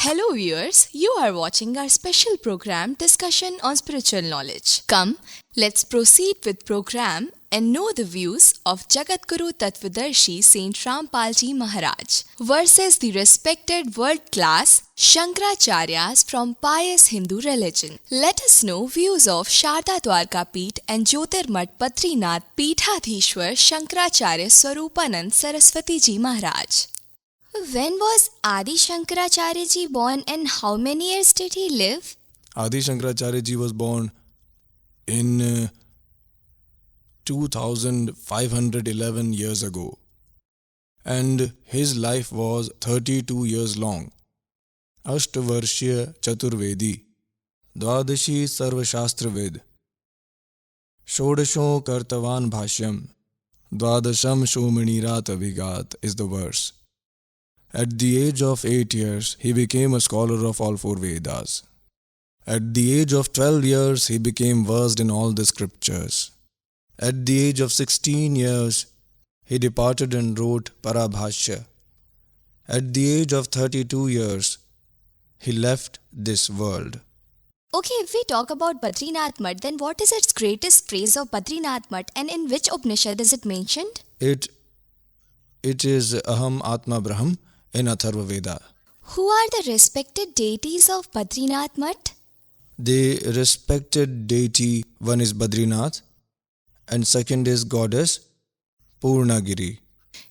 Hello viewers, you are watching our special program Discussion on Spiritual Knowledge. Come, let's proceed with program and know the views of Jagatguru Tattvadarshi Saint Rampalji Maharaj versus the respected world-class Shankaracharyas from pious Hindu religion. Let us know views of Sharda Dwarka Peeth and Jyotirmat Badrinath Peethadhishwar Shankaracharya Swarupanand Saraswati Ji Maharaj. When was Adi Shankaracharya ji born and how many years did he live? Adi Shankaracharya ji was born in 2511 years ago, and his life was 32 years long. Ashtavarshiya Chaturvedi, Dvadashi Sarvashastraved, Shodashon Kartavan Bhashyam, Dvadasham Shomanirat Abhigat is the verse. At the age of 8 years, he became a scholar of all four Vedas. At the age of 12 years, he became versed in all the scriptures. At the age of 16 years, he departed and wrote Parabhashya. At the age of 32 years, he left this world. Okay, if we talk about Badrinath Mutt, then what is its greatest praise of Badrinath Mutt and in which Upanishad is it mentioned? It is Aham Atma Brahm in Atharva Veda. Who are the respected deities of Badrinath Mutt? The respected deity, one is Badrinath and second is goddess Purnagiri.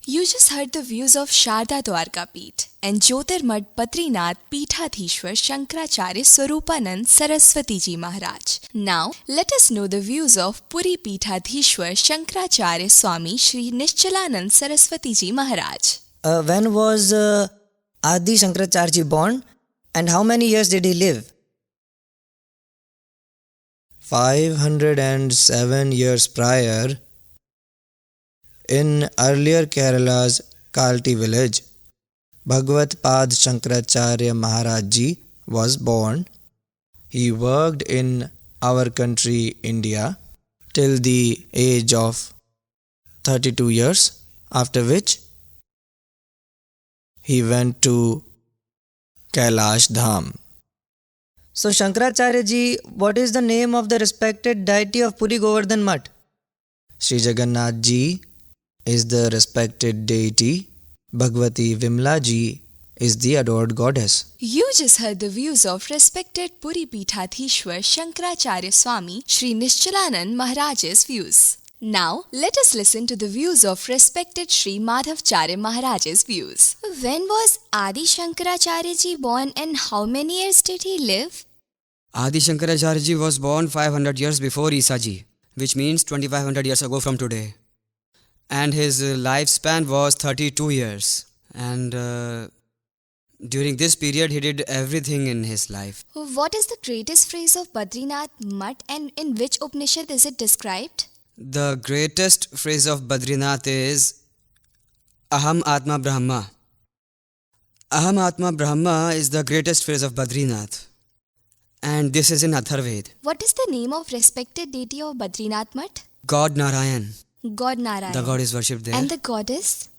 You just heard the views of Sharda Dwarka Peeth and Jyotirmat Badrinath Peethadhishwar Shankaracharya Swarupanand Saraswati Ji Maharaj. Now, let us know the views of Puri Peethadhishwar Shankaracharya Swami Shri Nishchalanand Saraswati Ji Maharaj. When was Adi Shankaracharya ji born and how many years did he live? 507 years prior, in earlier Kerala's Kalti village, Bhagavad Pad Shankaracharya Maharaj ji was born. He worked in our country India till the age of 32 years, after which he went to Kailash Dham. So Shankaracharya ji, what is the name of the respected deity of Puri Govardhan Mutt? Sri Jagannath ji is the respected deity. Bhagavati Vimla ji is the adored goddess. You just heard the views of respected Puri Peethadhishwar Shankaracharya Swami Shri Nishchalanand Maharaj's views. Now, let us listen to the views of respected Shri Madhavacharya Maharaj's views. When was Adi Shankaracharya ji born and how many years did he live? Adi Shankaracharya ji was born 500 years before Isa ji, which means 2500 years ago from today. And his lifespan was 32 years. And during this period, he did everything in his life. What is the greatest phrase of Badrinath Mutt and in which Upanishad is it described? The greatest phrase of Badrinath is Aham Atma Brahma. Aham Atma Brahma is the greatest phrase of Badrinath. And this is in Atharved. What is the name of respected deity of Badrinath Mutt? God Narayan. God Narayan. The god is worshipped there. And the goddess?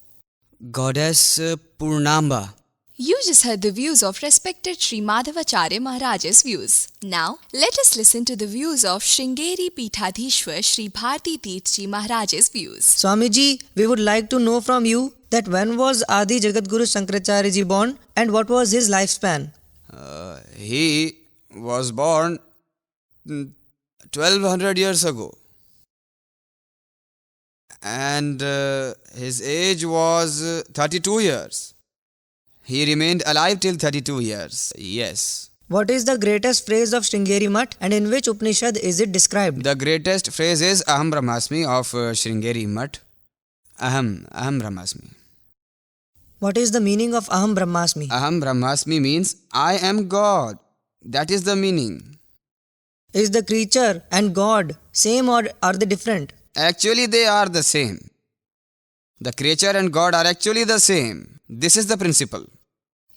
Goddess Purnamba. You just heard the views of respected Sri Madhavacharya Maharaj's views. Now, let us listen to the views of Sringeri Peethadhishwar Sri Bharti Teerth Ji Maharaj's views. Swamiji, we would like to know from you that when was Adi Jagatguru Shankaracharya ji born and what was his lifespan? He was born 1200 years ago. And his age was 32 years. He remained alive till 32 years. Yes. What is the greatest phrase of Sringeri Mutt and in which Upanishad is it described? The greatest phrase is Aham Brahmasmi of Sringeri Mutt. Aham Brahmasmi. What is the meaning of Aham Brahmasmi? Aham Brahmasmi means I am God. That is the meaning. Is the creature and God same or are they different? Actually, they are the same. The creature and God are actually the same. This is the principle.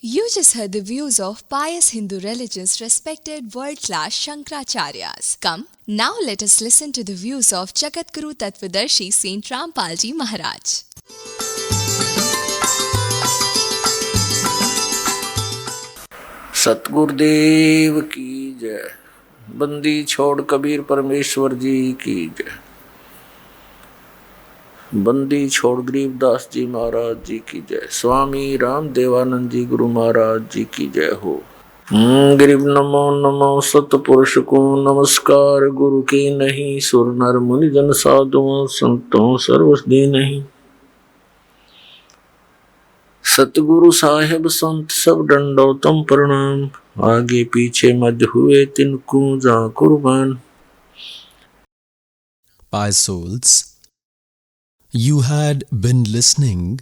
You just heard the views of pious Hindu religion's respected world-class Shankaracharyas. Come, now let us listen to the views of Jagatguru Tattvadarshi Saint Rampalji Maharaj. Satgurudev की जय। बंदी छोड़ कबीर परमेश्वर जी की जय। बंदी छोड़ गरीबदास जी महाराज जी की जय। स्वामी राम देवानंद जी गुरु महाराज जी की जय हो। गरीब नमो नमो सतपुरुष को नमस्कार। गुरु की नहीं सुर नर मुनि जन साधुओं संतों सर्वसदी नहीं। सतगुरु साहेब संत सब दंडोतम प्रणाम। आगे पीछे मध्य हुए तिनको जा कुर्बान। Pious souls, you had been listening,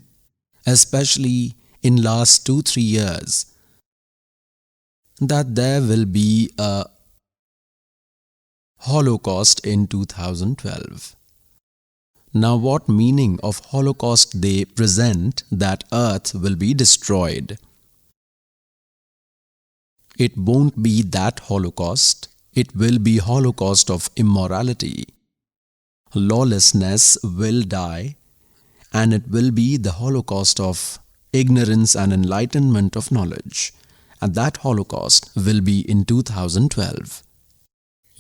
especially in last 2-3 years, that there will be a Holocaust in 2012. Now, what meaning of Holocaust they present, that earth will be destroyed? It won't be that Holocaust. It will be Holocaust of immorality. Lawlessness will die, and it will be the Holocaust of ignorance and enlightenment of knowledge. And that Holocaust will be in 2012.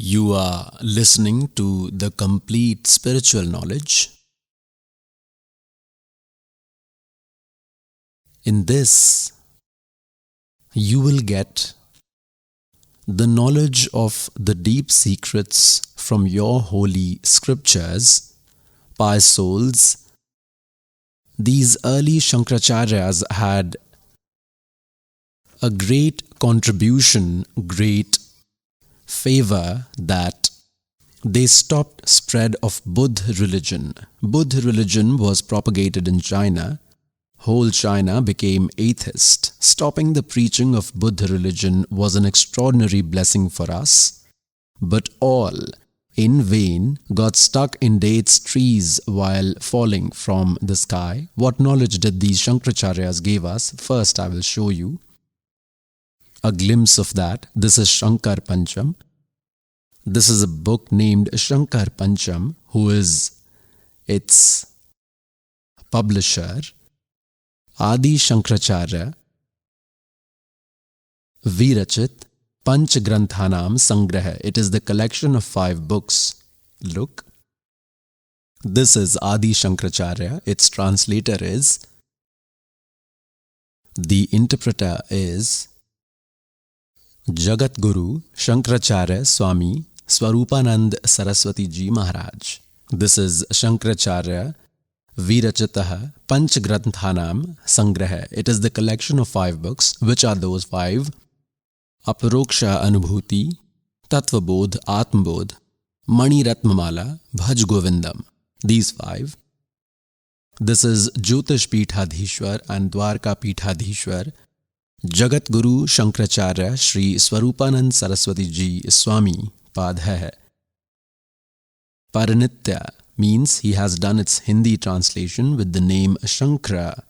You are listening to the complete spiritual knowledge. In this, you will get the knowledge of the deep secrets from your holy scriptures. Pious souls, these early Shankracharyas had a great contribution, great favor, that they stopped spread of Buddha religion. Buddha religion was propagated in China. Whole China became atheist. Stopping the preaching of Buddha religion was an extraordinary blessing for us. But all, in vain, got stuck in dates trees while falling from the sky. What knowledge did these Shankracharyas give us? First, I will show you a glimpse of that. This is Shankar Pancham. This is a book named Shankar Pancham, who is its publisher. Adi Shankracharya Virachit Panch Granthanam Sangrah. It is the collection of 5 books. Look. This is Adi Shankracharya. Its translator is. The interpreter is Jagat Guru Shankracharya Swami Swarupanand Saraswati Ji Maharaj. This is Shankracharya Virachitah Panch Granthanam Sangrah. It is the collection of 5 books. Which are those 5? Aparoksha Anubhuti, Tattvabodh, Atmabodh, Mani Ratmamala, Bhaj Govindam. These 5. This is Jyotish Peethadhishwar and Dwarka Peethadhishwar Jagat Guru Shankracharya Shri Swarupanand Saraswati Ji Swami Pad hai. Paranitya means he has done its Hindi translation with the name Shankra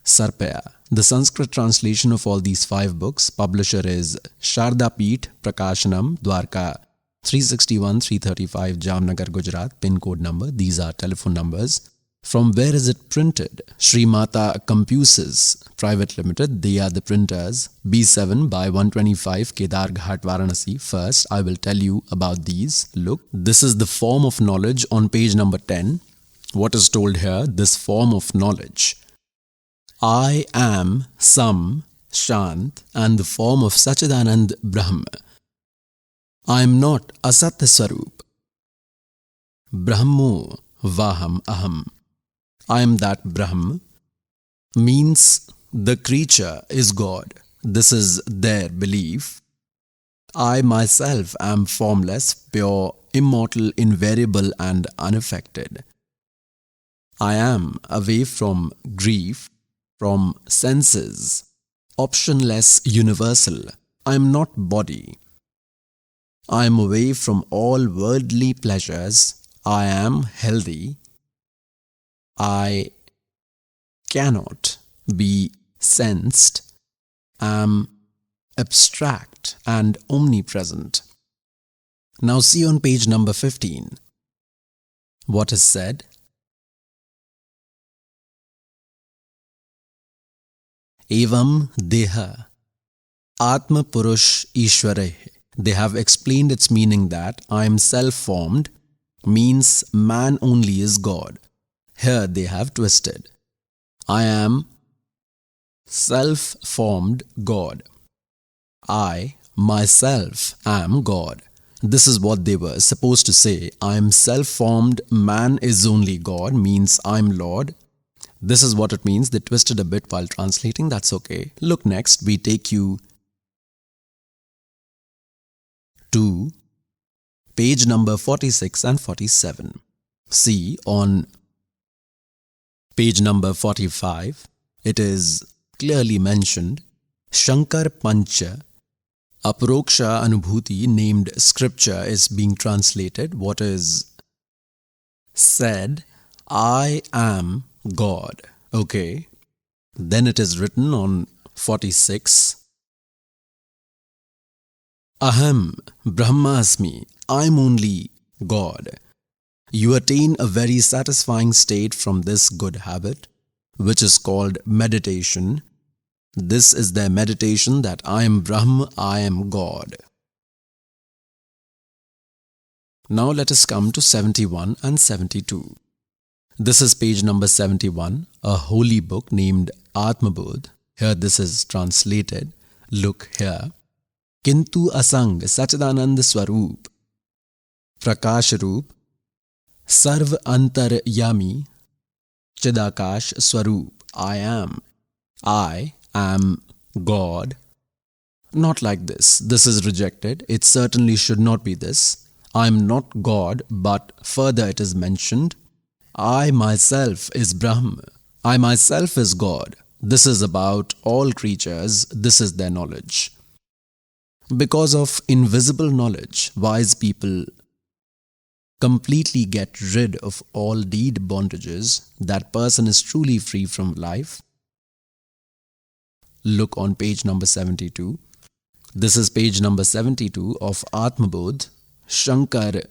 Sarpaya. The Sanskrit translation of all these 5 books, publisher is Sharda Peeth Prakashanam, Dwarka 361-335 Jamnagar, Gujarat, pin code number. These are telephone numbers. From where is it printed? Sri Mata Compuses Private Limited, they are the printers. B7 by 125 Kedar Ghat, Varanasi. First, I will tell you about these. Look, this is the form of knowledge on page number 10. What is told here? This form of knowledge. I am Sam, Shant, and the form of Sachidanand Brahma. I am not Asat Swarup. Brahmo Vaham Aham. I am that Brahm, means the creature is God. This is their belief. I myself am formless, pure, immortal, invariable and unaffected. I am away from grief, from senses, optionless, universal. I am not body. I am away from all worldly pleasures. I am healthy. I cannot be sensed, am abstract and omnipresent. Now see on page number 15 what is said. Evam deha Atma Purush Ishware. They have explained its meaning that I am self-formed means man only is God. Here they have twisted. I am self-formed God. I myself am God. This is what they were supposed to say. I am self-formed, man is only God means I'm Lord. This is what it means. They twisted a bit while translating. That's okay. Look, next we take you to page number 46 and 47. See, on page number 45, it is clearly mentioned, Shankar Pancha Aparoksha Anubhuti named scripture is being translated. What is said, I am God. Okay. Then it is written on 46, Aham Brahmasmi, I'm only God. You attain a very satisfying state from this good habit, which is called meditation. This is their meditation, that I am Brahm, I am God. Now let us come to 71 and 72. This is page number 71, a holy book named Atmabodh. Here this is translated. Look here. Kintu asang Sachidanand Swaroop Prakash Roop Sarv Antar Yami Chidakash Swaroop. I am God. Not like this. This is rejected. It certainly should not be this. I am not God, but further it is mentioned, I myself is Brahm. I myself is God. This is about all creatures. This is their knowledge. Because of invisible knowledge, wise people completely get rid of all deed bondages. That person is truly free from life. Look on page number 72. This is page number 72 of Atmabodh, Shankar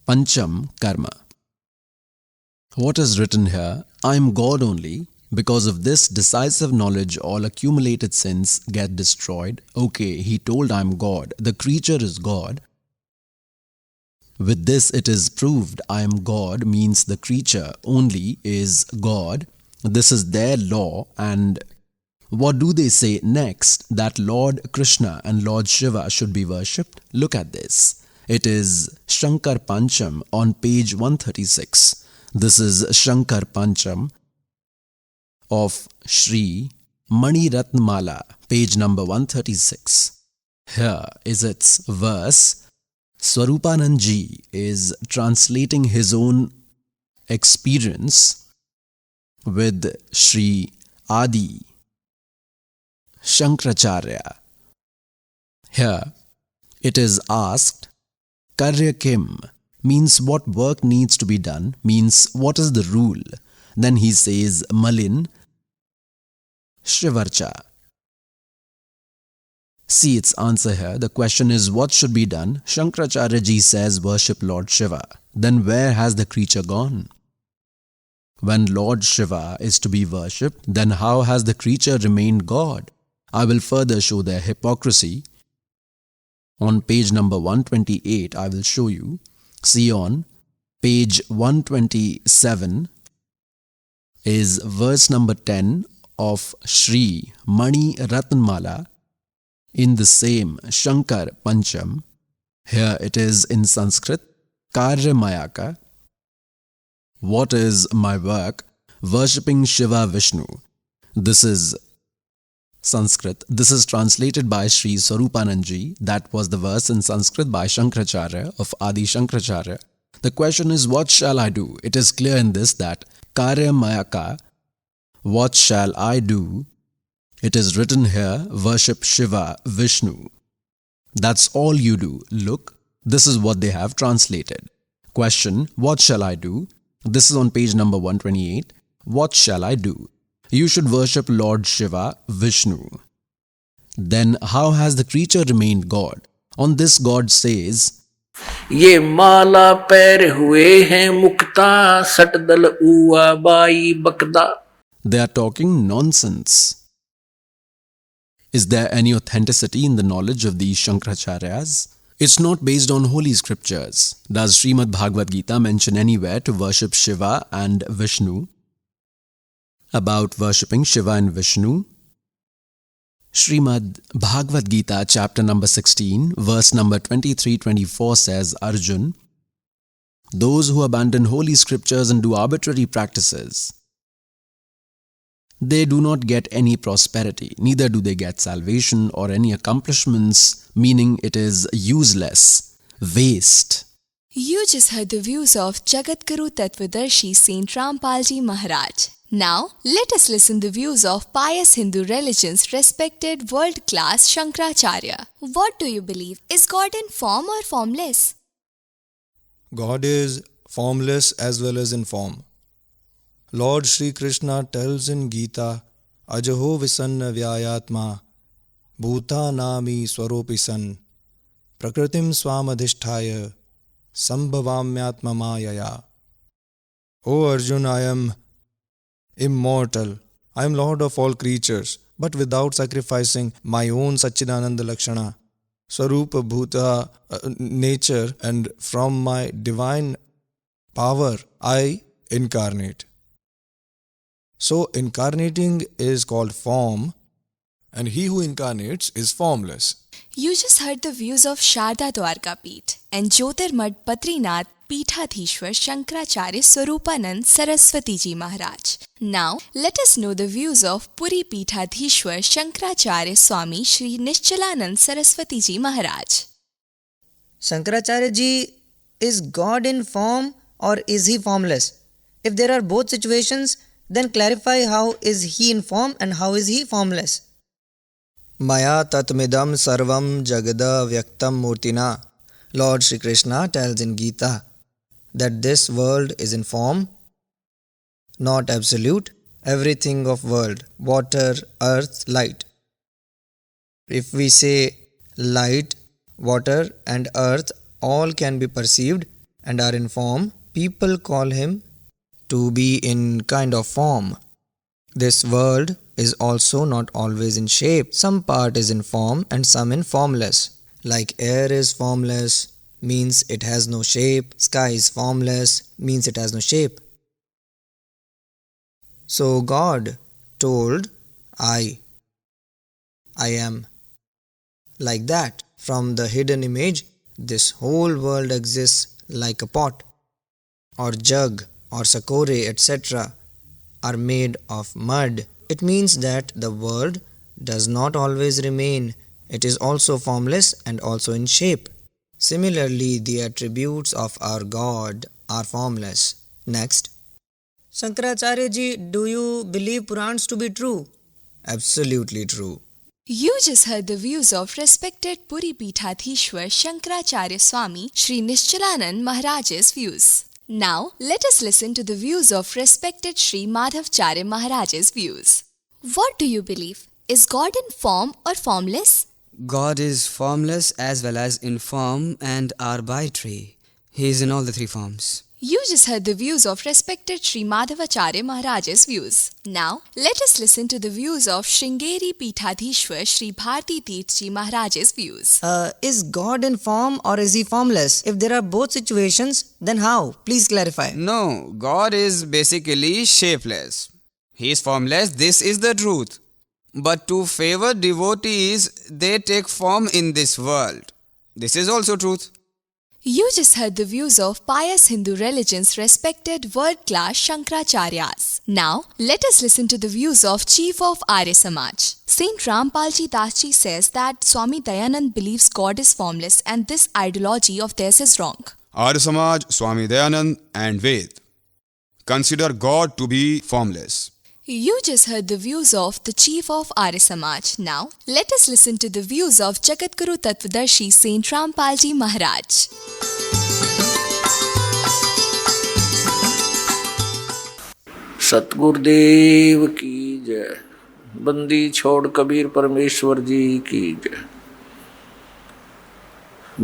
Pancham Karma. What is written here? I am God only. Because of this decisive knowledge, all accumulated sins get destroyed. Okay, he told I am God. The creature is God. With this it is proved I am God means the creature only is God. This is their law. And what do they say next? That Lord Krishna and Lord Shiva should be worshipped? Look at this. It is Shankar Pancham on page 136. This is Shankar Pancham of Sri Mani Ratnamala, page number 136. Here is its verse. Swarupanand Ji is translating his own experience with Sri Adi Shankaracharya. Here it is asked, Karya Kim means what work needs to be done, means what is the rule. Then he says Malin Shivarcha. See its answer here. The question is what should be done? Shankaracharya ji says worship Lord Shiva. Then where has the creature gone? When Lord Shiva is to be worshipped, then how has the creature remained God? I will further show their hypocrisy. On page number 128 I will show you. See, on page 127 is verse number 10 of Sri Mani Ratnamala in the same Shankar Pancham. Here it is in Sanskrit, Karya Mayaka. What is my work? Worshipping Shiva Vishnu. This is Sanskrit. This is translated by Sri Swarupanand Ji. That was the verse in Sanskrit by Shankaracharya of Adi Shankaracharya. The question is, what shall I do? It is clear in this that Karya Mayaka, what shall I do? It is written here, worship Shiva Vishnu. That's all you do. Look, this is what they have translated. Question, what shall I do? This is on page number 128. What shall I do? You should worship Lord Shiva Vishnu. Then how has the creature remained God? On this God says, ये माला पैर हुए हैं मुक्ता सटदल उआ by बकदा. They are talking nonsense. Is there any authenticity in the knowledge of these Shankaracharyas? It's not based on holy scriptures. Does Srimad Bhagavad Gita mention anywhere to worship Shiva and Vishnu? About worshipping Shiva and Vishnu? Srimad Bhagavad Gita chapter number 16 verse number 23-24 says, Arjun, those who abandon holy scriptures and do arbitrary practices, they do not get any prosperity, neither do they get salvation or any accomplishments, meaning it is useless, waste. You just heard the views of Jagadguru Tattvadarshi Saint Rampalji Maharaj. Now, let us listen the views of pious Hindu religion's respected world-class Shankaracharya. What do you believe? Is God in form or formless? God is formless as well as in form. Lord Sri Krishna tells in Gita, Ajaho visanna vyayatma, bhuta nami swaropi san, prakritim swamadhisthaya, sambhavamyatma mayaya. O Arjun, I am immortal. I am Lord of all creatures, but without sacrificing my own Satchidananda Lakshana, Swarupa Bhuta nature, and from my divine power, I incarnate. So incarnating is called form, and he who incarnates is formless. You just heard the views of Sharda Dwarka Peeth and Jyotirmad Badrinath Peethadhishwar Shankaracharya Swarupanand Saraswati Ji Maharaj. Now, let us know the views of Puri Peethadhishwar Shankaracharya Swami Shri Nishchalanand Saraswati Ji Maharaj. Shankaracharya ji, is God in form or is he formless? If there are both situations, then clarify how is he in form and how is he formless. Maya tatmidam sarvam jagada vyaktam murtina. Lord Sri Krishna tells in Gita that this world is in form, not absolute. Everything of world, water, earth, light. If we say light, water and earth all can be perceived and are in form, people call him to be in kind of form. This world is also not always in shape. Some part is in form and some in formless. Like air is formless, means it has no shape. Sky is formless, means it has no shape. So God told, I am. Like that, from the hidden image, this whole world exists like a pot, or jug, or sakore, etc. are made of mud. It means that the world does not always remain. It is also formless and also in shape. Similarly, the attributes of our God are formless. Next. Shankaracharya ji, do you believe Purans to be true? Absolutely true. You just heard the views of respected Puri Peethadhishwar Shankaracharya Swami Shri Nishchalanand Maharaj's views. Now, let us listen to the views of respected Shri Madhavacharya Maharaj's views. What do you believe? Is God in form or formless? God is formless as well as in form and arbitrary. He is in all the three forms. You just heard the views of respected Shri Madhavacharya Maharaj's views. Now, let us listen to the views of Sringeri Peethadhishwar Shri Bharti Tirth Ji Maharaj's views. Is God in form or is he formless? If there are both situations, then how? Please clarify. No, God is basically shapeless. He is formless, this is the truth. But to favor devotees, they take form in this world. This is also truth. You just heard the views of pious Hindu religion's respected world-class Shankaracharyas. Now, let us listen to the views of Chief of Arya Samaj. Saint Rampalji Dasji says that Swami Dayanand believes God is formless and this ideology of theirs is wrong. Arya Samaj, Swami Dayanand and Ved consider God to be formless. You just heard the views of the Chief of Arya Samaj. Now, let us listen to the views of Jagadguru Tattvadarshi Saint Rampalji Maharaj. Satgurudev की जय। बंदी छोड़ कबीर परमेश्वर जी की जय।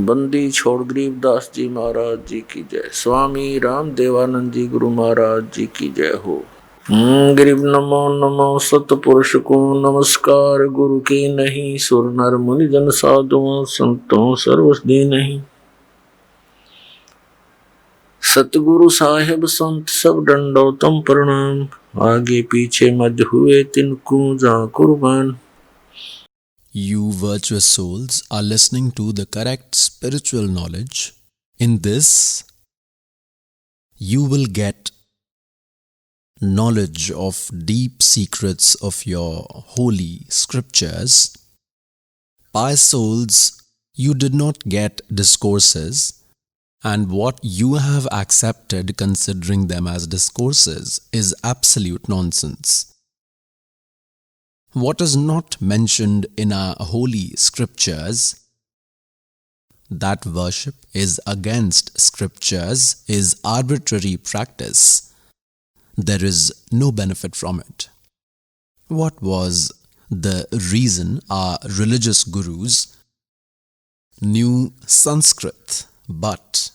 बंदी छोड़ गरीबदास जी महाराज जी की जय। स्वामी राम देवानंद जी गुरु महाराज जी की जय हो। गरीब नमो नमो सतपुरुष को नमस्कार। गुरु की नहीं सुर नर मुनि जन साधुओं संतों सर्वसदी नहीं। सतगुरु साहेब संत सब दंडोतम प्रणाम। आगे पीछे मध्य हुए तिनको जा कुर्बान। You virtuous souls are listening to the correct spiritual knowledge. In this, you will get knowledge of deep secrets of your holy scriptures. Pious souls, you did not get discourses, and what you have accepted considering them as discourses is absolute nonsense. What is not mentioned in our holy scriptures, that worship is against scriptures, is arbitrary practice. There is no benefit from it. What was the reason our religious gurus knew Sanskrit, but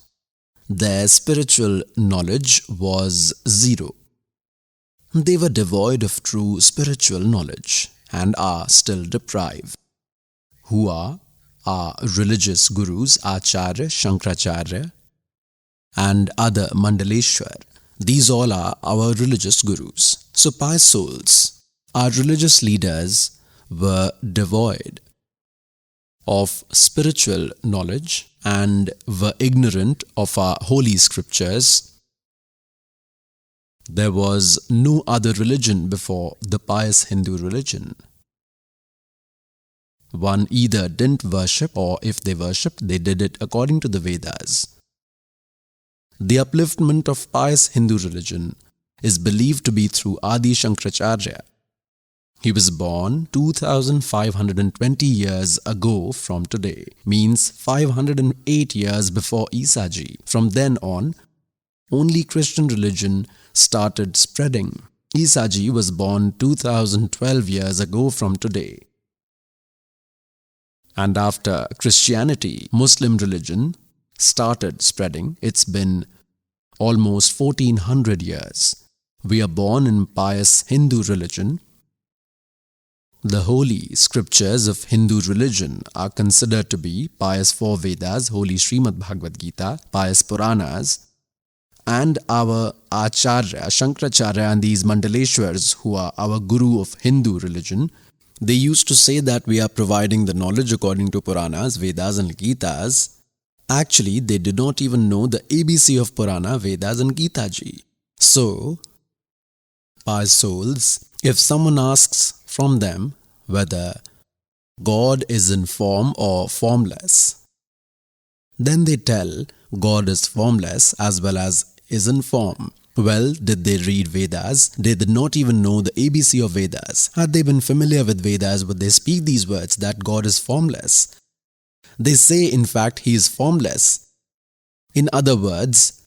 their spiritual knowledge was zero? They were devoid of true spiritual knowledge and are still deprived. Who are our religious gurus? Acharya, Shankaracharya and other Mandaleshwar. These all are our religious gurus. So pious souls, our religious leaders were devoid of spiritual knowledge and were ignorant of our holy scriptures. There was no other religion before the pious Hindu religion. One either didn't worship, or if they worshipped, they did it according to the Vedas. The upliftment of pious Hindu religion is believed to be through Adi Shankaracharya. He was born 2520 years ago from today, means 508 years before Isa ji. From then on, only Christian religion started spreading. Isa ji was born 2012 years ago from today. And after Christianity, Muslim religion started spreading. It's been almost 1400 years. We are born in pious Hindu religion. The holy scriptures of Hindu religion are considered to be pious four Vedas, holy Srimad Bhagavad Gita, pious Puranas, and our Acharya, Shankaracharya and these Mandaleshwars who are our guru of Hindu religion. They used to say that we are providing the knowledge according to Puranas, Vedas and Gitas. Actually, they did not even know the ABC of Purana, Vedas and Gita ji. So, pious souls, if someone asks from them whether God is in form or formless, then they tell God is formless as well as is in form. Well, did they read Vedas? They did not even know the ABC of Vedas. Had they been familiar with Vedas, would they speak these words that God is formless? They say, in fact, he is formless. In other words,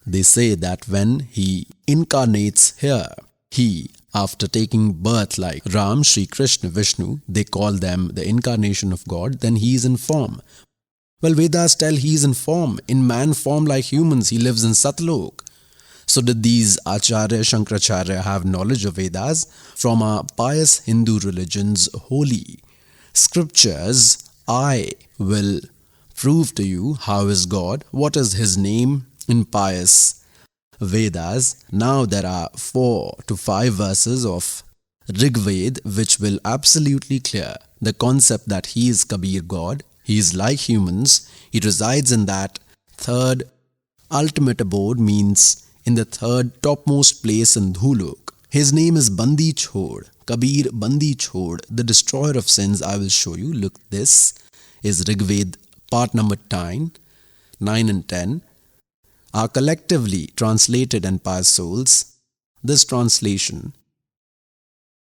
they say that when he incarnates here, he, after taking birth like Ram, Sri Krishna, Vishnu, they call them the incarnation of God, then he is in form. Well, Vedas tell he is in form, in man form like humans, he lives in Satlok. So did these Acharya, Shankaracharya have knowledge of Vedas? From our pious Hindu religion's holy scriptures, I will prove to you how is God, what is his name in pious Vedas. Now there are 4 to 5 verses of Rig Ved which will absolutely clear the concept that he is Kabir God. He is like humans. He resides in that third ultimate abode, means in the third topmost place in Dhulok. His name is Bandi Chhod, Kabir Bandi Chhod, the destroyer of sins. I will show you. Look, this is Rig Ved part number 9 and 10 are collectively translated in pious souls. This translation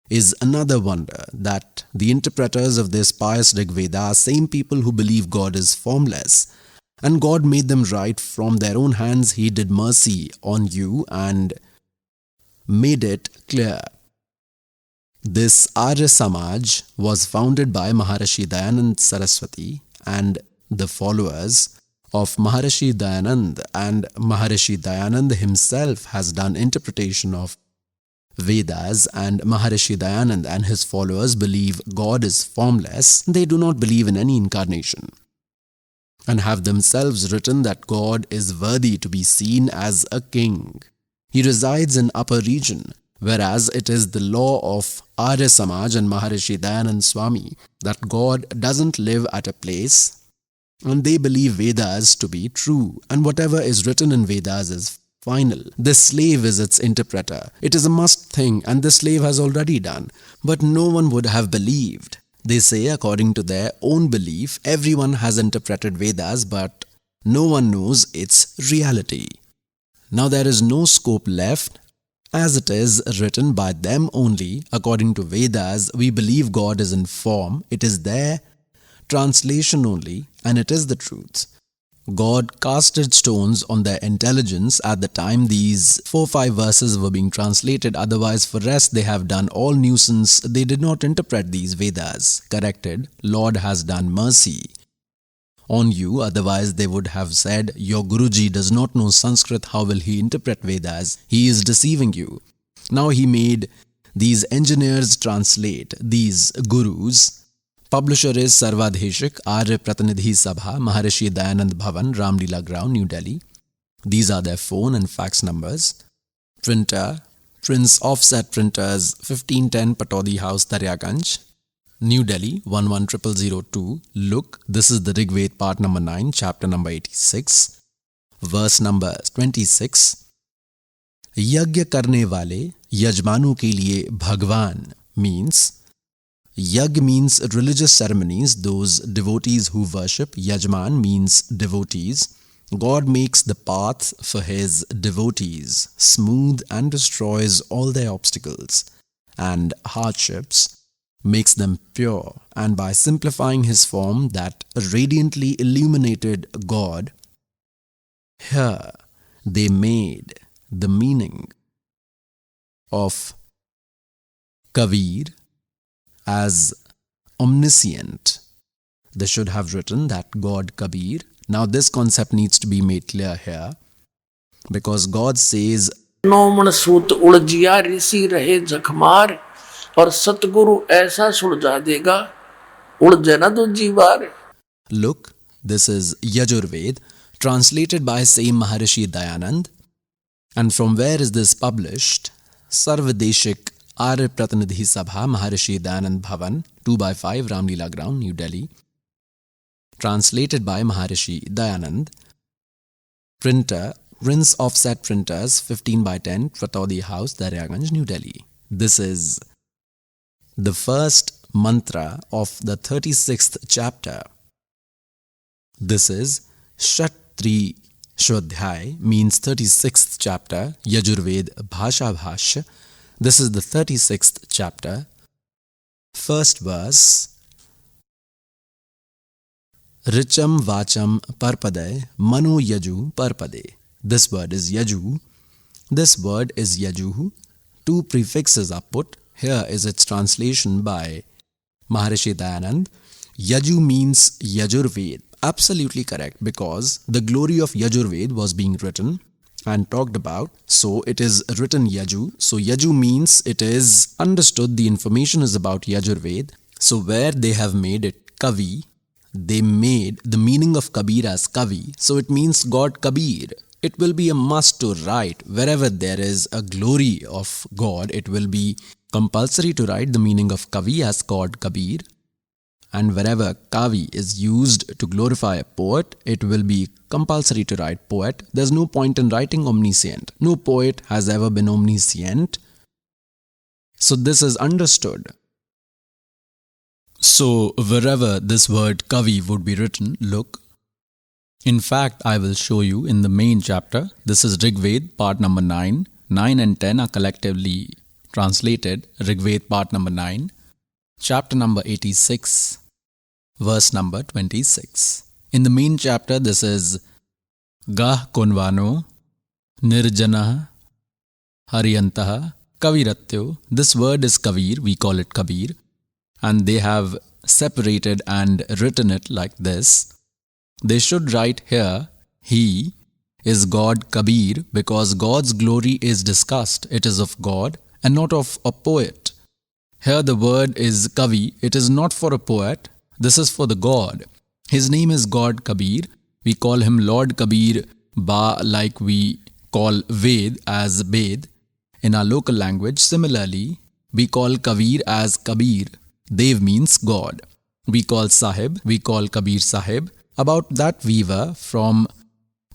is another wonder that the interpreters of this pious Rig Veda are same people who believe God is formless, and God made them write from their own hands. He did mercy on you and made it clear. This Arya Samaj was founded by Maharishi Dayanand Saraswati and the followers of Maharishi Dayanand, and Maharishi Dayanand himself has done interpretation of Vedas, and Maharishi Dayanand and his followers believe God is formless. They do not believe in any incarnation, and have themselves written that God is worthy to be seen as a king. He resides in upper region, whereas it is the law of Arya Samaj and Maharishi Dayanand Swami that God doesn't live at a place, and they believe Vedas to be true, and whatever is written in Vedas is final. The slave is its interpreter. It is a must thing, and the slave has already done, but no one would have believed. They say, according to their own belief, everyone has interpreted Vedas, but no one knows its reality. Now there is no scope left, as it is written by them only. According to Vedas, we believe God is in form. It is their translation only, and it is the truth. God casted stones on their intelligence at the time these 4-5 verses were being translated. Otherwise, for rest, they have done all nuisance. They did not interpret these Vedas. Corrected. Lord has done mercy on you. Otherwise, they would have said, your Guruji does not know Sanskrit. How will he interpret Vedas? He is deceiving you. Now he made these engineers translate these gurus. Publisher is Sarvadheshik, Arya Pratinidhi Sabha, Maharishi Dayanand Bhavan, Ramlila Ground, New Delhi. These are their phone and fax numbers. Printer, Prince Offset Printers, 1510 Patodi House, Daryaganj, New Delhi, 110002. Look, this is the Rigved part number 9, chapter number 86, verse number 26. Yagya karne wale, yajmanu ke liye Bhagwan means, Yag means religious ceremonies, those devotees who worship. Yajman means devotees. God makes the path for his devotees smooth and destroys all their obstacles and hardships, makes them pure, and by simplifying his form, that radiantly illuminated God, here they made the meaning of Kabir as omniscient. They should have written that God Kabir. Now this concept needs to be made clear here, because God says, Naumann सूत उलझिया ऋषि रहे जखमार, और सतगुरु ऐसा सुलझा देगा उलझे ना दूजी बार. look, this is Yajurved, translated by same Maharishi Dayanand. And from where is this published? Sarvadeshik, Arya Pratinidhi Sabha, Maharishi Dayanand Bhavan, 2/5, Ramlila Ground, New Delhi. Translated by Maharishi Dayanand. Printer, Prince Offset Printers, 15/10, Patodi House, Daryaganj, New Delhi. This is the first mantra of the 36th chapter. This is Shatri Shwadhyay, means 36th chapter, Yajurved Bhasha Bhashya. This is the 36th chapter. First verse. Richam Vacham Parpade Manu Yaju Parpade. This word is Yaju. This word is Yaju. Two prefixes are put. Here is its translation by Maharishi Dayanand. Yaju means Yajurved. Absolutely correct, because the glory of Yajurved was being written and talked about, so it is written Yaju. So Yaju means it is understood, the information is about Yajurved. So where they have made it Kavi, they made the meaning of Kabir as Kavi, so it means God Kabir. It will be a must to write. Wherever there is a glory of God, it will be compulsory to write the meaning of Kavi as God Kabir. And wherever Kavi is used to glorify a poet, it will be compulsory to write poet. There's no point in writing omniscient. No poet has ever been omniscient. So this is understood. So wherever this word Kavi would be written, look. In fact, I will show you in the main chapter. This is Rigved, part number 9. 9 and 10 are collectively translated. Rigved, part number 9. Chapter number 86, verse number 26. In the main chapter, this is Gah Konvano, Nirjanah, Haryantaha, Kaviratyo. This word is Kavir, we call it Kabir. And they have separated and written it like this. They should write here, He is God Kabir, because God's glory is discussed. It is of God and not of a poet. Here the word is Kavi. It is not for a poet. This is for the God. His name is God Kabir. We call him Lord Kabir Ba, like we call Ved as Bed in our local language. Similarly, we call Kabir as Kabir. Dev means God. We call Sahib, we call Kabir Sahib. About that weaver from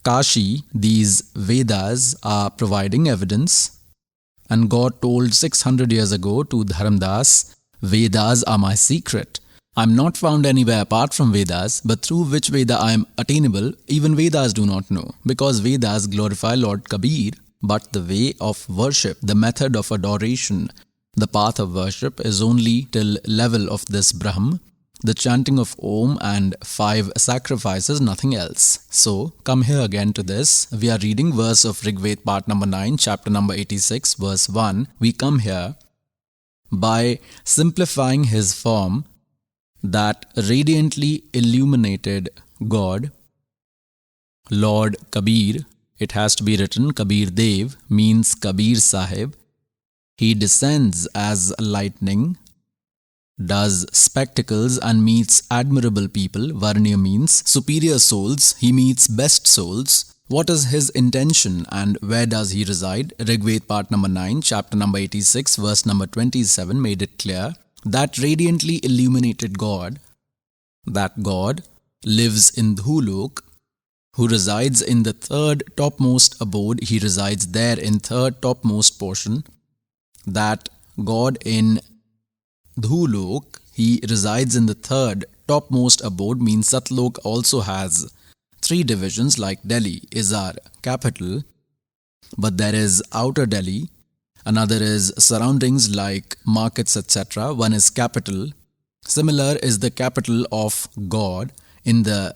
Kashi, these Vedas are providing evidence. And God told 600 years ago to Dharamdas, Vedas are my secret. I am not found anywhere apart from Vedas, but through which Veda I am attainable, even Vedas do not know, because Vedas glorify Lord Kabir, but the way of worship, the method of adoration, the path of worship is only till level of this Brahm, the chanting of Om and 5 sacrifices, nothing else. So, come here again to this. We are reading verse of Rigved part number 9, chapter number 86, verse 1. We come here by simplifying his form, that radiantly illuminated God, Lord Kabir. It has to be written Kabir Dev, means Kabir Sahib. He descends as lightning, does spectacles and meets admirable people. Varnya means superior souls. He meets best souls. What is his intention and where does he reside? Rigved part number 9, chapter number 86, verse number 27 made it clear that radiantly illuminated God, that God lives in Dhulok, who resides in the third topmost abode. He resides there in third topmost portion. That God in Dhulok, he resides in the third topmost abode, means Satlok also has 3 divisions like Delhi is our capital, but there is outer Delhi, another is surroundings like markets etc. One is capital. Similar is the capital of God in the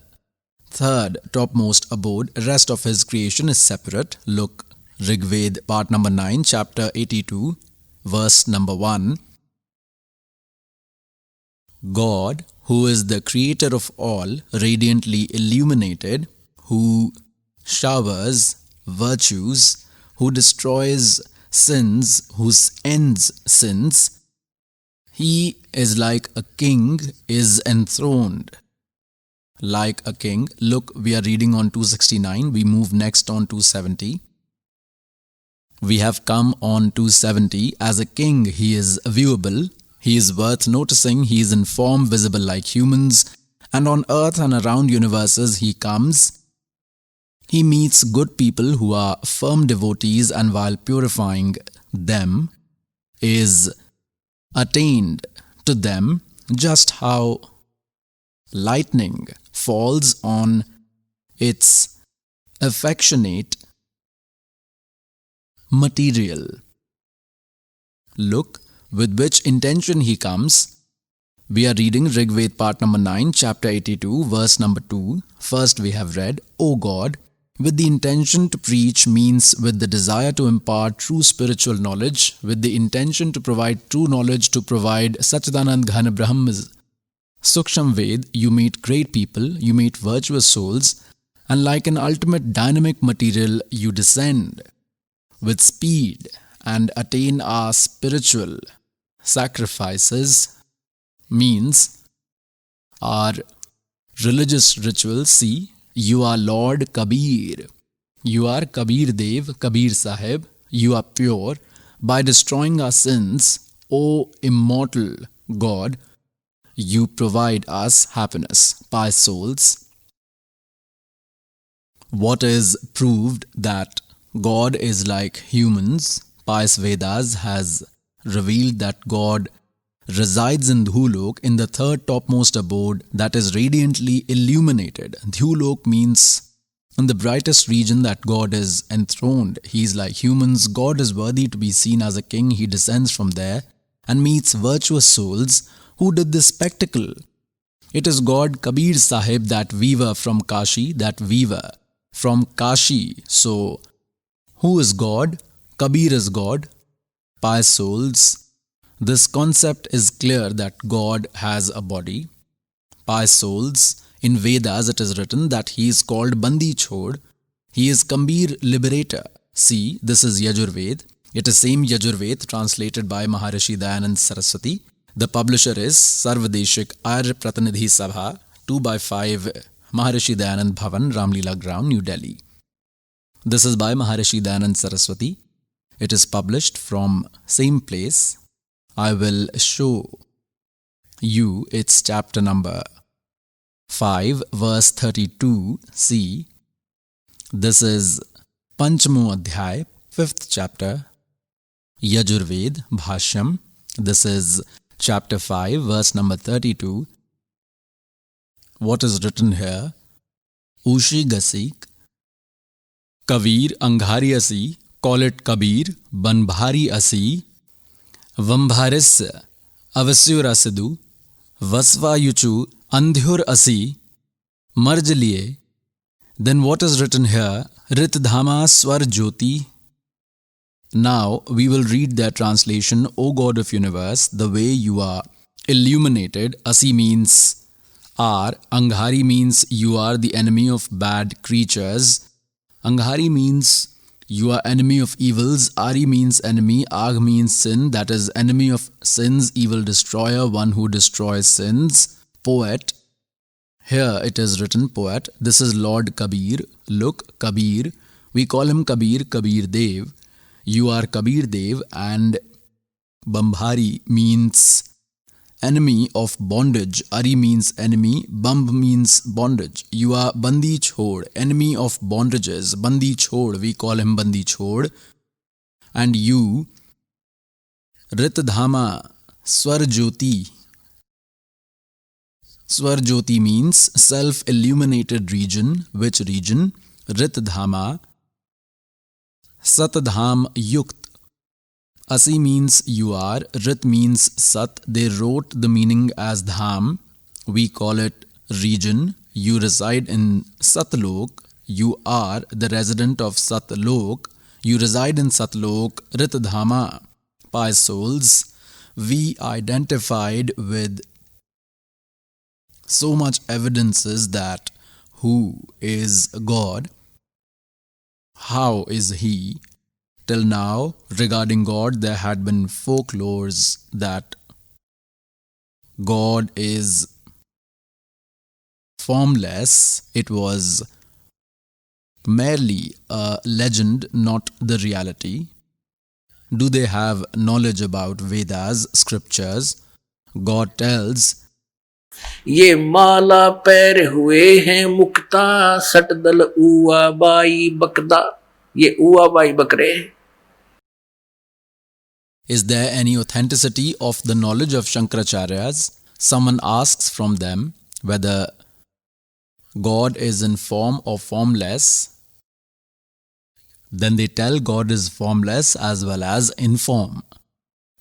third topmost abode. Rest of his creation is separate. Look, Rigved part number 9, chapter 82, verse number 1. God, who is the creator of all, radiantly illuminated, who showers virtues, who destroys sins, who ends sins. He is like a king, is enthroned like a king. Look, we are reading on 269. We move next on 270. We have come on 270. As a king, he is viewable. He is worth noticing. He is in form visible like humans. And on earth and around universes he comes. He meets good people who are firm devotees, and while purifying them, is attained to them, just how lightning falls on its affectionate material. Look, with which intention he comes. We are reading Rigved part number 9, chapter 82, verse number 2. First we have read, O God, with the intention to preach means with the desire to impart true spiritual knowledge, with the intention to provide true knowledge, to provide Satchidanand Ghana Brahmas. Suksham Ved, you meet great people, you meet virtuous souls, and like an ultimate dynamic material, you descend with speed and attain our spiritual sacrifices, means our religious rituals. See, you are Lord Kabir. You are Kabir Dev, Kabir Sahib. You are pure. By destroying our sins, O immortal God, you provide us happiness, pious souls. What is proved that God is like humans? Pious Vedas has revealed that God resides in Dhulok, in the third topmost abode that is radiantly illuminated. Dhulok means in the brightest region that God is enthroned. He is like humans. God is worthy to be seen as a king. He descends from there and meets virtuous souls. Who did this spectacle? It is God Kabir Sahib, that weaver from Kashi, that weaver from Kashi. So, who is God? Kabir is God. Pious souls, this concept is clear that God has a body. Pious souls, In Vedas, it is written that he is called Bandi Chhod. He is Kambir liberator. See, this is Yajurved. It is same Yajurved translated by Maharishi Dayanand Saraswati. The publisher is Sarvadeshik Arya Pratinidhi Sabha, 2/5 Maharishi Dayanand Bhavan, Ramlila Ground, New Delhi. This is by Maharishi Dayanand Saraswati. It is published from same place. I will show you its chapter number 5, verse 32. See, this is Panchamo Adhyay, 5th chapter, Yajurved, Bhashyam. This is chapter 5, verse number 32. What is written here? Ushi Gasik, Kavir Anghari Asi, call it Kabir, Banbhari Asi, Vambharis Avasyur Asidu, Vasva Yuchu, Andhyur Asi, Marj Liye. Then what is written here? Rit Dhama Swar Jyoti. Now we will read their translation. O God of Universe, the way you are illuminated. Asi means are. Anghari means you are the enemy of bad creatures. Anghari means you are enemy of evils. Ari means enemy. Agh means sin, that is enemy of sins, evil destroyer, one who destroys sins. Poet. Here it is written poet. This is Lord Kabir. Look, Kabir. We call him Kabir, Kabir Dev. You are Kabir Dev, and Bambhari means enemy of bondage. Ari means enemy. Bamb means bondage. You are Bandi Chhod, enemy of bondages. Bandi Chhod, we call him Bandi Chhod. And you, Rit Dhama Swar Jyoti. Swar Jyoti means self-illuminated region. Which region? Rit Dhama. Sat Dham Yukt. Asi means you are. Rit means Sat. They wrote the meaning as Dham. We call it region. You reside in Satlok. You are the resident of Satlok. You reside in Satlok. Rit Dhama. Pious souls, we identified with so much evidences that who is God? How is He? Till now, regarding God, there had been folklores that God is formless. It was merely a legend, not the reality. Do they have knowledge about Vedas, scriptures? God tells, ये माला पैर हुए हैं मुक्ता सटदल उआ by बकदा. ये उआ by बकरे. is there any authenticity of the knowledge of Shankaracharyas? Someone asks from them whether God is in form or formless. Then they tell God is formless as well as in form.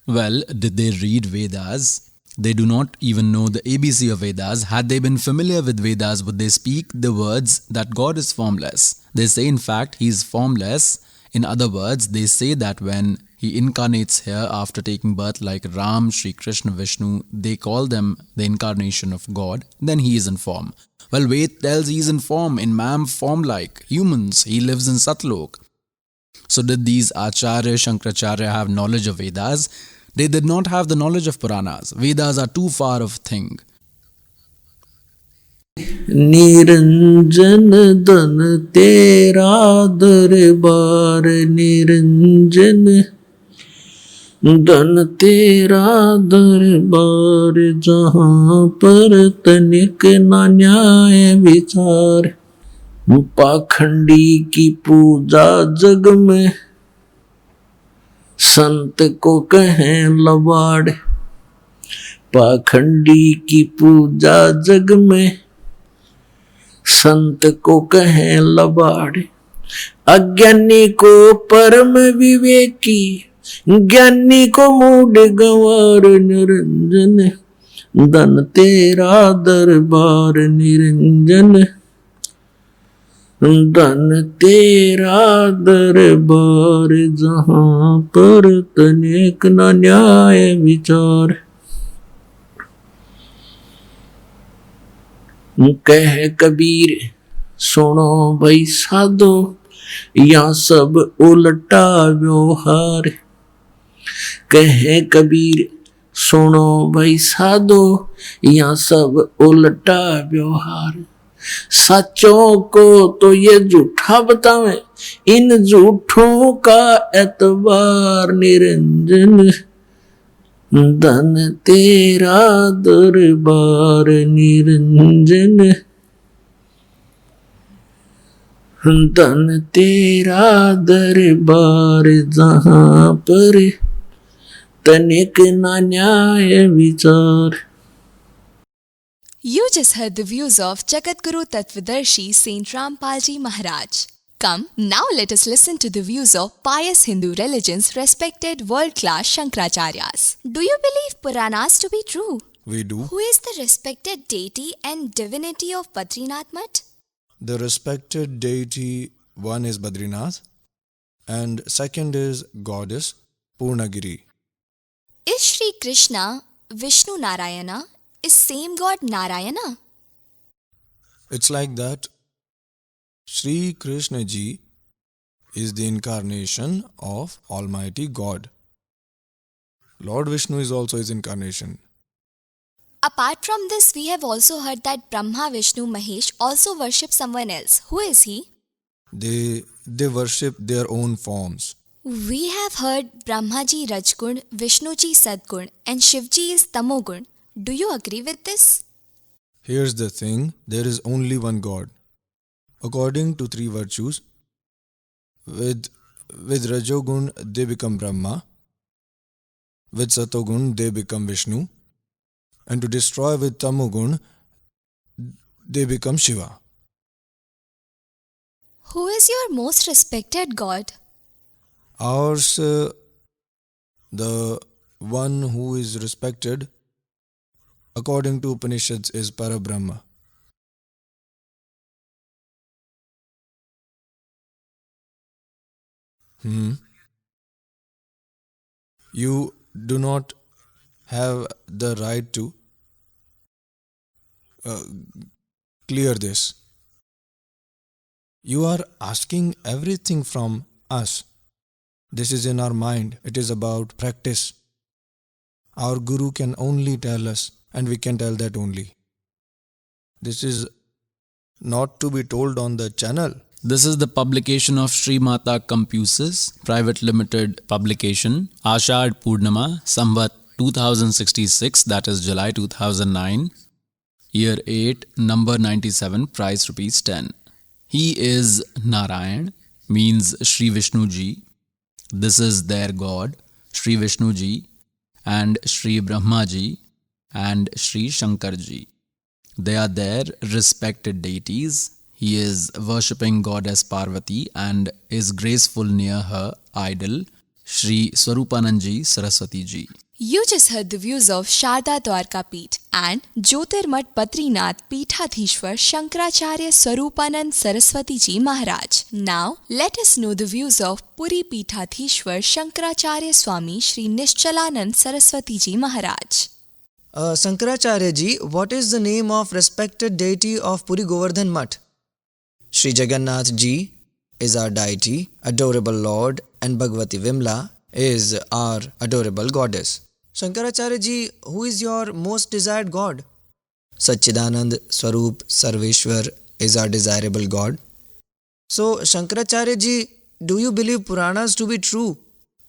Well, did they read Vedas? They do not even know the ABC of Vedas. Had they been familiar with Vedas, would they speak the words that God is formless? They say in fact He is formless. In other words, they say that when He incarnates here after taking birth like Ram, Shri Krishna, Vishnu, they call them the incarnation of God, then He is in form. Well, Ved tells He is in form, in man form like humans. He lives in Satlok. So did these Acharya, Shankaracharya have knowledge of Vedas? They did not have the knowledge of Puranas. Vedas are too far of thing. Niranjan धन तेरा दरबार निरंजन धन तेरा दरबार जहाँ पर तनिक न न्याय विचार पाखंडी की पूजा जग में संत को कहें लबाड़ पाखंडी की पूजा जग में संत को कहें लबाड़ अज्ञानी को परम विवेकी ज्ञानी को मूड गंवार निरंजन धन तेरा दरबार निरंजन धन तेरा दरबार जहाँ पर तनिक न न्याय विचार. कह कबीर सुनो भाई साधो, या सब उल्टा व्यवहार। कह कबीर सुनो भाई साधो, या सब उल्टा व्यवहार। सच्चों को तो ये झूठा बतावे, इन झूठों का एतबार। निरंजन धन तेरा दरबार, निरंजन धन तेरा दरबार। जहां पर तनिक ना न्याय विचार। You just heard the views of Jagadguru Tattvadarshi Saint Rampalji Maharaj. Come, now let us listen to the views of pious Hindu religion's respected world-class Shankaracharyas. Do you believe Puranas to be true? We do. Who is the respected deity and divinity of Badrinath Mutt? The respected deity, one is Badrinath and second is goddess Purnagiri. Is Shri Krishna, Vishnu Narayana, is same god Narayana? It's like that. Sri Krishna ji is the incarnation of Almighty God. Lord Vishnu is also his incarnation. Apart from this, we have also heard that Brahma, Vishnu, Mahesh also worship someone else. Who is he? They worship their own forms. We have heard Brahmaji Rajgun, Vishnuji Sadgun and Shivji is Tamogun. Do you agree with this? Here's the thing, there is only one God. According to three virtues, with Rajogun they become Brahma, with Satogun they become Vishnu, and to destroy with Tamogun they become Shiva. Who is your most respected god? Ours, the one who is respected according to Upanishads is Parabrahma. You do not have the right to clear this. You are asking everything from us. This is in our mind. It is about practice. Our Guru can only tell us, and we can tell that only. This is not to be told on the channel. This is the publication of Sri Mata Compuses Private Limited publication, Ashad Purnama, Samvat 2066, that is July 2009, year 8, number 97, price rupees 10. He is Narayan, means Sri Vishnu Ji. This is their god, Sri Vishnu Ji, and Sri Brahma Ji, and Sri Shankar Ji. They are their respected deities. He is worshipping goddess Parvati and is graceful near her idol, Sri Swarupananji Saraswati Ji. You just heard the views of Sharda Dwarka Peeth and Jyotirmat Badrinath Peethadhishwar Shankaracharya Swarupanand Saraswati Ji Maharaj. Now, let us know the views of Puri Peethadhishwar Shankaracharya Swami Sri Nishchalanand Saraswati Ji Maharaj. Shankaracharya ji, what is the name of respected deity of Puri Govardhan Mutt? Sri Jagannath ji is our deity, adorable Lord, and Bhagavati Vimla is our adorable goddess. Shankaracharya ji, who is your most desired god? Satchidanand Swarup Sarveshwar is our desirable god. So, Shankaracharya ji, do you believe Puranas to be true?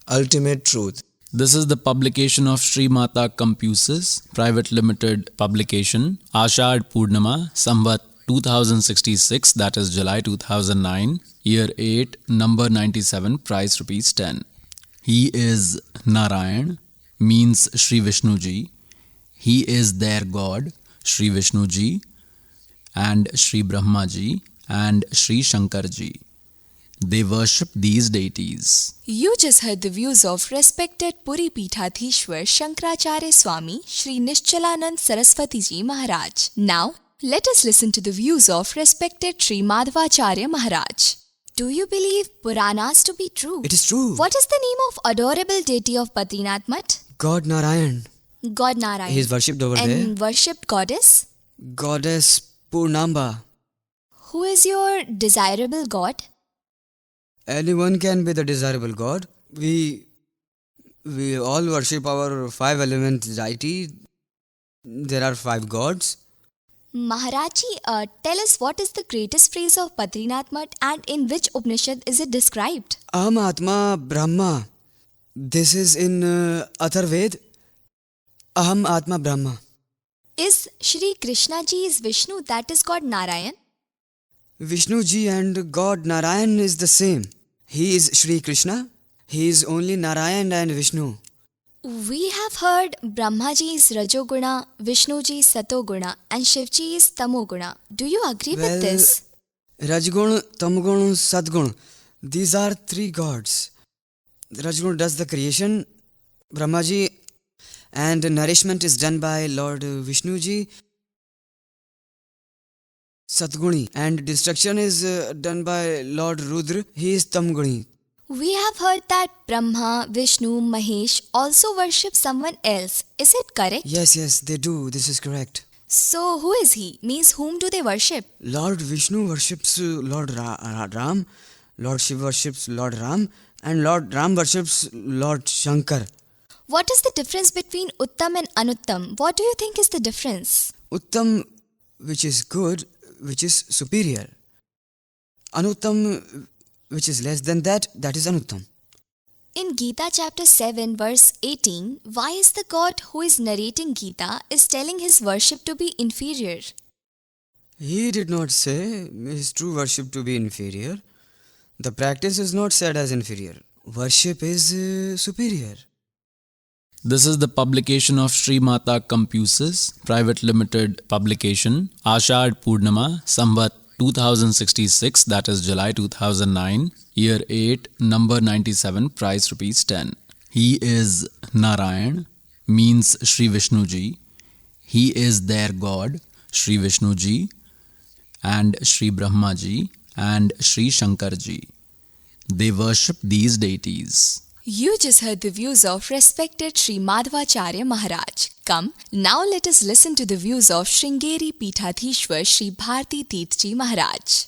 Ultimate truth. This is the publication of Sri Mata Compuses Private Limited publication, Ashad Purnama, Samvat 2066, that is July 2009, year 8, number 97, price rupees 10. He is Narayan, means Sri Vishnu Ji. He is their god, Sri Vishnu Ji, and Sri Brahma Ji, and Sri Shankar Ji. They worship these deities. You just heard the views of respected Puri Peethadhishwar Shankaracharya Swami Sri Nishchalanand Saraswati Ji Maharaj. Now, let us listen to the views of respected Sri Madhvacharya Maharaj. Do you believe Puranas to be true? It is true. What is the name of adorable deity of Badrinath Mutt? God Narayan. God Narayan. He is worshipped over there. And worshipped goddess? Goddess Purnamba. Who is your desirable god? Anyone can be the desirable god. We all worship our five element deity. There are five gods. Maharaji, tell us what is the greatest phrase of Badrinath Mutt and in which Upanishad is it described? Aham Atma Brahma. This is in Atharved. Aham Atma Brahma. Is Shri Krishna ji is Vishnu, that is God Narayan? Vishnu ji and God Narayan is the same. He is Shri Krishna. He is only Narayan and Vishnu. We have heard Brahma ji is Rajoguna, Vishnu ji is Satoguna and Shiv ji is Tamoguna. Do you agree with this? Rajgun, Tamgun, Satgun. These are three gods. Rajgun does the creation, Brahma ji, and nourishment is done by Lord Vishnu ji. Satguni, and destruction is done by Lord Rudra. He is Tamguni. We have heard that Brahma, Vishnu, Mahesh also worship someone else. Is it correct? Yes, they do. This is correct. So who is he? Means whom do they worship? Lord Vishnu worships Lord Ram, Lord Shiva worships Lord Ram, and Lord Ram worships Lord Shankar. What is the difference between Uttam and Anuttam? What do you think is the difference? Uttam, which is good, which is superior. Anuttam, which is less than that, that is Anuttam. In Gita chapter 7 verse 18, why is the god who is narrating Gita is telling his worship to be inferior? He did not say his true worship to be inferior. The practice is not said as inferior. Worship is superior. This is the publication of Sri Mata Compuses, Private Limited publication, Ashad Purnama, Samvat 2066, that is July 2009, year 8, number 97, price rupees 10. He is Narayan, means Sri Vishnu Ji. He is their god, Sri Vishnu Ji, and Sri Brahma Ji, and Sri Shankar Ji. They worship these deities. You just heard the views of respected Sri Madhvacharya Maharaj. Come, now let us listen to the views of Sringeri Peethadhishwar Sri Bharti Teethji Maharaj.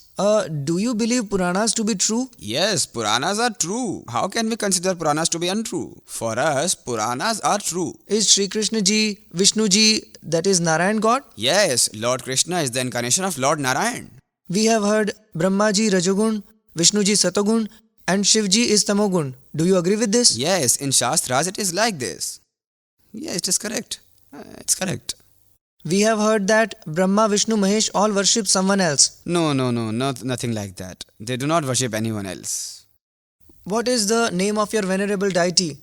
Do you believe Puranas to be true? Yes, Puranas are true. How can we consider Puranas to be untrue? For us, Puranas are true. Is Sri Krishna ji, Vishnu ji, that is Narayan God? Yes, Lord Krishna is the incarnation of Lord Narayan. We have heard Brahma ji Rajogun, Vishnu ji Satogun, and Shiv ji is Tamogun. Do you agree with this? Yes, in Shastras it is like this. Yes, it is correct. It's correct. We have heard that Brahma, Vishnu, Mahesh all worship someone else. No, nothing like that. They do not worship anyone else. What is the name of your venerable deity?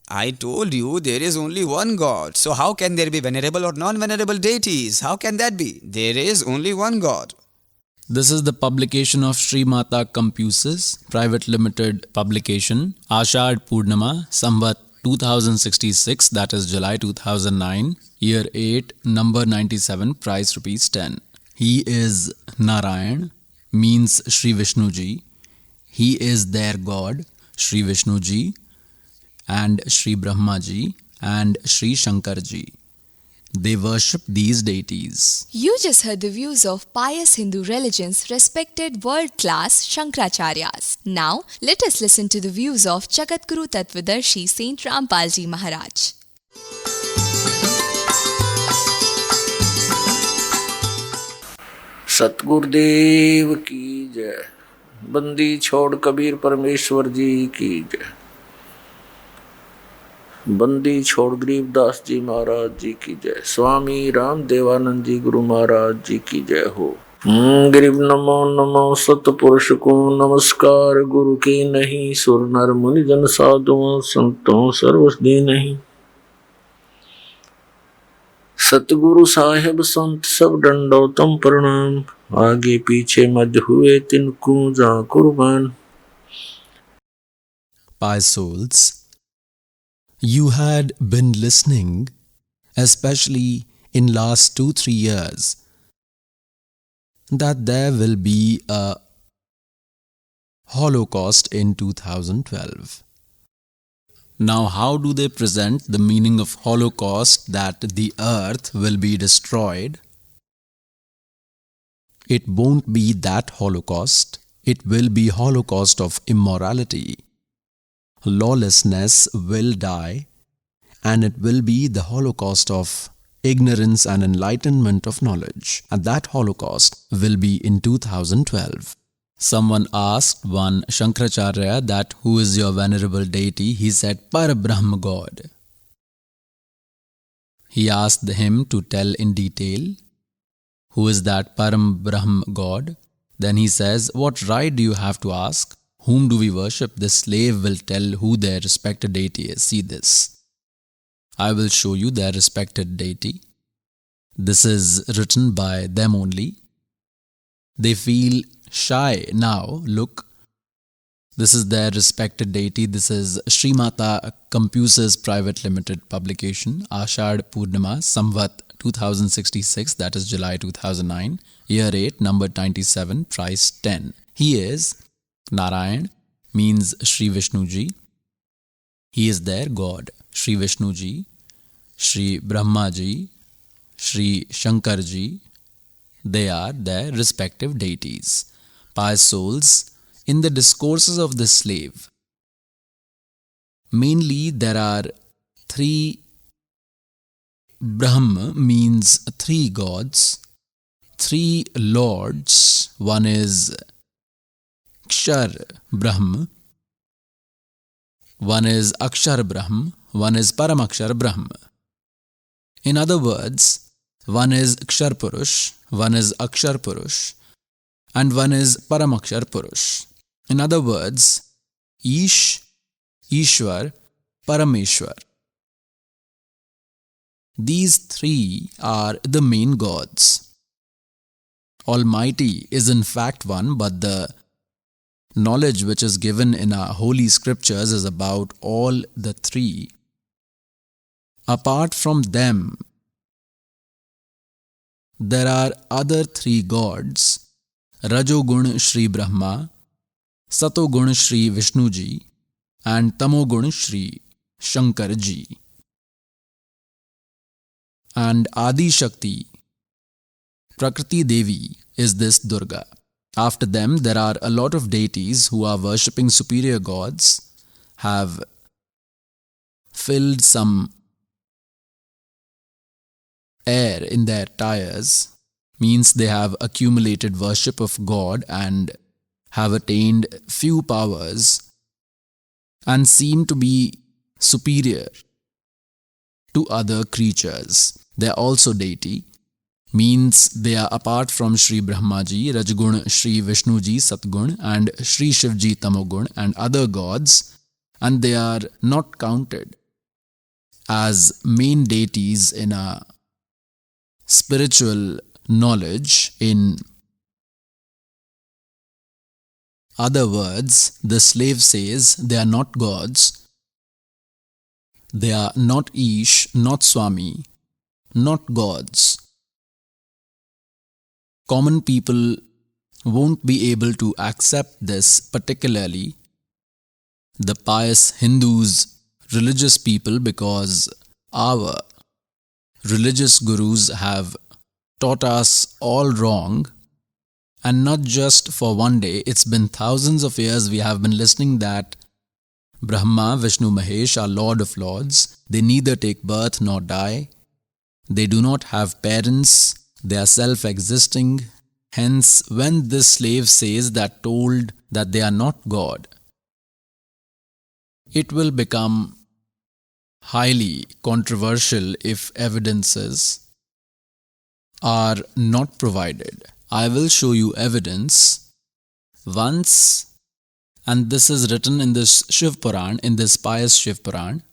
I told you there is only one God. So how can there be venerable or non-venerable deities? How can that be? There is only one God. This is the publication of Sri Mata Compuses, Private Limited publication, Ashad Purnama, Samvat 2066, that is July 2009, year 8, number 97, price rupees 10. He is Narayan, means Sri Vishnu Ji. He is their god, Sri Vishnu Ji, and Sri Brahma Ji, and Sri Shankar Ji. They worship these deities. You just heard the views of pious Hindu religions, respected world-class Shankaracharyas. Now, let us listen to the views of Jagadguru Tattvadarshi Saint Rampalji Maharaj. Satgurudev की जय। बंदी छोड़ कबीर परमेश्वर जी की जय। बंदी छोड़ गरीबदास जी महाराज जी की जय। स्वामी राम देवानंद जी गुरु महाराज जी की जय हो। गरीब नमो नमो सतपुरुष को नमस्कार। गुरु की नहीं सुर नर मुनि जन साधुओं संतों सर्वसदी नहीं। सतगुरु साहेब संत सब दंडोतम प्रणाम। आगे पीछे मध्य हुए तिनको जा कुर्बान। Pious souls, you had been listening, especially in last 2-3 years, that there will be a Holocaust in 2012. Now, how do they present the meaning of Holocaust, that the earth will be destroyed? it won't be that Holocaust. It will be Holocaust of immorality. Lawlessness will die, and it will be the Holocaust of ignorance and enlightenment of knowledge. And that Holocaust will be in 2012. Someone asked one Shankaracharya that who is your venerable deity? He said, Parabrahm God. He asked him to tell in detail, who is that Param Brahm God? Then he says, what right do you have to ask? Whom do we worship? The slave will tell who their respected deity is. See this. I will show you their respected deity. This is written by them only. They feel shy now. Look. This is their respected deity. This is Srimata Computers Private Limited publication, Ashad Purnima, Samvat 2066, that is July 2009, year 8, number 97, price 10. He is Narayan, means Sri Vishnuji. He is their God, Sri Vishnuji, Sri Brahmaji, Sri Shankarji. They are their respective deities. Pious souls, in the discourses of the slave, mainly there are three. Brahm means three gods, three lords. One is Kshar Brahm, one is Akshar Brahm, one is Paramakshar Brahm. In other words, one is Kshar Purush, one is Akshar Purush, and one is Paramakshar Purush. In other words, Ish, Ishwar, Parameshwar. These three are the main gods. Almighty is in fact one, but the knowledge which is given in our holy scriptures is about all the three. Apart from them, there are other three gods, Rajogun Shri Brahma, Satogun Shri Vishnuji, and Tamogun Shri Shankarji. And Adi Shakti, Prakriti Devi, is this Durga. After them, there are a lot of deities who are worshipping superior gods, have filled some air in their tires, means they have accumulated worship of God and have attained few powers and seem to be superior to other creatures. They are also deity, means they are apart from Sri Brahmaji, Rajgun, Sri Vishnuji, Satgun, and Sri Shivji, Tamogun, and other gods, and they are not counted as main deities in a spiritual knowledge. In other words, the slave says they are not gods, they are not Ish, not Swami, not gods. Common people won't be able to accept this, particularly the pious Hindus, religious people, because our religious gurus have taught us all wrong, and not just for one day. It's been thousands of years we have been listening that Brahma, Vishnu, Mahesh are Lord of Lords. They neither take birth nor die. They do not have parents. They are self-existing. Hence, when this slave says that, told that they are not God, it will become highly controversial if evidences are not provided. I will show you evidence once, and this is written in this Shiv Puran, in this pious Shiv Puran,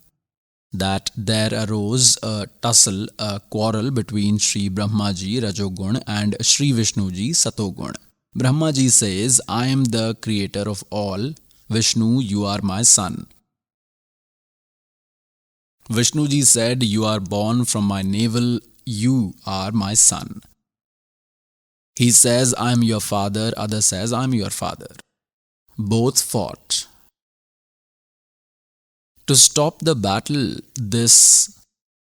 that there arose a tussle, a quarrel between Sri Brahmaji, Rajogun, and Sri Vishnuji, Satogun. Brahmaji says, I am the creator of all. Vishnu, you are my son. Vishnuji said, you are born from my navel, you are my son. He says, I am your father. Other says, I am your father. Both fought. To stop the battle, this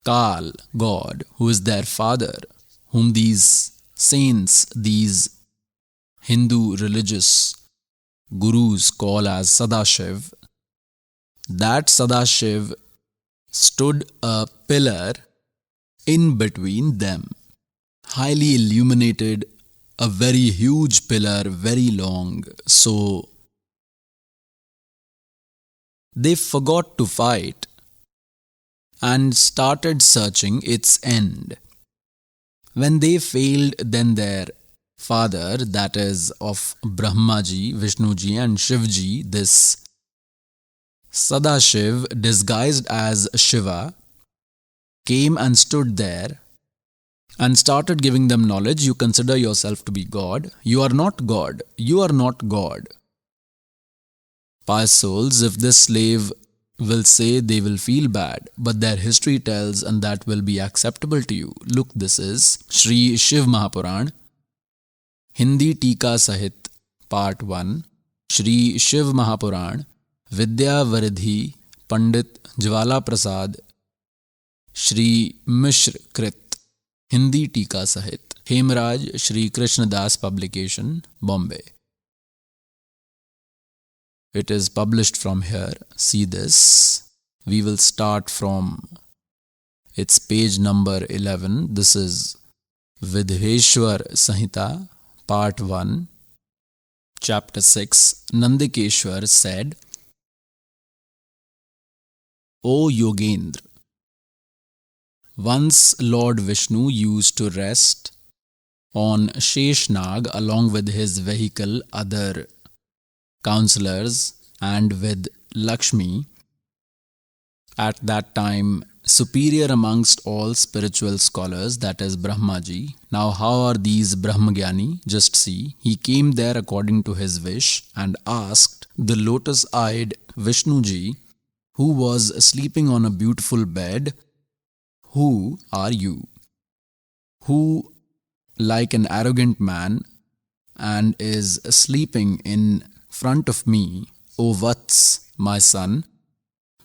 Kal, God, who is their father, whom these saints, these Hindu religious gurus call as Sadashiv, that Sadashiv stood a pillar in between them, highly illuminated, a very huge pillar, very long. So they forgot to fight and started searching its end. When they failed, then their father, that is of Brahmaji, Vishnuji and Shivji, this Sadashiv disguised as Shiva, came and stood there and started giving them knowledge. You consider yourself to be God. You are not God. You are not God. Pious souls, if this slave will say, they will feel bad, but their history tells and that will be acceptable to you. Look, this is Shri Shiv Mahapuran, Hindi Tika Sahit, Part 1, Shri Shiv Mahapuran, Vidya Varidhi, Pandit Jwala Prasad, Shri Mishra Krit, Hindi Tika Sahit, Hemraj, Shri Krishna Das Publication, Bombay. It is published from here. See this. We will start from its page number 11. This is Vidheshwar Samhita, Part 1, Chapter 6. Nandikeshwar said, O Yogendra, once Lord Vishnu used to rest on Sheshnag along with his vehicle, other counselors, and with Lakshmi, at that time superior amongst all spiritual scholars, that is Brahmaji. Now how are these Brahmagyani? Just see. He came there according to his wish and asked the lotus-eyed Vishnuji, who was sleeping on a beautiful bed, who are you? Who, like an arrogant man, and is sleeping in front of me, O Vats, my son?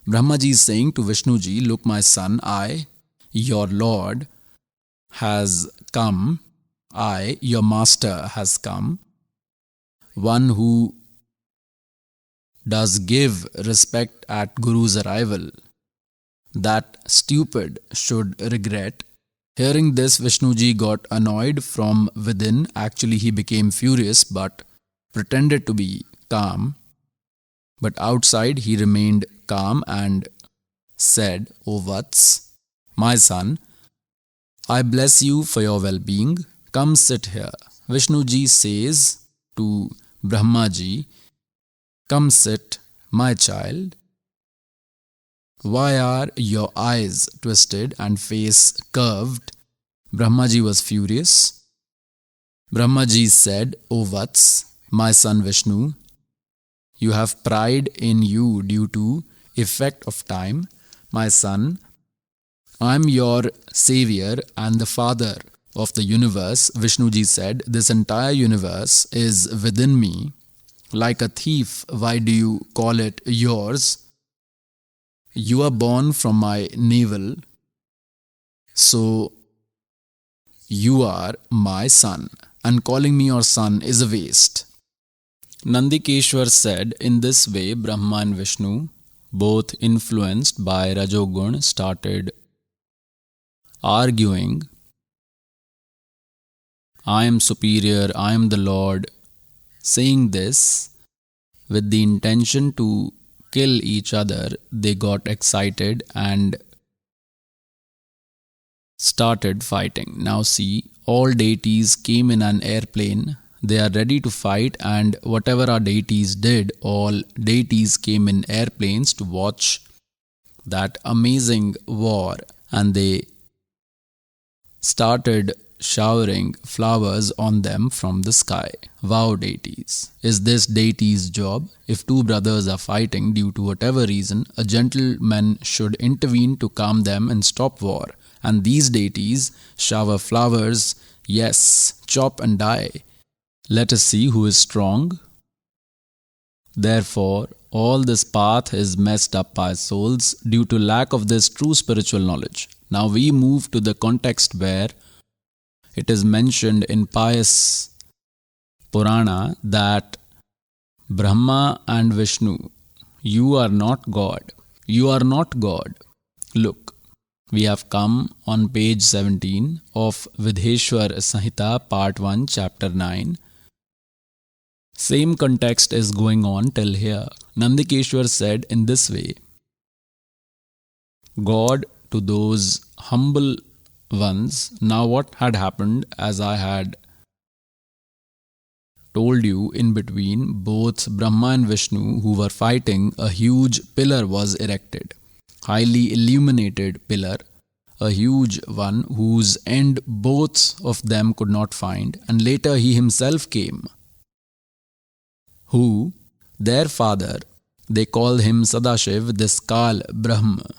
Brahmaji is saying to Vishnuji, look, my son, I, your Lord, has come. I, your master, has come. One who does give respect at Guru's arrival, that stupid should regret. Hearing this, Vishnuji got annoyed from within. Actually, he became furious but pretended to be calm. But outside, he remained calm and said, O Vats, my son, I bless you for your well-being. Come sit here. Vishnuji says to Brahmaji, come sit, my child. Why are your eyes twisted and face curved? Brahmaji was furious. Brahmaji said, O Vats, my son Vishnu, you have pride in you due to effect of time. My son, I am your savior and the father of the universe. Vishnuji said, this entire universe is within me. Like a thief, why do you call it yours? You are born from my navel, so you are my son, and calling me your son is a waste. Nandikeshwar said, in this way, Brahma and Vishnu, both influenced by Rajogun, started arguing. I am superior, I am the Lord. Saying this with the intention to kill each other, they got excited and started fighting. Now see, all deities came in an airplane. They are ready to fight, and whatever our deities did, all deities came in airplanes to watch that amazing war, and they started showering flowers on them from the sky. Wow, deities. Is this deity's job? If two brothers are fighting due to whatever reason, a gentleman should intervene to calm them and stop war. And these deities shower flowers, yes, chop and die. Let us see who is strong. Therefore, all this path is messed up by souls due to lack of this true spiritual knowledge. Now we move to the context where it is mentioned in pious Purana that Brahma and Vishnu, you are not God. You are not God. Look, we have come on page 17 of Vidheshwar Samhita, part 1, chapter 9. Same context is going on till here. Nandikeshwar said in this way, God to those humble ones. Now what had happened, as I had told you, in between both Brahma and Vishnu who were fighting, a huge pillar was erected, highly illuminated pillar, a huge one whose end both of them could not find, and later he himself came, who, their father, they call him Sadashiv, this Kal Brahma,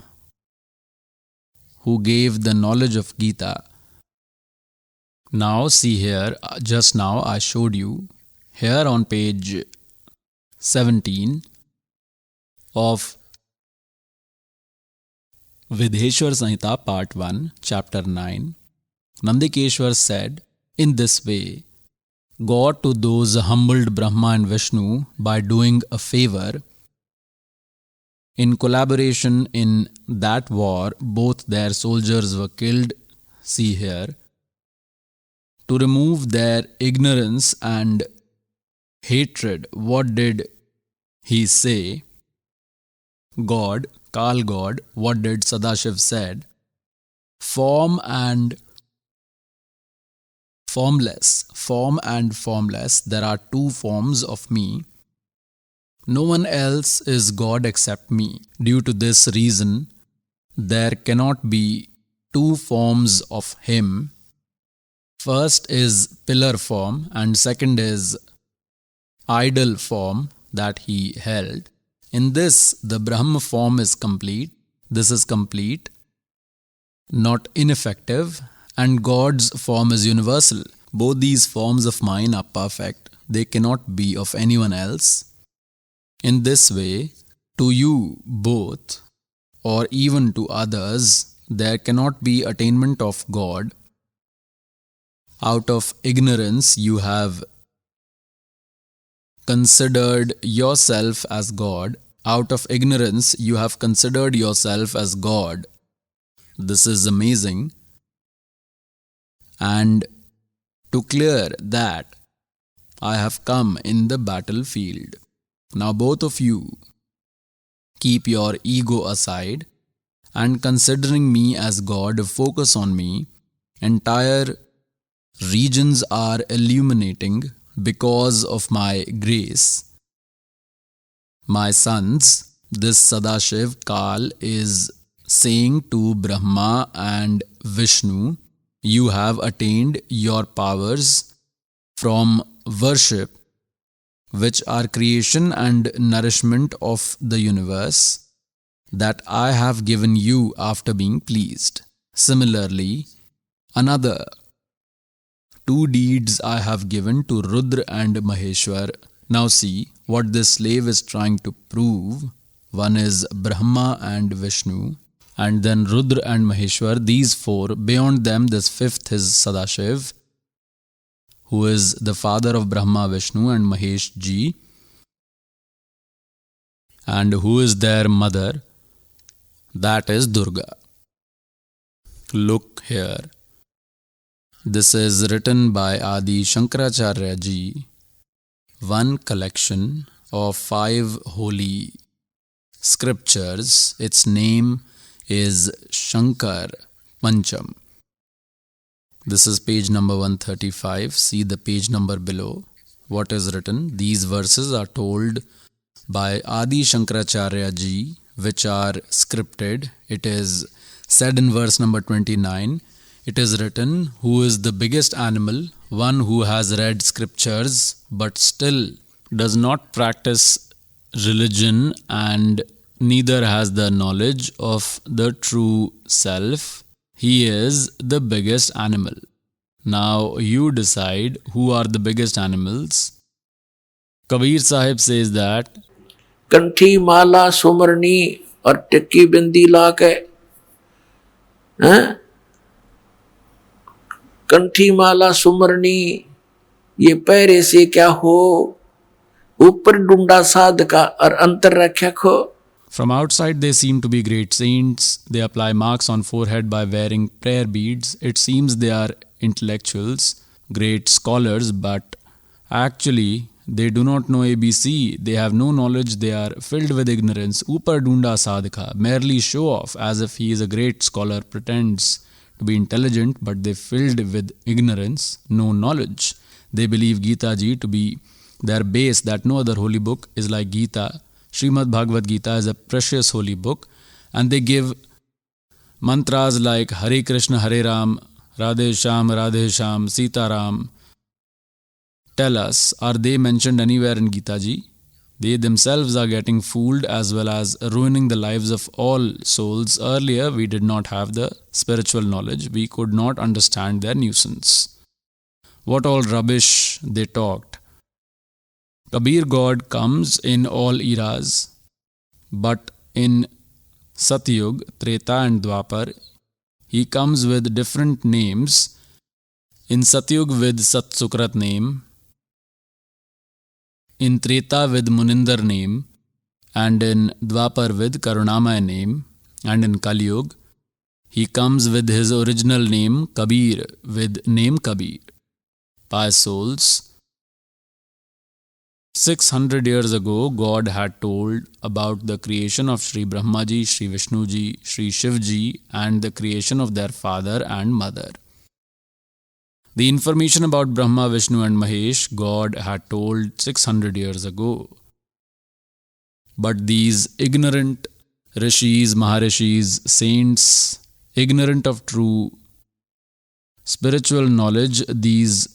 who gave the knowledge of Gita. Now see here, just now I showed you, here on page 17 of Vidheshwar Samhita, part 1, chapter 9, Nandikeshwar said in this way, God to those humbled Brahma and Vishnu by doing a favor. In collaboration in that war, both their soldiers were killed, see here, to remove their ignorance and hatred. What did he say? God, Kal God, what did Sadashiv said? Form and formless. Form and formless. There are two forms of me. No one else is God except me. Due to this reason, there cannot be two forms of him. First is pillar form and second is idol form that he held. In this, the Brahma form is complete. This is complete, not ineffective, and God's form is universal. Both these forms of mine are perfect. They cannot be of anyone else. In this way, to you both, or even to others, there cannot be attainment of God. Out of ignorance, you have considered yourself as God. Out of ignorance, you have considered yourself as God. This is amazing. And to clear that, I have come in the battlefield. Now both of you, keep your ego aside and considering me as God, focus on me. Entire regions are illuminating because of my grace. My sons, this Sadashiv Kal is saying to Brahma and Vishnu, you have attained your powers from worship, which are creation and nourishment of the universe, that I have given you after being pleased. Similarly, another two deeds I have given to Rudra and Maheshwar. Now see what this slave is trying to prove. One is Brahma and Vishnu, and then Rudra and Maheshwar, these four. Beyond them, this fifth is Sadashiv, who is the father of Brahma, Vishnu and Mahesh Ji, and who is their mother, that is Durga. Look here. This is written by Adi Shankaracharya Ji, one collection of 5 holy scriptures. Its name is Shankar Pancham. This is page number 135. See the page number below. What is written? These verses are told by Adi Shankaracharya Ji, which are scripted. It is said in verse number 29. It is written, who is the biggest animal? One who has read scriptures but still does not practice religion and neither has the knowledge of the true self. He is the biggest animal. Now you decide who are the biggest animals. Kabir Sahib says that कंठी माला सुमरनी और टिक्की बिंदी ला के, कंठी माला सुमरनी ये पैरे से क्या हो, ऊपर ढूंढा साध का और अंतर रख्या खो। From outside, they seem to be great saints. They apply marks on forehead by wearing prayer beads. It seems they are intellectuals, great scholars, but actually, they do not know ABC. They have no knowledge. They are filled with ignorance. Upar dunda sadhaka, merely show off as if he is a great scholar, pretends to be intelligent, but they filled with ignorance, no knowledge. They believe Gita Ji to be their base, that no other holy book is like Gita. Srimad Bhagavad Gita is a precious holy book, and they give mantras like Hare Krishna, Hare Ram, Radhe Sham, Sita Ram. Tell us, are they mentioned anywhere in Gita Ji? They themselves are getting fooled as well as ruining the lives of all souls. Earlier, we did not have the spiritual knowledge. We could not understand their nuisance. What all rubbish they talked. Kabir God comes in all eras, but in Satyug, Treta and Dwapar, he comes with different names. In Satyug with Sat Sukrat name, in Treta with Muninder name, and in Dwapar with Karunamaya name, and in Kalyug, he comes with his original name Kabir with name Kabir. Pious souls, 600 years ago, God had told about the creation of Sri Brahma Ji, Sri Vishnu Ji, Sri Shiv Ji, and the creation of their father and mother. The information about Brahma, Vishnu and Mahesh, God had told 600 years ago. But these ignorant rishis, maharishis, saints, ignorant of true spiritual knowledge, these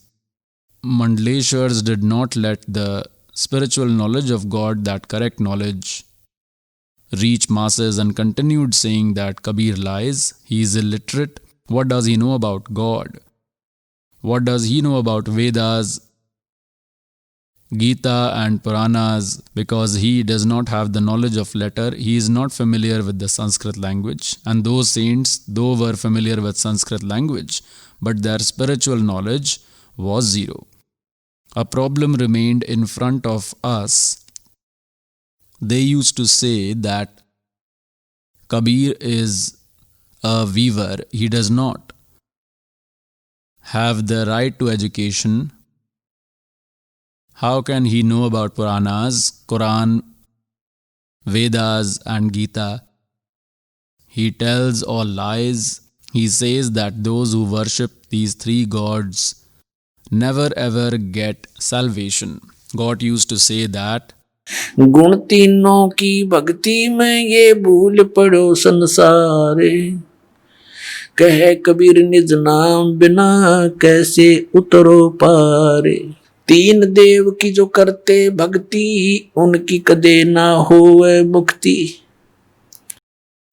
Mandleshwars did not let the spiritual knowledge of God, that correct knowledge, reach masses and continued saying that Kabir lies, he is illiterate. What does he know about God? What does he know about Vedas, Gita and Puranas? Because he does not have the knowledge of letter, he is not familiar with the Sanskrit language. And those saints, though were familiar with Sanskrit language, but their spiritual knowledge was zero. A problem remained in front of us. They used to say that Kabir is a weaver. He does not have the right to education. How can he know about Puranas, Quran, Vedas and Gita? He tells all lies. He says that those who worship these three gods never ever get salvation. God used to say that गुण तीनों की भक्ति में ये भूल पड़ो संसारे, कहे कबीर निज नाम बिना कैसे उतरो पारे। तीन देव की जो करते भक्ति, उनकी कदे ना होवे मुक्ति।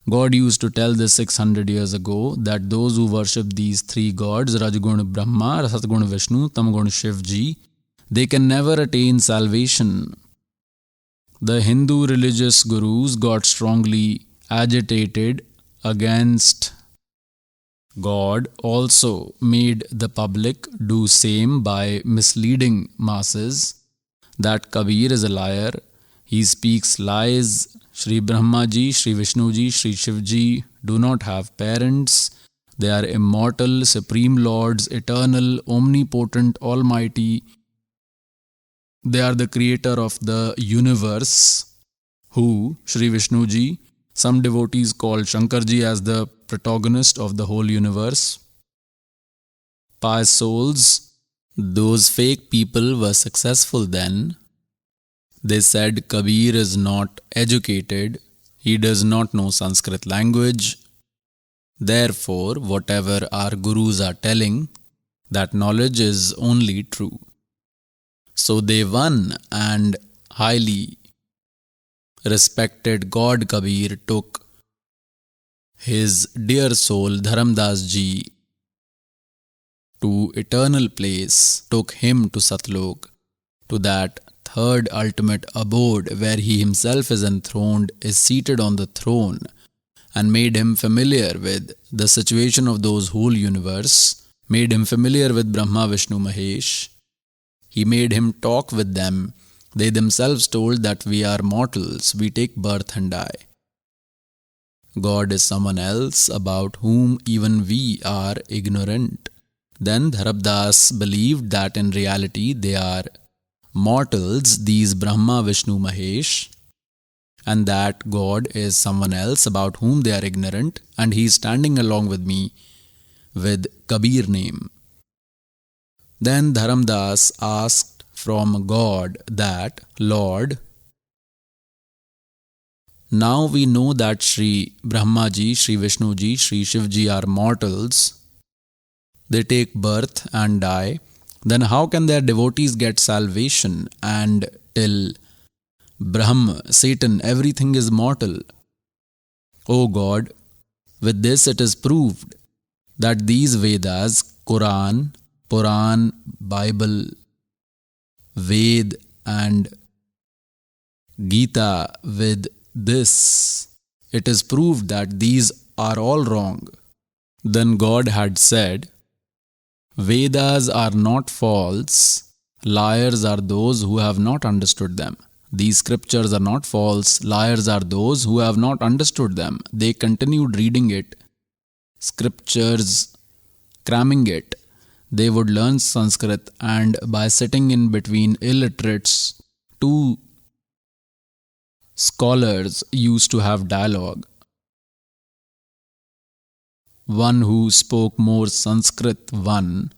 God used to tell this 600 years ago that those who worship these three gods, Rajgun Brahma, Satgun Vishnu, Tamgun Shiv Ji, they can never attain salvation. The Hindu religious gurus got strongly agitated against God, also made the public do same by misleading masses that Kabir is a liar, he speaks lies. Sri Brahma Ji, Sri Vishnu Ji, Sri Shiv Ji do not have parents. They are immortal, supreme lords, eternal, omnipotent, almighty. They are the creator of the universe. Who? Sri Vishnu Ji. Some devotees call Shankar Ji as the protagonist of the whole universe. Pious souls, those fake people were successful then. They said Kabir is not educated, he does not know Sanskrit language. Therefore, whatever our gurus are telling, that knowledge is only true. So they won, and highly respected God Kabir took his dear soul Dharamdas Ji to eternal place, took him to Satlok, to that third ultimate abode where he himself is enthroned, is seated on the throne, and made him familiar with the situation of those whole universe, made him familiar with Brahma, Vishnu, Mahesh, He made him talk with them. They themselves told that we are mortals, we take birth and die. God is someone else about whom even we are ignorant. Then Dharabdas believed that in reality they are mortals, these Brahma, Vishnu, Mahesh, and that God is someone else about whom they are ignorant, and he is standing along with me with Kabir name. Then Dharamdas asked from God that, Lord, now we know that Sri Brahma Ji, Sri Vishnu Ji, Sri Shiv Ji are mortals. They take birth and die. Then how can their devotees get salvation? And till Brahma, Satan, everything is mortal. O God, with this it is proved that these Vedas, Quran, Puran, Bible, Ved and Gita, with this, it is proved that these are all wrong. Then God had said, Vedas are not false, liars are those who have not understood them. These scriptures are not false, liars are those who have not understood them. They continued reading it, scriptures, cramming it. They would learn Sanskrit, and by sitting in between illiterates, two scholars used to have dialogue. One who spoke more Sanskrit won,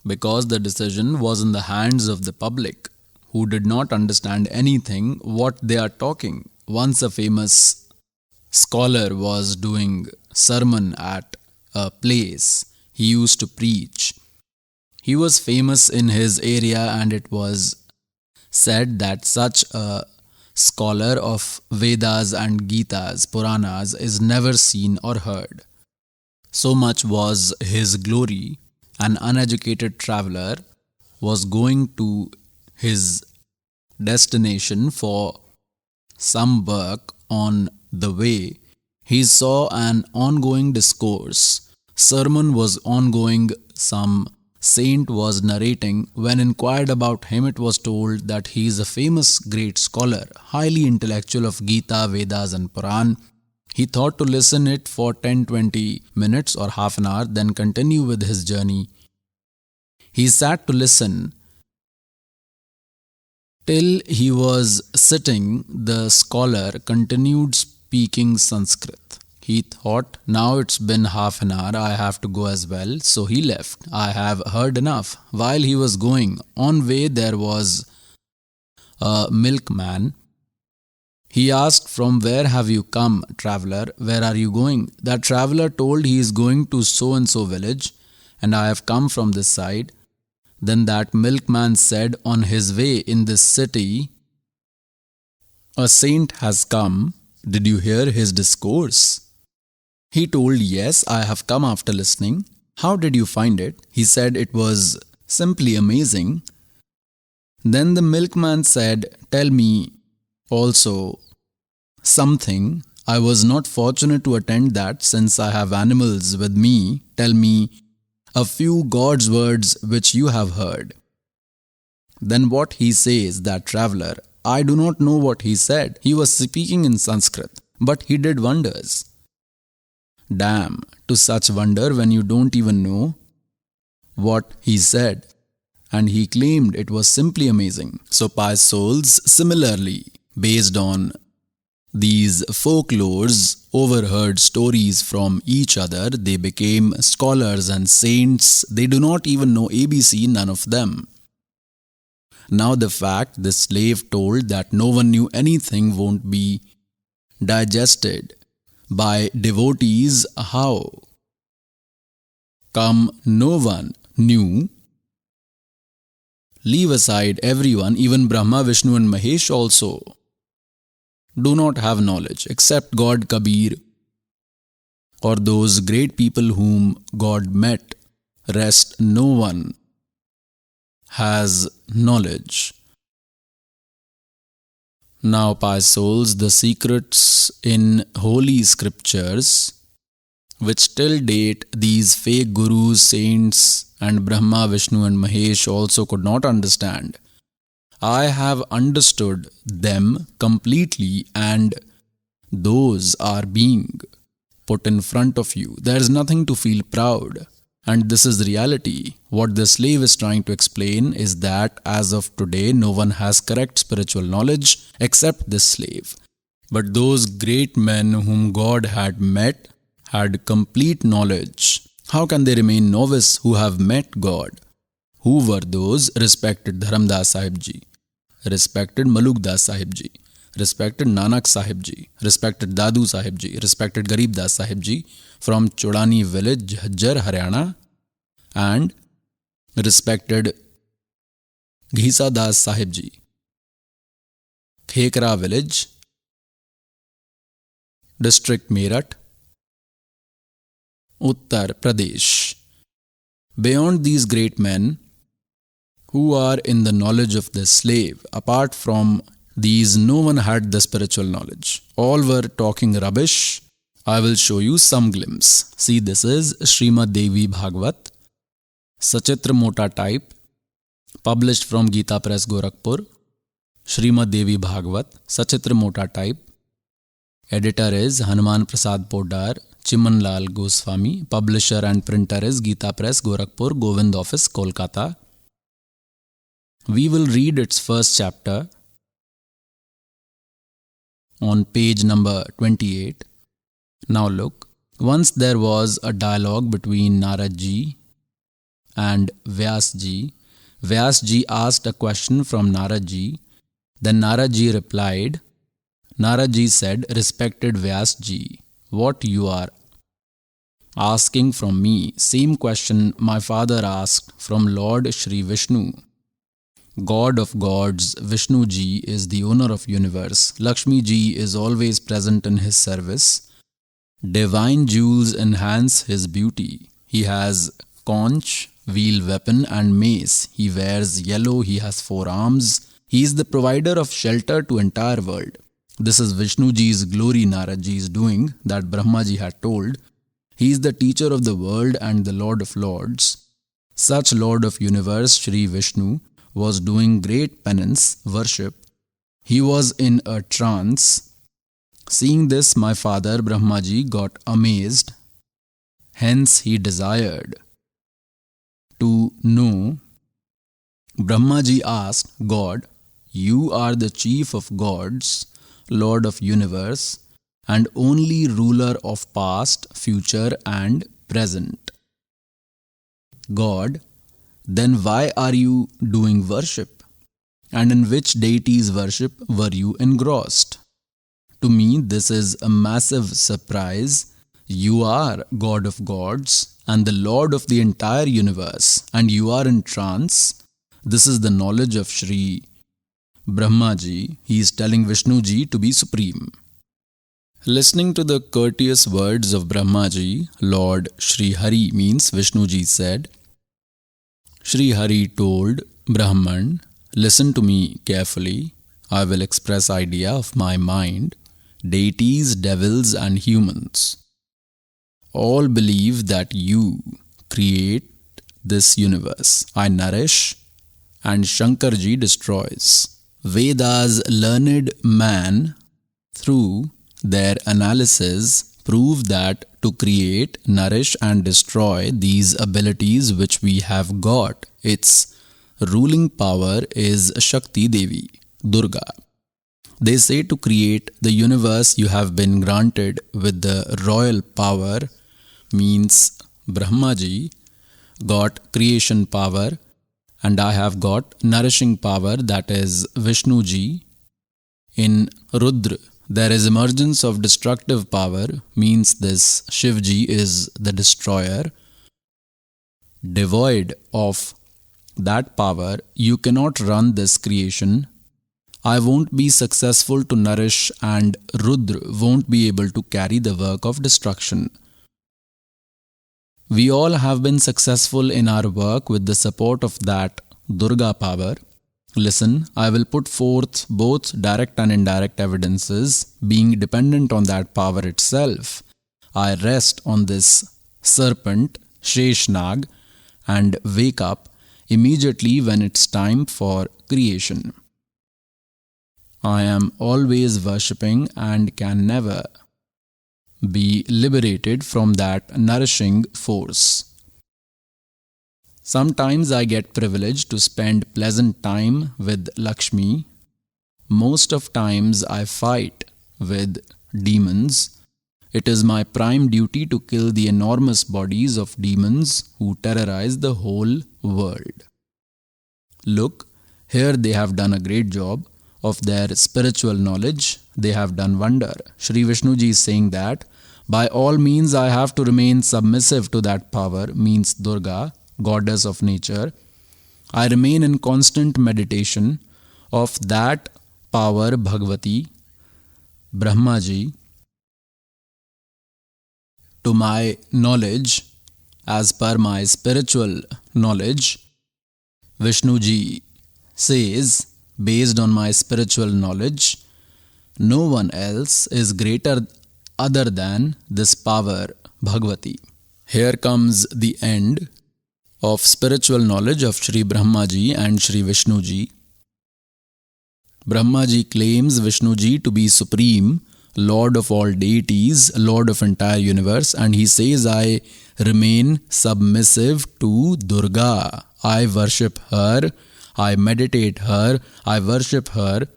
because the decision was in the hands of the public, who did not understand anything what they are talking. Once a famous scholar was doing sermon at a place. He used to preach. He was famous in his area, and it was said that such a scholar of Vedas and Gitas, Puranas, is never seen or heard. So much was his glory. An uneducated traveler was going to his destination for some work. On the way, he saw an ongoing discourse. Sermon was ongoing. Some saint was narrating. When inquired about him, it was told that he is a famous great scholar, highly intellectual of Gita, Vedas and Puran. He thought to listen it for 10-20 minutes or half an hour, then continue with his journey. He sat to listen. Till he was sitting, the scholar continued speaking Sanskrit. He thought, now it's been half an hour, I have to go as well. So he left. I have heard enough. While he was going, on way there was a milkman. He asked, from where have you come, traveller? Where are you going? That traveller told he is going to so-and-so village, and I have come from this side. Then that milkman said, on his way in this city, a saint has come. Did you hear his discourse? He told, yes, I have come after listening. How did you find it? He said, it was simply amazing. Then the milkman said, tell me also something. I was not fortunate to attend that, since I have animals with me. Tell me a few God's words which you have heard. Then what he says, that traveller, I do not know what he said. He was speaking in Sanskrit, but he did wonders. Damn, to such wonder when you don't even know what he said. And he claimed it was simply amazing. So pious souls, similarly, based on these folklores, overheard stories from each other, they became scholars and saints. They do not even know ABC, none of them. Now the fact the slave told that no one knew anything won't be digested by devotees. How come no one knew? Leave aside everyone, even Brahma, Vishnu and Mahesh also do not have knowledge, except God, Kabir, or those great people whom God met. Rest no one has knowledge. Now, pious souls, the secrets in holy scriptures which till date these fake gurus, saints, and Brahma, Vishnu, and Mahesh also could not understand. I have understood them completely, and those are being put in front of you. There is nothing to feel proud. And this is the reality. What the slave is trying to explain is that as of today, no one has correct spiritual knowledge except this slave. But those great men whom God had met had complete knowledge. How can they remain novice who have met God? Who were those? Respected Dharamdas Sahib Ji, respected Maluk Das Sahib Ji, respected Nanak Sahib Ji, respected Dadu Sahib Ji, respected Garib Das Sahib Ji from Chodani village, Jhajjar, Haryana, and respected Ghisa Das Sahib Ji, Khekra village, district Meerut, Uttar Pradesh. Beyond these great men who are in the knowledge of the slave, apart from these, no one had the spiritual knowledge. All were talking rubbish. I will show you some glimpse. See, this is Srimad Devi Bhagvat, Sachitra Mota type, published from Gita Press, Gorakhpur. Srimad Devi Bhagvat, Sachitra Mota type. Editor is Hanuman Prasad Poddar, Chiman Lal Goswami. Publisher and printer is Gita Press, Gorakhpur, Govind Office, Kolkata. We will read its first chapter on page number 28. Now look, once there was a dialogue between Narad Ji and Vyas Ji. Vyas Ji asked a question from Narad Ji. Then Narad Ji replied. Narad Ji said, respected Vyas Ji, what you are asking from me, same question my father asked from Lord Shri Vishnu. God of gods, Vishnu Ji is the owner of universe. Lakshmi Ji is always present in his service. Divine jewels enhance his beauty. He has conch, wheel weapon and mace. He wears yellow, he has 4 arms. He is the provider of shelter to entire world. This is Vishnu Ji's glory Narad Ji is doing that Brahma Ji had told. He is the teacher of the world and the Lord of Lords. Such Lord of universe, Shri Vishnu, was doing great penance, worship. He was in a trance. Seeing this, my father Brahma Ji got amazed. Hence he desired to know. Brahma Ji asked God, you are the chief of gods, Lord of universe, and only ruler of past, future and present. God, then why are you doing worship? And in which deity's worship were you engrossed? To me, this is a massive surprise. You are God of gods and the Lord of the entire universe, and you are in trance. This is the knowledge of Shri Brahma Ji. He is telling Vishnu Ji to be supreme. Listening to the courteous words of Brahma Ji, Lord Shri Hari means Vishnu Ji said, Shri Hari told Brahman, listen to me carefully. I will express idea of my mind. Deities, devils and humans all believe that you create this universe. I nourish and Shankarji destroys. Vedas learned man through their analysis prove that to create, nourish and destroy these abilities which we have got, its ruling power is Shakti Devi, Durga. They say to create the universe you have been granted with the royal power means Brahma Ji got creation power and I have got nourishing power, that is Vishnu Ji. In Rudra, there is emergence of destructive power, means this Shiv Ji is the destroyer. Devoid of that power, you cannot run this creation. I won't be successful to nourish and Rudra won't be able to carry the work of destruction. We all have been successful in our work with the support of that Durga power. Listen, I will put forth both direct and indirect evidences being dependent on that power itself. I rest on this serpent, Sheshnag, and wake up immediately when it's time for creation. I am always worshipping and can never be liberated from that nourishing force. Sometimes I get privileged to spend pleasant time with Lakshmi. Most of times I fight with demons. It is my prime duty to kill the enormous bodies of demons who terrorize the whole world. Look, here they have done a great job of their spiritual knowledge. They have done wonder. Shri Vishnuji is saying that by all means I have to remain submissive to that power, means Durga, goddess of nature. I remain in constant meditation of that power, Bhagavati, Brahmaji. To my knowledge, as per my spiritual knowledge, Vishnuji says, based on my spiritual knowledge, no one else is greater other than this power, Bhagavati. Here comes the end of spiritual knowledge of Shri Brahmaji and Shri Vishnuji. Brahmaji claims Vishnuji to be supreme, Lord of all deities, Lord of entire universe, and he says, I remain submissive to Durga. I worship her, I meditate her, I worship her,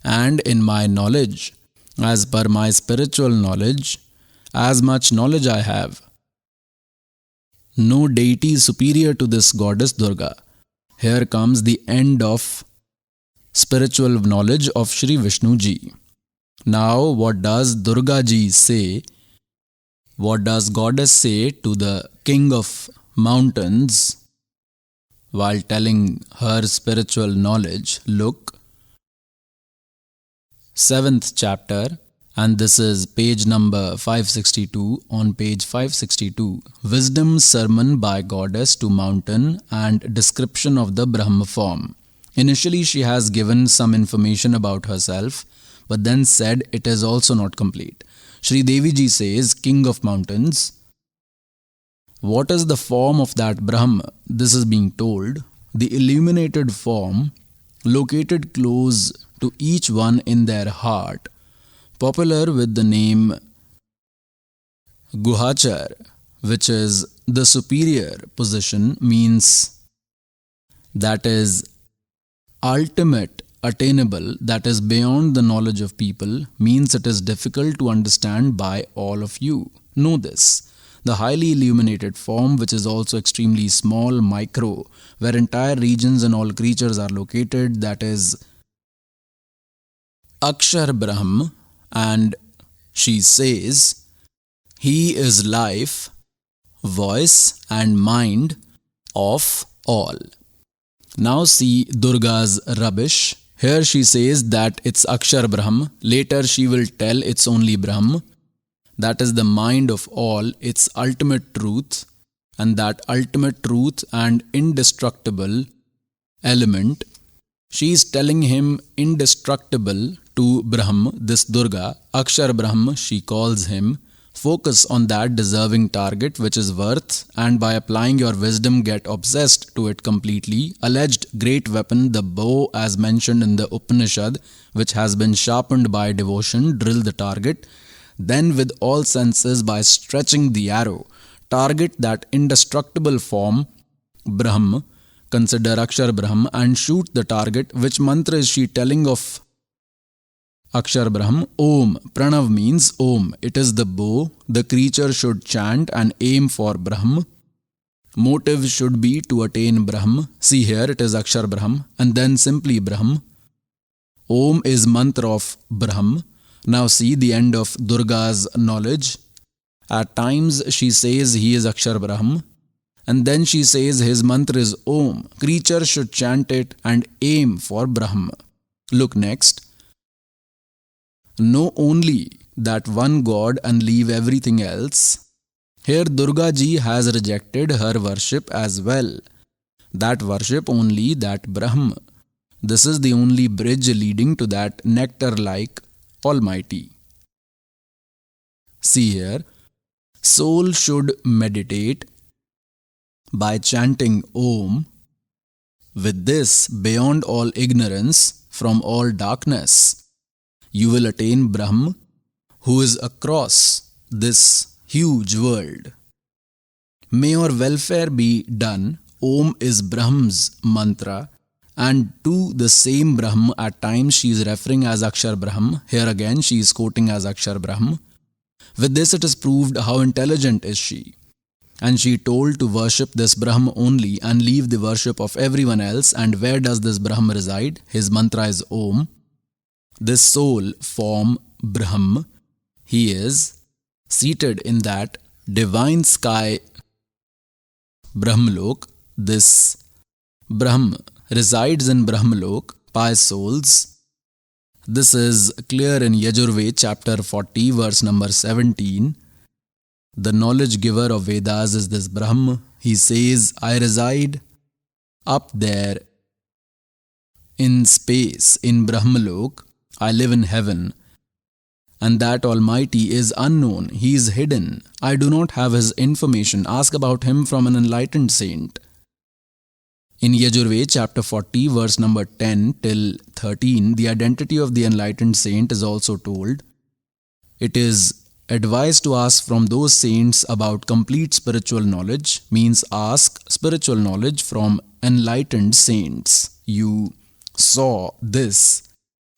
and in my knowledge, as per my spiritual knowledge, as much knowledge I have, no deity is superior to this goddess Durga. Here comes the end of spiritual knowledge of Shri Vishnuji. Now, what does Durga ji say? What does goddess say to the king of mountains while telling her spiritual knowledge? Look, 7th chapter, and this is page number 562. On page 562, Wisdom Sermon by Goddess to Mountain and description of the Brahma form. Initially, she has given some information about herself, but then said it is also not complete. Shri Devi ji says, King of Mountains, what is the form of that Brahma? This is being told. The illuminated form located close to each one in their heart, popular with the name Guhachar, which is the superior position, means that is ultimate, attainable, that is beyond the knowledge of people, means it is difficult to understand by all of you. Know this. The highly illuminated form, which is also extremely small, micro, where entire regions and all creatures are located, that is Akshar Brahm, and she says, he is life, voice and mind of all. Now see Durga's rubbish. Here she says that it's Akshar Brahm. Later she will tell it's only Brahm. That is the mind of all, its ultimate truth, and that ultimate truth and indestructible element. She is telling him indestructible to Brahm, this Durga, Akshar Brahm, she calls him. Focus on that deserving target which is worth, and by applying your wisdom get obsessed to it completely. Alleged great weapon, the bow as mentioned in the Upanishad, which has been sharpened by devotion, drill the target. Then with all senses by stretching the arrow, target that indestructible form, Brahm, consider Akshar Brahm, and shoot the target. Which mantra is she telling of Akshar Brahm? Om. Pranav means Om. It is the bow. The creature should chant and aim for Brahm. Motive should be to attain Brahm. See here, it is Akshar Brahm, and then simply Brahm. Om is mantra of Brahm. Now see the end of Durga's knowledge. At times she says he is Akshar Brahm, and then she says his mantra is Om. Creature should chant it and aim for Brahm. Look next. Know only that one God and leave everything else. Here Durga ji has rejected her worship as well. That worship only that Brahm. This is the only bridge leading to that nectar-like Almighty. See here, Soul should meditate by chanting Om. With this, beyond all ignorance, from all darkness, you will attain Brahm, who is across this huge world. May your welfare be done. Om is Brahm's mantra, and to the same Brahm at times she is referring as Akshar Brahm. Here again she is quoting as Akshar Brahm. With this it is proved how intelligent is she. And she told to worship this Brahm only and leave the worship of everyone else. And where does this Brahm reside? His mantra is Om. This soul form Brahm, he is seated in that divine sky Brahmlok. This Brahm resides in Brahmlok, pious souls. This is clear in Yajurved chapter 40 verse number 17. The knowledge giver of Vedas is this Brahm. He says, I reside up there in space, in Brahmalok. I live in heaven. And that Almighty is unknown. He is hidden. I do not have His information. Ask about Him from an enlightened saint. In Yajurved chapter 40 verse number 10 till 13, the identity of the enlightened saint is also told. It is advised to ask from those saints about complete spiritual knowledge, means ask spiritual knowledge from enlightened saints. You saw this.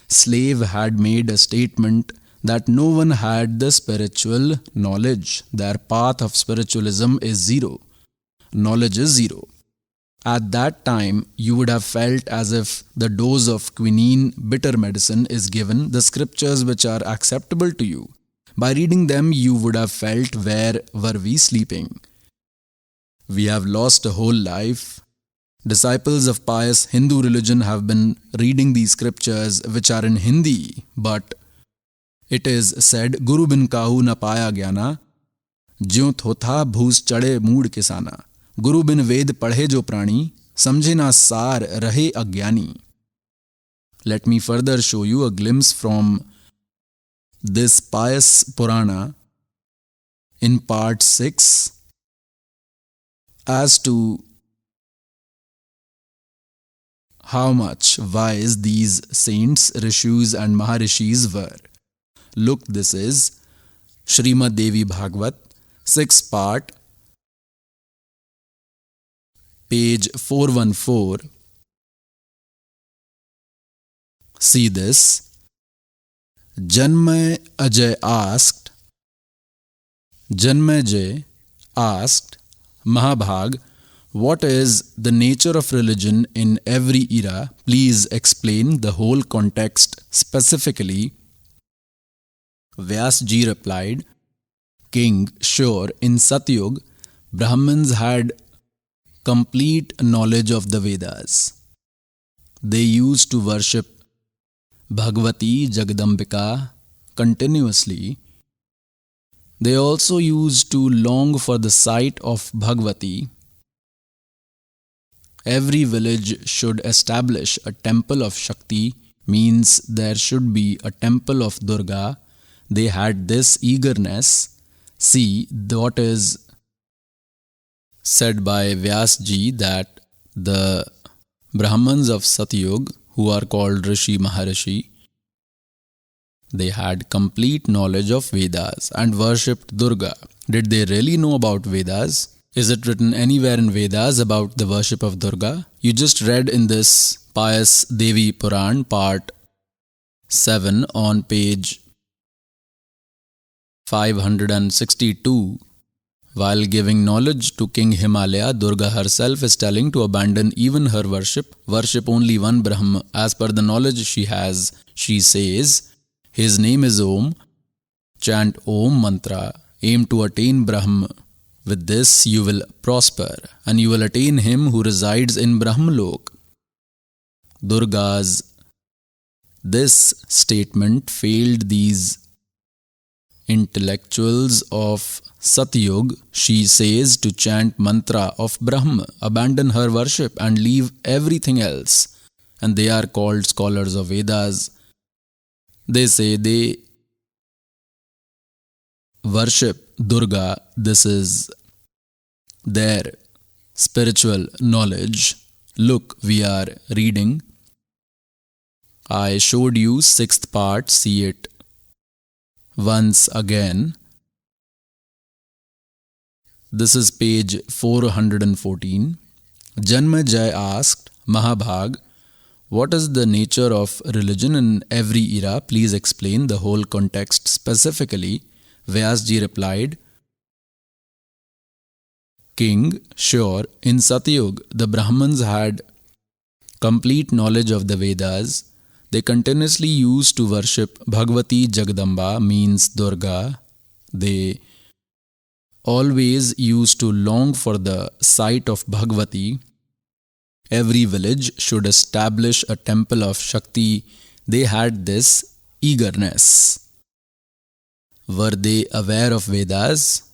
Slave had made a statement that no one had the spiritual knowledge. Their path of spiritualism is zero. Knowledge is zero. At that time, you would have felt as if the dose of quinine bitter medicine is given, the scriptures which are acceptable to you. By reading them, you would have felt, where were we sleeping? We have lost a whole life. Disciples of pious Hindu religion have been reading these scriptures which are in Hindi, but it is said, Guru bin kahu na paya gyana, ज्यों थोथा भूस चढ़े mood किसाना. गुरु बिन वेद पढ़े जो प्राणी, समझे ना सार रहे अज्ञानी. Let me further show you a glimpse from this pious Purana in part 6 as to how much wise these saints, rishis and maharishis were. Look, this is Srimad Devi Bhagavad, 6th part, page 414. See this. Janmay Jay asked, Mahabhag, what is the nature of religion in every era? Please explain the whole context specifically. Vyasji replied, King, sure, in Satyug, Brahmins had complete knowledge of the Vedas. They used to worship Bhagavati Jagadambika continuously. They also used to long for the sight of Bhagavati. Every village should establish a temple of Shakti, means there should be a temple of Durga. They had this eagerness. See what is said by Vyasji, that the Brahmins of Satyug, who are called Rishi Maharishi, they had complete knowledge of Vedas and worshipped Durga. Did they really know about Vedas? Is it written anywhere in Vedas about the worship of Durga? You just read in this pious Devi Puran, part 7 on page 562. While giving knowledge to King Himalaya, Durga herself is telling to abandon even her worship only one Brahma. As per the knowledge she has, she says, his name is Om. Chant Om mantra. Aim to attain Brahma. With this you will prosper, and you will attain him who resides in Brahmalok. Durga's this statement failed these intellectuals of Satyug. She says to chant mantra of Brahma, abandon her worship and leave everything else. And they are called scholars of Vedas. They say they worship Durga, this is their spiritual knowledge. Look, we are reading. I showed you 6th part, see it once again. This is page 414. Janmejay asked Mahabhag, what is the nature of religion in every era? Please explain the whole context specifically. Vyasji replied, King, sure, in Satyug, the Brahmins had complete knowledge of the Vedas. They continuously used to worship Bhagavati Jagdamba, means Durga. They always used to long for the sight of Bhagavati. Every village should establish a temple of Shakti. They had this eagerness. Were they aware of Vedas?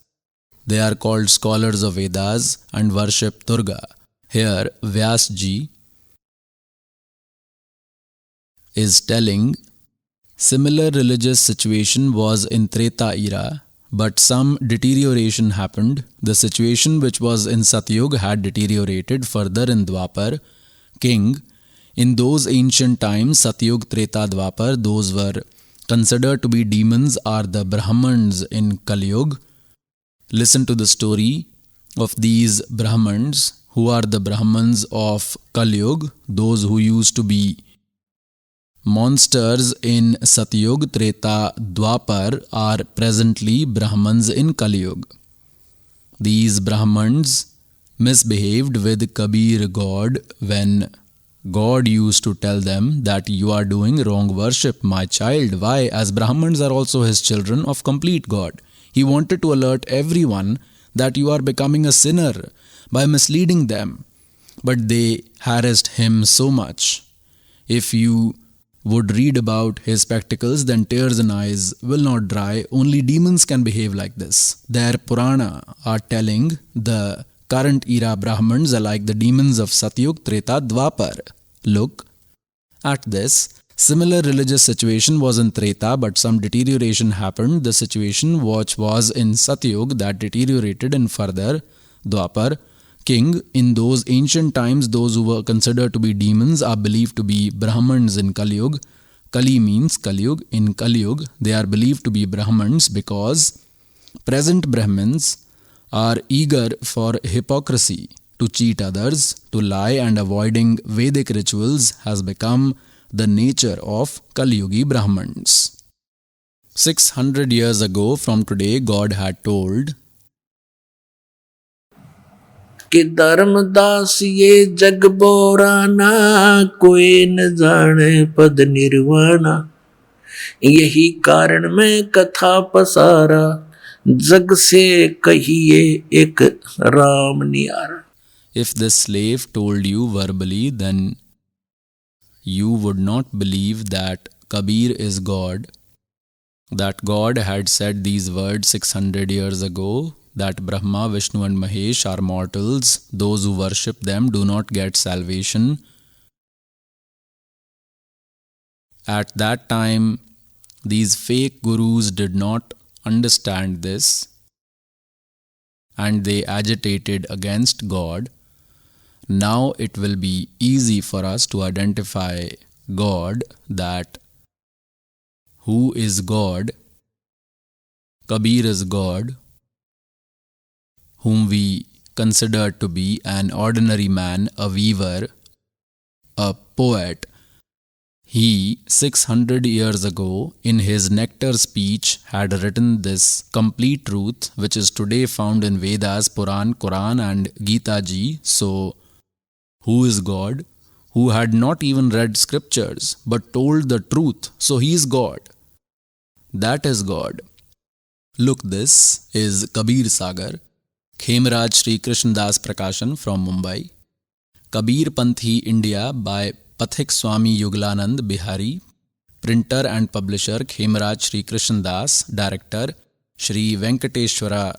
They are called scholars of Vedas and worship Durga. Here, Vyasji is telling similar religious situation was in Treta era, but some deterioration happened. The situation which was in Satyug had deteriorated further in Dwapar. King, in those ancient times, Satyug, Treta, Dwapar, those were considered to be demons are the Brahmans in Kalyug. Listen to the story of these Brahmans. Who are the Brahmans of Kalyug? Those who used to be monsters in Satyug, Treta, Dwapar are presently Brahmans in Kalyug. These Brahmans misbehaved with Kabir God when God used to tell them that you are doing wrong worship, my child. Why? As Brahmans are also his children of complete God. He wanted to alert everyone that you are becoming a sinner by misleading them. But they harassed him so much. If you would read about his spectacles, then tears in eyes will not dry. Only demons can behave like this. Their Purana are telling the current era Brahmans are like the demons of Satyug, Treta, Dwapar. Look at this. Similar religious situation was in Treta, but some deterioration happened. The situation which was in Satyug that deteriorated in further Dwapar. King, in those ancient times, those who were considered to be demons are believed to be Brahmans in Kalyug. Kali means Kalyug. In Kalyug, they are believed to be Brahmans because present Brahmins are eager for hypocrisy, to cheat others, to lie, and avoiding Vedic rituals has become the nature of Kalyugi Brahmans. 600 years ago from today, God had told कि धर्मदास ये जग बोराना, कोई न जाने पद निर्वाणा, यही कारण मैं कथा पसारा, जग से कहिए एक Ram नियारा. If this slave told you verbally, then you would not believe that Kabir is God, that God had said these words 600 years ago, that Brahma, Vishnu and Mahesh are mortals. Those who worship them do not get salvation. At that time, these fake gurus did not understand this and they agitated against God. Now it will be easy for us to identify God, that who is God? Kabir is God, whom we consider to be an ordinary man, a weaver, a poet. He, 600 years ago, in his nectar speech, had written this complete truth, which is today found in Vedas, Puran, Quran and Gita Ji. So, who is God? Who had not even read scriptures, but told the truth. So he is God. That is God. Look, this is Kabir Sagar, Khemaraj Sri Krishna Das Prakashan from Mumbai. Kabir Panthi India by Pathik Swami Yuglanand Bihari. Printer and publisher Khemaraj Sri Krishna Das. Director Shri Venkateshwara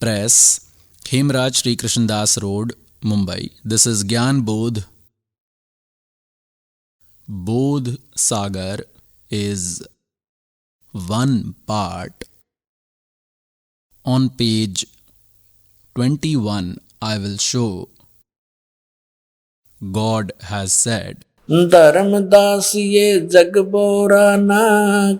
Press, Khemaraj Sri Krishna Das Road, Mumbai. This is Gyan Bodh. Bodh Sagar is one part On page 21, I will show God has said, Dharmdas ये जग बोराना,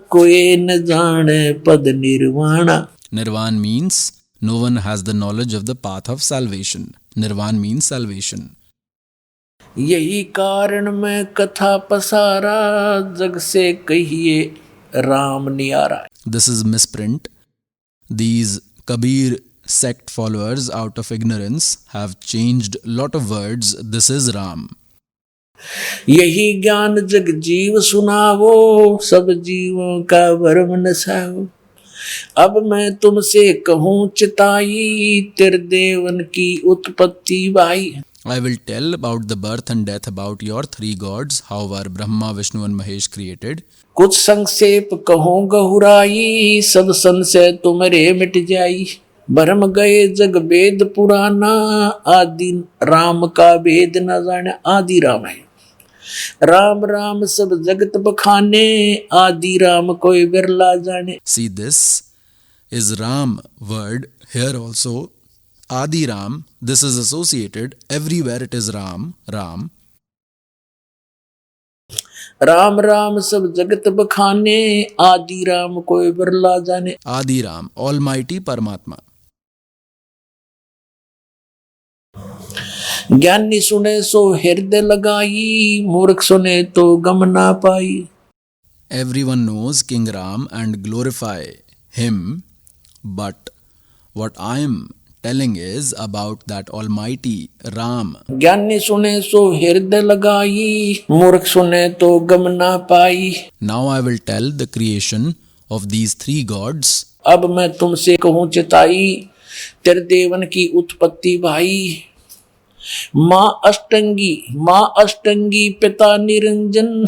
कोई न जाने पद nirvana. Nirvan means no one has the knowledge of the path of salvation. Nirvan means salvation. यही कारण मैं कथा पसारा, जग से कहिए Ram नियारा. This is misprint. These Kabir sect followers out of ignorance have changed lot of words. This is Ram. यही ज्ञान जग जीव सुनावो, सब जीवों का भरम नसाओ. अब मैं तुमसे कहूँ चिताई, तेरे देवन की उत्पत्ति भाई. I will tell about the birth and death about your three gods, how are Brahma, Vishnu and Mahesh created. कुछ संक्षेप कहूँ गहुराई, सब संशय तुम्हारे मिट जाई. भरम गए जग वेद पुराना, आदि राम का वेद न जाने. आदि राम है, राम राम सब जगत बखाने, आदि राम कोई बिरला जाने. See, this is Ram word here also. Adi Ram, this is associated. Everywhere it is Ram, Ram. Ram Ram सब जगत बखाने, आदि राम कोई बिरला जाने. Adi Ram, Almighty Paramatma. ज्ञानी सुने सो हृदय लगाई, मूर्ख सुने तो गम ना पाई. Everyone knows King Ram and glorify him, but what I am telling is about that Almighty Ram. ज्ञानी सुने सो हृदय लगाई, मूर्ख सुने तो गम ना पाई. Now I will tell the creation of these three gods. अब मैं तुमसे कहूँ चिताई, तेरे देवन की उत्पत्ति भाई. माँ अष्टंगी पिता निरंजन,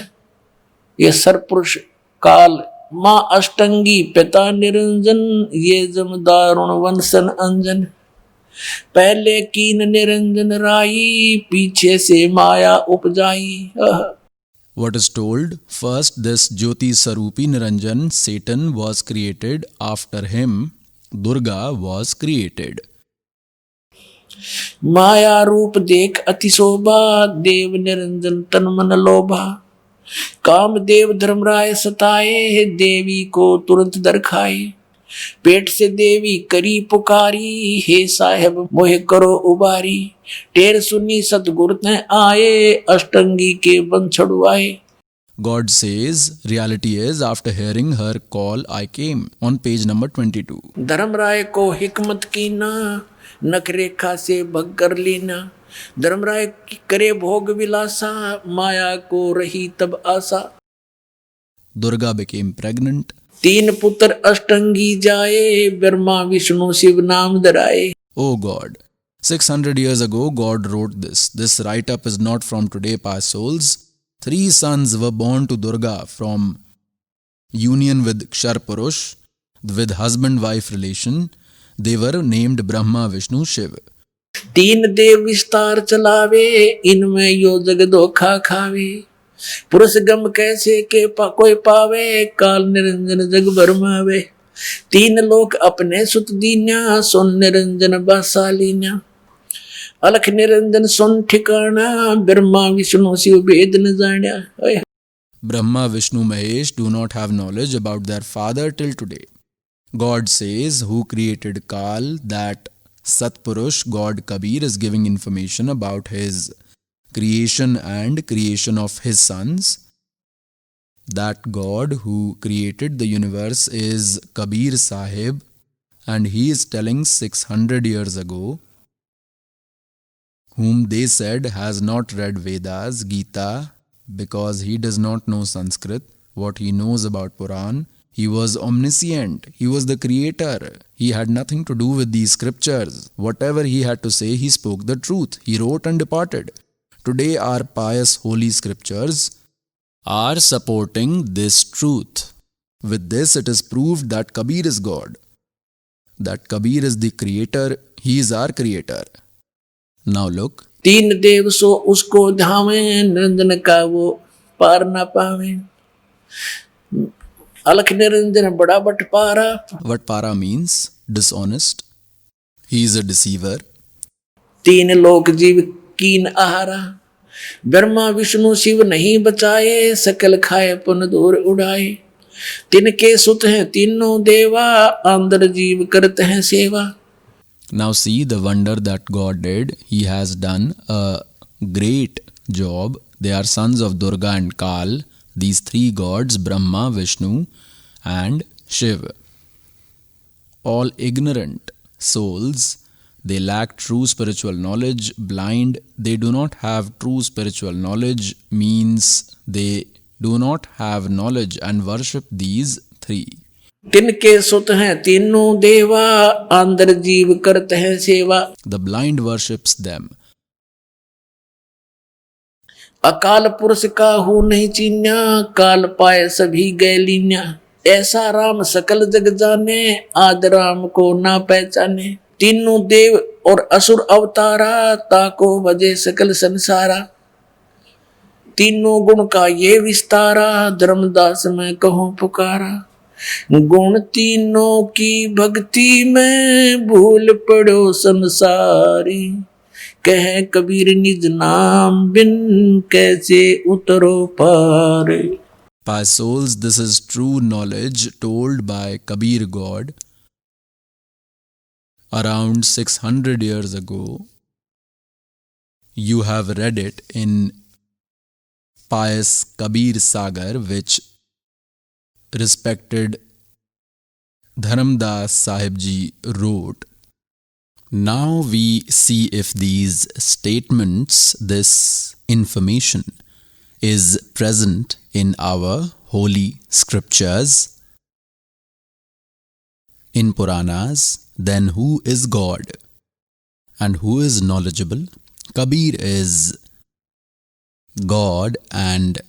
ये सरपुरुष काल. माँ अष्टंगी पिता निरंजन, ये जमदारुण वंशन अंजन. पहले कीन निरंजन राई, पीछे से माया उपजाई. What is told? First, this Jyoti Sarupi Niranjan, Satan, was created. After him, Durga was created. माया रूप देख अति शोभा, देव निरंजन तन मन लोभा. काम देव धर्मराय सताए, देवी को तुरंत दरखाए. पेट से देवी करी पुकारी, हे साहेब मोहे करो उबारी. टेर सुनी सतगुरु ते आए, अष्टंगी के बन छुड़वाए. God says, reality is, after hearing her call, I came. On page number 22. धर्मराय को हिकमत कीना, नख रेखा से भग कर लेना. धर्मराय करे भोग विलासा, माया को रही तब आशा. Durga became pregnant. तीन पुत्र अष्टंगी जाए, ब्रह्मा विष्णु शिव नाम धराए. Oh God, 600 years ago God wrote this. This write-up is not from today, pious souls. 3 sons were born to Durga from union with Kshar Purush, with husband-wife relation. They were named Brahma, Vishnu, Shiv. तीन देव विस्तार चलावे, इनमें यो जग धोखा खावे. पुरुष गम कैसे के कोई पावे, काल निरंजन जग भरमावे. तीन लोक अपने सुत दीन्या, सुन निरंजन बासालीन्या. अलख निरंजन सुन ठिकाना, ब्रह्मा विष्णु शिव भेद न जान्या. Brahma, Vishnu, Mahesh do not have knowledge about their father till today. God says, who created Kal, that Satpurush, God Kabir, is giving information about his creation and creation of his sons. That God who created the universe is Kabir Sahib, and he is telling 600 years ago, whom they said has not read Vedas, Gita, because he does not know Sanskrit. What he knows about Puran, he was omniscient. He was the creator. He had nothing to do with these scriptures. Whatever he had to say, he spoke the truth. He wrote and departed. Today our pious holy scriptures are supporting this truth. With this it is proved that Kabir is God. That Kabir is the creator. He is our creator. Now look. तीन देव सो उसको धावे, निरंजन का वो पार ना पावे. अलख निरंजन बड़ा बटपारा. What para means? dishonest. He is a deceiver. तीन लोक जीव कीन आहारा, ब्रह्मा विष्णु शिव नहीं बचाए, सकल खाए पुन दूर उड़ाए। तिनके सुत हैं तीनों देवा, अंदर जीव करते हैं सेवा। Now see the wonder that God did. He has done a great job. They are sons of Durga and Kal, these three gods, Brahma, Vishnu and Shiv. All ignorant souls, they lack true spiritual knowledge, blind, they do not have true spiritual knowledge, means they do not have knowledge and worship these three. तिनके सुत हैं तीनों देवा, अंदर जीव करते हैं सेवा। The blind worships them. अकाल पुरुष का हूँ नहीं चीन्या, काल पाए सभी गए लीन्या। ऐसा राम सकल जग जाने, आद राम को ना पहचाने। तीनों देव और असुर अवतारा, ताको भजे सकल संसारा। तीनों गुण का ये विस्तारा, धर्मदास मैं कहूँ पुकारा। गुण तीनों की भक्ति में, भूल पड़ो संसारी। कहे कबीर निज नाम बिन, कैसे उतरो पार। By souls, this is true knowledge told by Kabir God around 600 years ago. You have read it in pious Kabir Sagar, which respected Dharamdas Sahib Ji wrote. Now we see if these statements, this information is present in our holy scriptures, in Puranas, then who is God and who is knowledgeable? Kabir is God and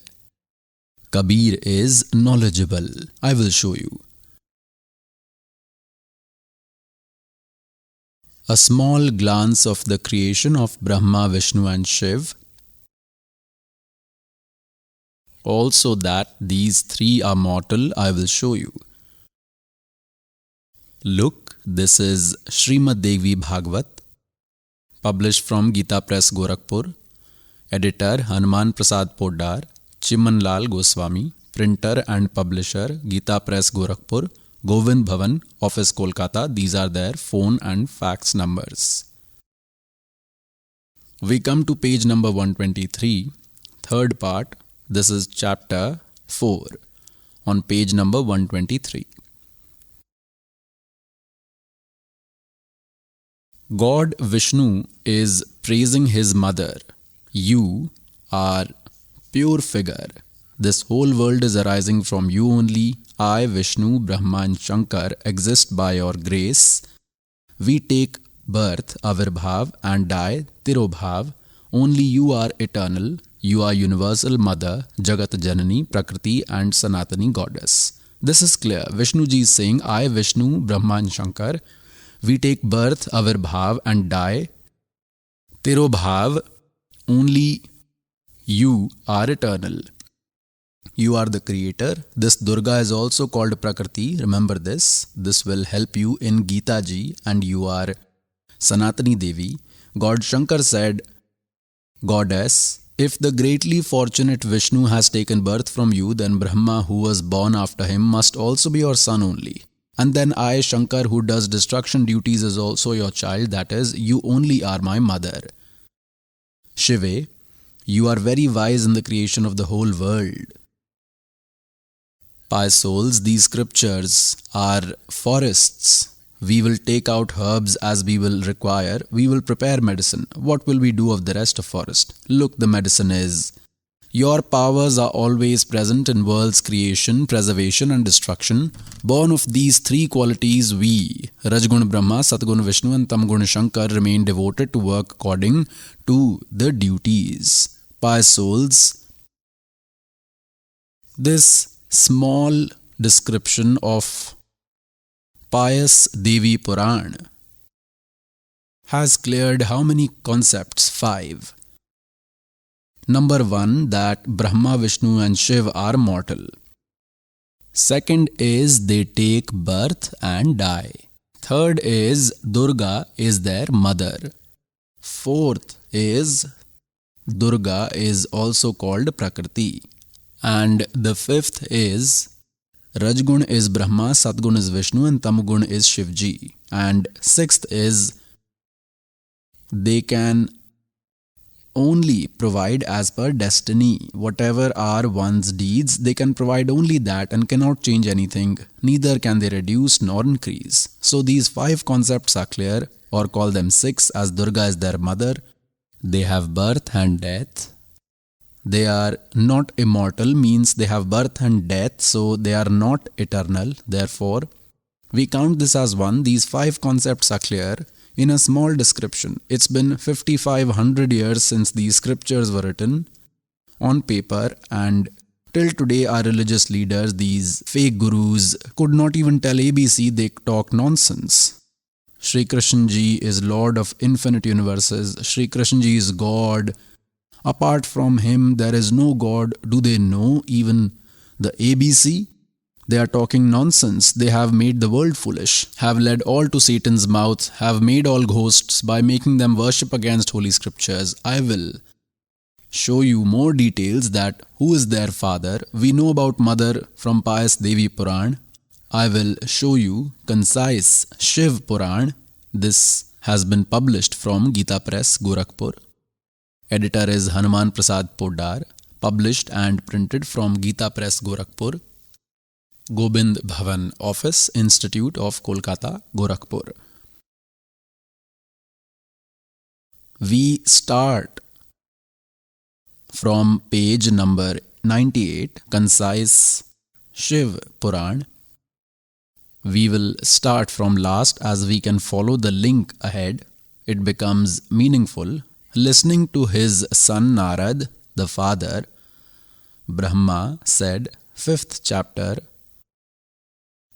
Kabir is knowledgeable. I will show you. A small glance of the creation of Brahma, Vishnu and Shiv. Also that these three are mortal, I will show you. Look, this is Srimad Devi Bhagavat, published from Gita Press, Gorakhpur. Editor Hanuman Prasad Poddar, Chiman Lal Goswami. Printer and publisher Gita Press, Gorakhpur. Govind Bhavan, Office, Kolkata. These are their phone and fax numbers. We come to page number 123, third part. This is chapter 4 on page number 123. God Vishnu is praising his mother. You are pure figure. This whole world is arising from you only. I, Vishnu, Brahma and Shankar exist by your grace. We take birth, Avirbhav, and die, Tirobhav. Only you are eternal. You are universal mother, Jagat Janani, Prakriti and Sanatani goddess. This is clear. Vishnu ji is saying, I, Vishnu, Brahma and Shankar, we take birth, Avirbhav and die, Tirobhav. Only you are eternal. You are the creator. This Durga is also called Prakriti. Remember this. This will help you in Gita ji, and you are Sanatani Devi. God Shankar said, Goddess, if the greatly fortunate Vishnu has taken birth from you, then Brahma, who was born after him, must also be your son only. And then I, Shankar, who does destruction duties, is also your child. That is, you only are my mother. Shive, you are very wise in the creation of the whole world. Pious souls, these scriptures are forests. We will take out herbs as we will require. We will prepare medicine. What will we do of the rest of forest? Look, the medicine is. Your powers are always present in world's creation, preservation and destruction. Born of these three qualities, we, Rajgun Brahma, Satgun Vishnu and Tamgun Shankar, remain devoted to work according to the duties. Pious souls, this small description of pious Devi Puran has cleared how many concepts? 5. Number 1, that Brahma, Vishnu and Shiv are mortal. Second is they take birth and die. Third is Durga is their mother. Fourth is Durga is also called Prakriti. And the fifth is Rajgun is Brahma, Satgun is Vishnu, and Tamgun is Shivji. And sixth is they can only provide as per destiny. Whatever are one's deeds, they can provide only that and cannot change anything. Neither can they reduce nor increase. So these five concepts are clear, or call them six, as Durga is their mother. They have birth and death. They are not immortal, means they have birth and death, so they are not eternal. Therefore, we count this as one. These five concepts are clear. In a small description, it's been 5,500 years since these scriptures were written on paper, and till today our religious leaders, these fake gurus, could not even tell ABC, they talk nonsense. Shri Krishna Ji is Lord of infinite universes. Shri Krishna Ji is God. Apart from him, there is no God. Do they know even the ABC? They are talking nonsense. They have made the world foolish, have led all to Satan's mouth, have made all ghosts by making them worship against holy scriptures. I will show you more details that who is their father. We know about mother from pious Devi Puran. I will show you concise Shiv Puran. This has been published from Gita Press, Gorakhpur. Editor is Hanuman Prasad Poddar. Published and printed from Gita Press, Gorakhpur. Gobind Bhavan Office, Institute of Kolkata, Gorakhpur. We start from page number 98, concise Shiv Puran. We will start from last, as we can follow the link ahead. It becomes meaningful. Listening to his son Narad, the father, Brahma said, 5th chapter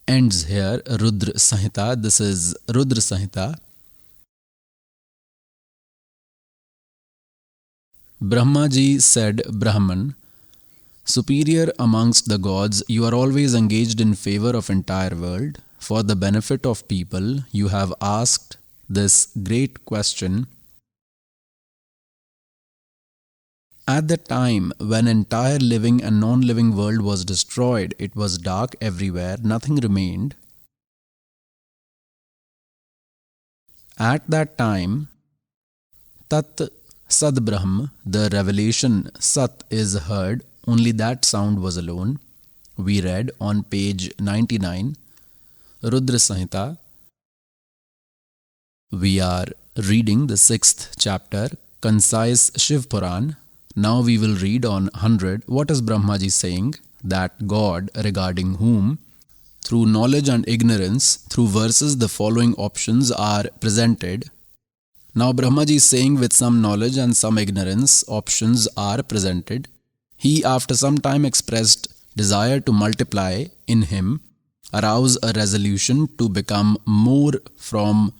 ends here. Rudra Samhita. This is Rudra Samhita. Brahmaji said, Brahman, superior amongst the gods, you are always engaged in favor of entire world. For the benefit of people, you have asked this great question. At the time when entire living and non-living world was destroyed, it was dark everywhere, nothing remained. At that time, Tat Sad Brahm, the revelation Sat is heard, only that sound was alone. We read on page 99, Rudra Samhita. We are reading the 6th chapter, concise Shiv Puran. Now we will read on 100. What is Brahmaji saying? That God, regarding whom, through knowledge and ignorance, through verses the following options are presented. Now Brahmaji is saying with some knowledge and some ignorance, options are presented. He after some time expressed desire to multiply in him, arouse a resolution to become more from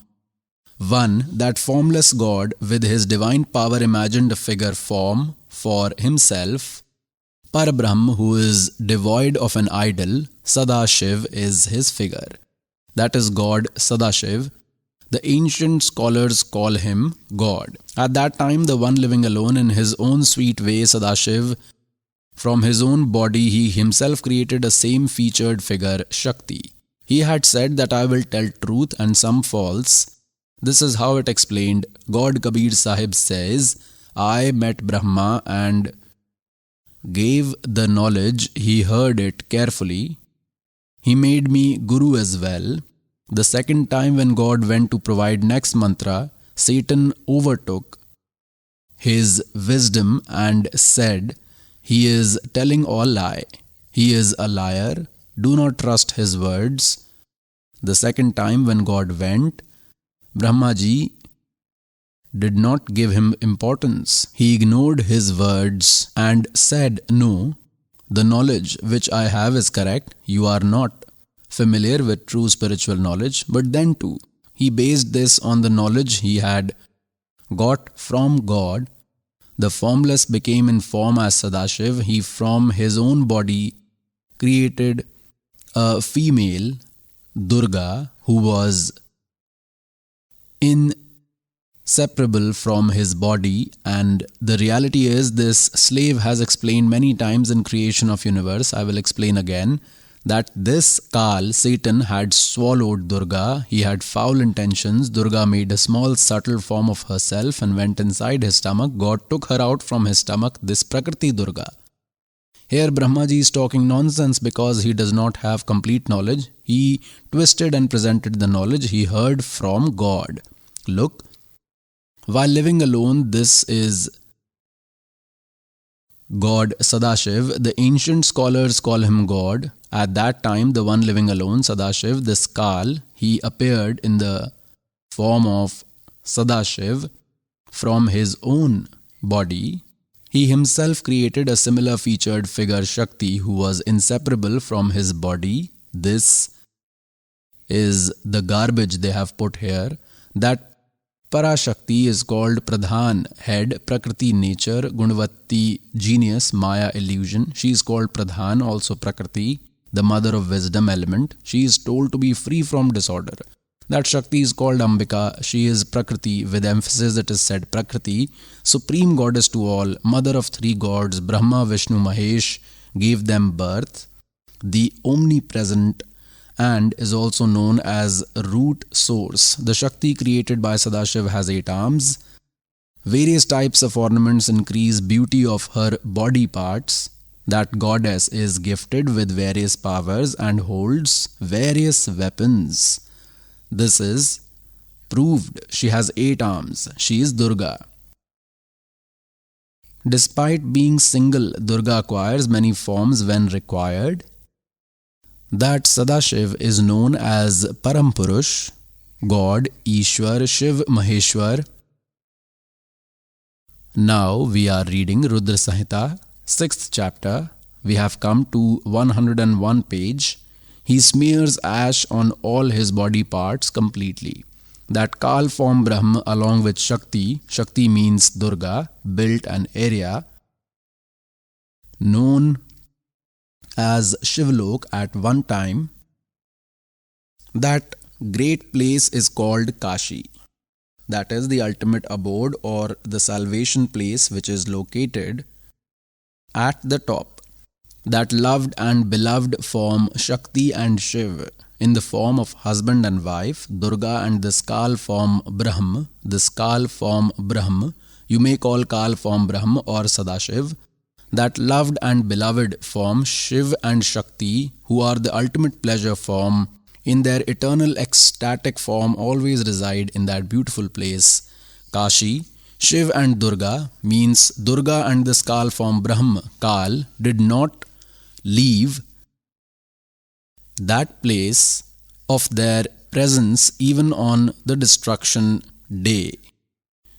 one. That formless God with his divine power imagined a figure form for himself. Parabrahm, who is devoid of an idol, Sadashiv is his figure. That is God Sadashiv. The ancient scholars call him God. At that time, the one living alone in his own sweet way, Sadashiv, from his own body he himself created a same-featured figure, Shakti. He had said that I will tell truth and some false. This is how it explained. God Kabir Sahib says, I met Brahma and gave the knowledge. He heard it carefully. He made me Guru as well. The second time when God went to provide next mantra, Satan overtook his wisdom and said, he is telling all lie. He is a liar. Do not trust his words. The second time when God went, Brahmaji did not give him importance. He ignored his words and said, no, the knowledge which I have is correct. You are not familiar with true spiritual knowledge. But then too, he based this on the knowledge he had got from God. The formless became in form as Sadashiv. He from his own body created a female, Durga, who was inseparable from his body, and the reality is this slave has explained many times in creation of universe. I will explain again that this Kal, Satan, had swallowed Durga. He had foul intentions. Durga made a small subtle form of herself and went inside his stomach. God took her out from his stomach, this Prakriti Durga. Here Brahmaji is talking nonsense because he does not have complete knowledge. He twisted and presented the knowledge he heard from God. Look, while living alone, this is God Sadashiv. The ancient scholars call him God. At that time, the one living alone, Sadashiv, this Kal, he appeared in the form of Sadashiv from his own body. He himself created a similar featured figure, Shakti, who was inseparable from his body. This is the garbage they have put here. That Parashakti is called Pradhan, head, Prakriti, nature, Gunavatti, genius, Maya, illusion. She is called Pradhan, also Prakriti, the mother of wisdom, element. She is told to be free from disorder. That Shakti is called Ambika. She is Prakriti. With emphasis it is said Prakriti, supreme goddess to all, mother of three gods, Brahma, Vishnu, Mahesh, gave them birth. The omnipresent and is also known as root source. The Shakti created by Sadashiv has 8 arms. Various types of ornaments increase beauty of her body parts. That goddess is gifted with various powers and holds various weapons. This is proved. She has 8 arms. She is Durga. Despite being single, Durga acquires many forms when required. That Sadashiv is known as Parampurush, God, Ishwar, Shiv, Maheshwar. Now we are reading Rudra Samhita, 6th chapter. We have come to 101 page. He smears ash on all his body parts completely. That Kal form Brahm along with Shakti, Shakti means Durga, built an area known as Shivlok at one time. That great place is called Kashi. That is the ultimate abode or the salvation place which is located at the top. That loved and beloved form Shakti and Shiv in the form of husband and wife, Durga and this Kal form Brahm. This Kal form Brahm, you may call Kal form Brahm or Sadashiv. That loved and beloved form Shiv and Shakti, who are the ultimate pleasure form, in their eternal ecstatic form always reside in that beautiful place, Kashi. Shiv and Durga means Durga and this Kal form Brahm, Kal, did not leave that place of their presence even on the destruction day.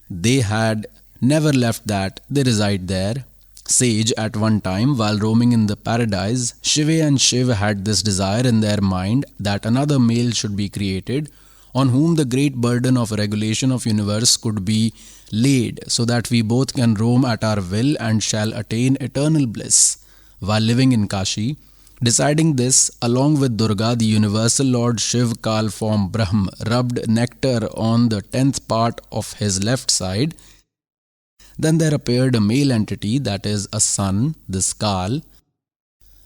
They had never left that. They reside there. Sage, at one time, while roaming in the paradise, Shiva and Shiv had this desire in their mind that another male should be created, on whom the great burden of regulation of universe could be laid, so that we both can roam at our will and shall attain eternal bliss. While living in Kashi, deciding this, along with Durga, the universal Lord Shiv Kal form Brahm rubbed nectar on the 10th part of his left side. Then there appeared a male entity, that is a son, this Kal,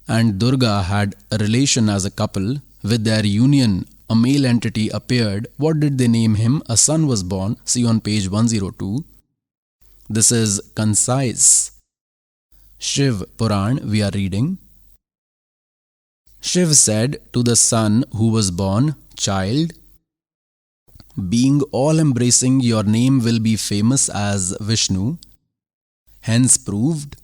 and Durga had a relation as a couple. With their union, a male entity appeared. What did they name him? A son was born. See on page 102. This is concise. Shiv Puran we are reading. Shiv said to the son who was born, "Child, being all-embracing, your name will be famous as Vishnu." Hence proved,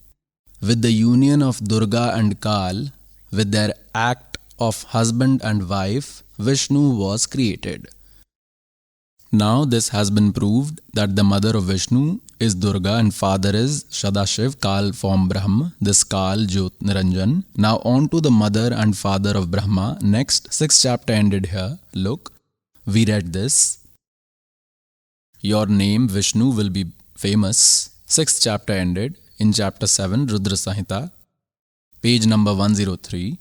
with the union of Durga and Kal, with their act of husband and wife, Vishnu was created. Now this has been proved that the mother of Vishnu is Durga and father is Sadashiv, Kal form Brahm, this Kal Jyot Niranjan. Now on to the mother and father of Brahma. Next, 6th chapter ended here. Look, we read this. Your name Vishnu will be famous. 6th chapter ended in chapter 7, Rudra Samhita, page number 103.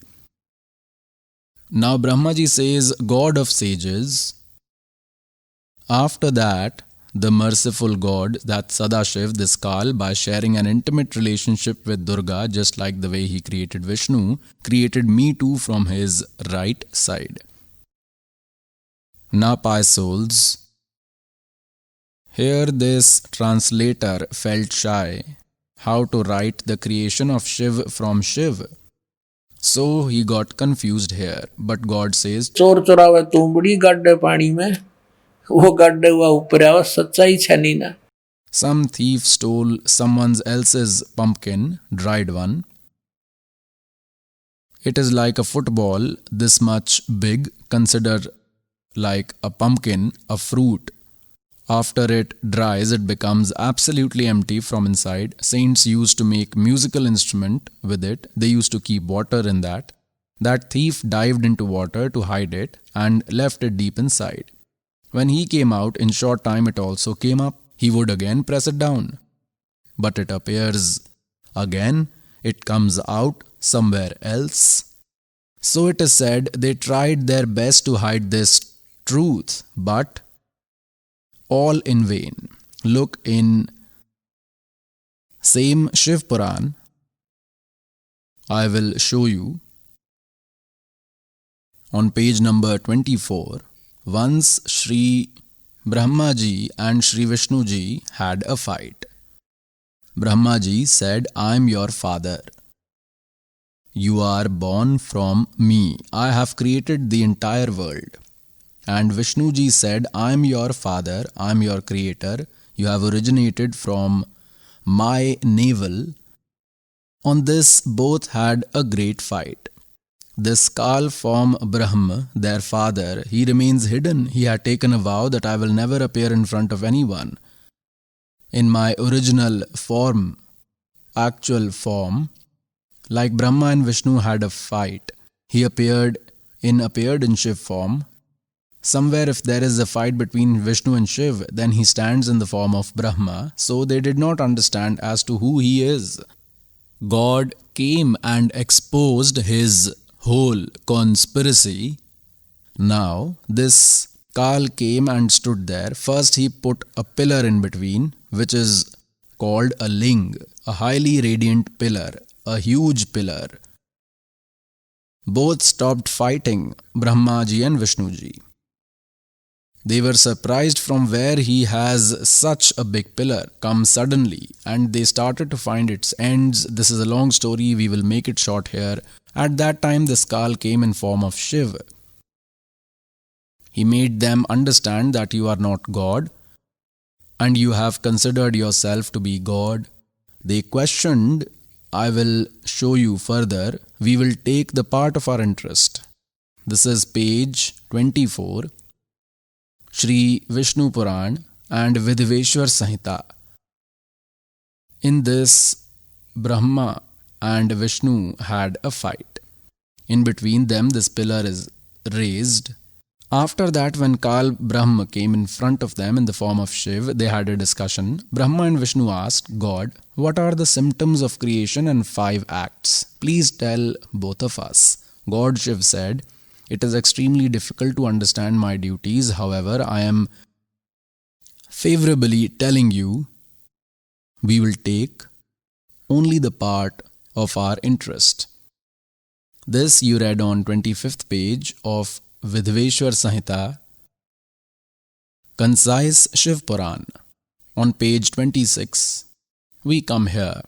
Now Brahmaji says, God of sages, After that, the merciful god, that Sadashiv, this Kal, by sharing an intimate relationship with Durga, just like the way he created Vishnu, created me too from his right side. Now, pious souls, here this translator felt shy how to write the creation of Shiv from Shiv. So he got confused here. But God says, चोर चोरावे तुंबड़ी गड्ढे पानी में, वो गड्ढे हुआ ऊपर आवा, सच्चाई छनी ना. some thief stole someone else's pumpkin, dried one. It is like a football, this much big, consider like a pumpkin, a fruit. After it dries, it becomes absolutely empty from inside. Saints used to make musical instrument with it. They used to keep water in that. That thief dived into water to hide it and left it deep inside. When he came out, in short time it also came up. He would again press it down. But it appears again. It comes out somewhere else. So it is said they tried their best to hide this truth, but all in vain. Look in same Shiv Puran. I will show you. On page number 24, once Shri Brahma ji and Shri Vishnu ji had a fight. Brahma ji said, I am your father. You are born from me. I have created the entire world. And Vishnu ji said, I am your father, I am your creator. You have originated from my navel. On this, both had a great fight. This Kal form Brahma, their father, he remains hidden. He had taken a vow that I will never appear in front of anyone. In my original form, actual form, like Brahma and Vishnu had a fight, he appeared in Shiv form. Somewhere if there is a fight between Vishnu and Shiv, then he stands in the form of Brahma. So they did not understand as to who he is. God came and exposed his whole conspiracy. Now this Kal came and stood there. First he put a pillar in between, which is called a ling, a highly radiant pillar, a huge pillar. Both stopped fighting, Brahma ji and Vishnu ji. They were surprised from where he has such a big pillar come suddenly, and they started to find its ends. This is a long story, we will make it short here. At that time this Kal came in form of Shiv. He made them understand that you are not God and you have considered yourself to be God. They questioned. I will show you further. We will take the part of our interest. This is page 24. Shri Vishnu Puran and Vidveshwar Samhita. In this, Brahma and Vishnu had a fight. In between them, this pillar is raised. After that, when Kal Brahma came in front of them in the form of Shiv, they had a discussion. Brahma and Vishnu asked God, what are the symptoms of creation and 5 acts? Please tell both of us. God Shiv said, it is extremely difficult to understand my duties. However, I am favorably telling you, we will take only the part of our interest. This you read on 25th page of Vidveshwar Samhita, concise Shiv Puran. On page 26, we come here.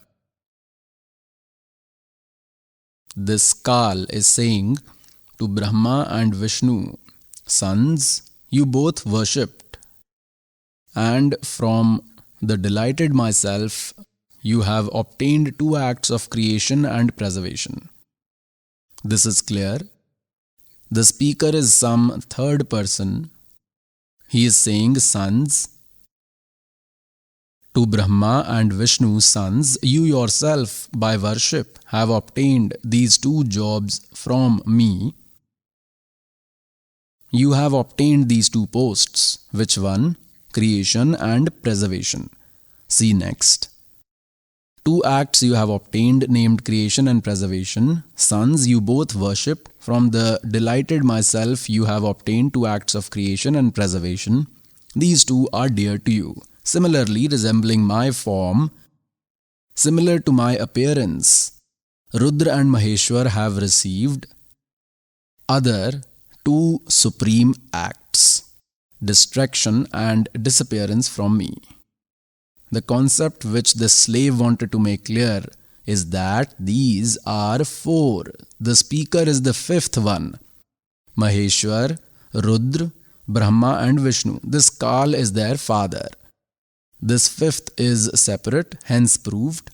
This Kal is saying to Brahma and Vishnu, sons, you both worshipped, and from the delighted myself, you have obtained 2 acts of creation and preservation. This is clear. The speaker is some third person. He is saying, sons, to Brahma and Vishnu, sons, you yourself by worship have obtained these 2 jobs from me. You have obtained these 2 posts. Which one? Creation and preservation. See next. 2 acts you have obtained named creation and preservation. Sons, you both worshipped. From the delighted myself you have obtained 2 acts of creation and preservation. These two are dear to you, similarly resembling my form, similar to my appearance. Rudra and Maheshwar have received other two supreme acts, distraction and disappearance from me. The concept which the slave wanted to make clear is that these are four. The speaker is the fifth one. Maheshwar, Rudra, Brahma and Vishnu. This Kal is their father. This fifth is separate, hence proved.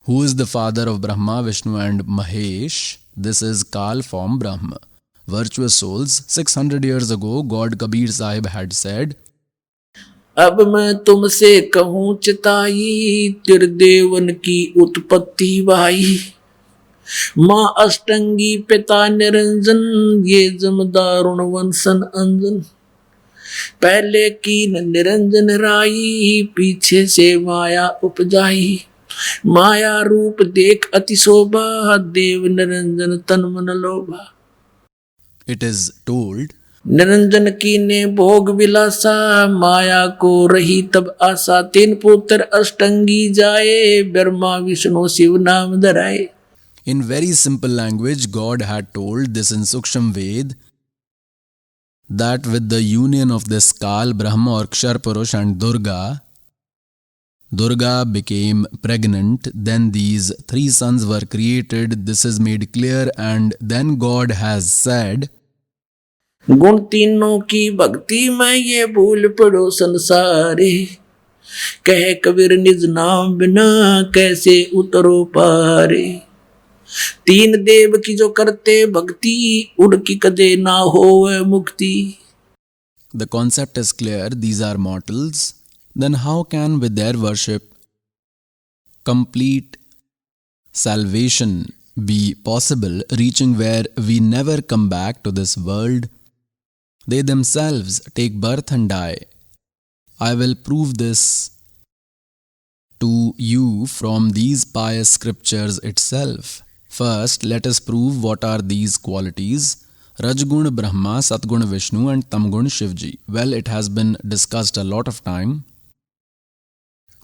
Who is the father of Brahma, Vishnu and Mahesh? This is Kal from Brahma. Virtuous souls, 600 years ago, God Kabir Sahib had said, अब मैं तुमसे कहूँ चिताई त्रिदेवन की उत्पत्ति भाई माँ अष्टंगी पिता निरंजन ये जमदारुण वंशन अंजन पहले की निरंजन राई पीछे से माया उपजाई माया रूप देख अति शोभा देव निरंजन तन मन लोभा. it is told, निरंजन की ने भोग विलासा माया को रही तब आशा तीन पुत्र अष्टंगी जाए ब्रह्मा विष्णु शिव नाम धराए. in very simple language, God had told this in Suksham Ved that with the union of this Kal, Brahma or Kshar Purush and Durga became pregnant, then these three sons were created. This is made clear, and then God has said, गुण तीनों की भक्ति में ये भूल पड़ो संसारे कहे कबीर निज नाम बिना कैसे उतरो पारे. तीन देव की जो करते भक्ति उनकी कदे ना होवे मुक्ति. the concept is clear, these are mortals. Then how can with their worship complete salvation be possible, reaching where we never come back to this world? They themselves take birth and die. I will prove this to you from these pious scriptures itself. First, let us prove what are these qualities. Rajgun Brahma, Satgun Vishnu and Tamgun Shivji. Well, it has been discussed a lot of time.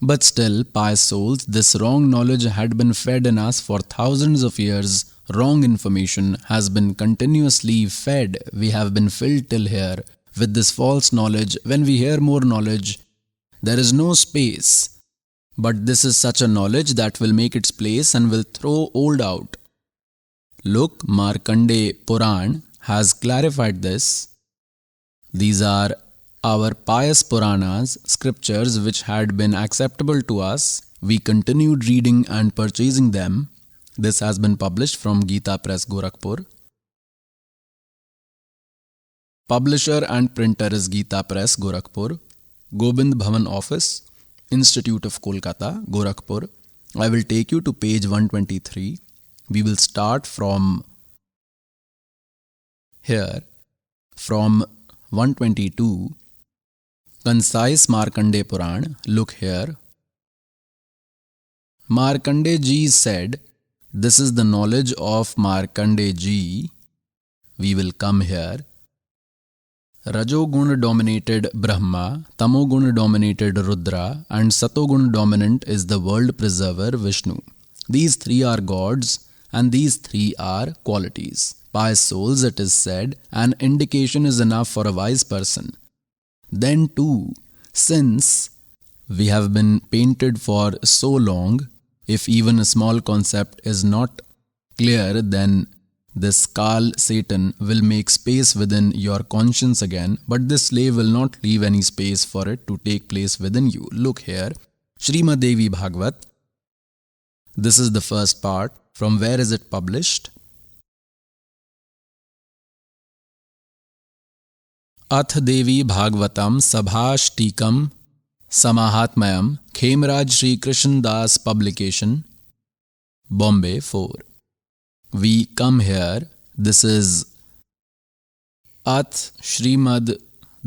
But still, pious souls, this wrong knowledge had been fed in us for thousands of years. Wrong information has been continuously fed. We have been filled till here with this false knowledge. When we hear more knowledge, there is no space. But this is such a knowledge that will make its place and will throw old out. Look, Markandeya Puran has clarified this. These are our pious Puranas, scriptures which had been acceptable to us. We continued reading and purchasing them. This has been published from Gita Press, Gorakhpur. Publisher and printer is Gita Press, Gorakhpur. Gobind Bhavan Office, Institute of Kolkata, Gorakhpur. I will take you to page 123. We will start from here, from 122. Concise Markandeya Puran. Look here. Markandeya Ji said, this is the knowledge of Markandeya Ji. We will come here. Rajogun dominated Brahma, Tamogun dominated Rudra, and Satogun dominant is the world preserver Vishnu. These three are gods, and these three are qualities. Pious souls, it is said, an indication is enough for a wise person. Then too, since we have been painted for so long, if even a small concept is not clear, then this Kal Satan will make space within your conscience again, but this slave will not leave any space for it to take place within you. Look here, Srimad Devi Bhagavat. This is the first part. From where is it published? Ath Devi Bhagavatam Sabhashtikam Samahatmayam, Khemraj Sri Krishna Das Publication, Bombay 4. We come here. This is Ath Srimad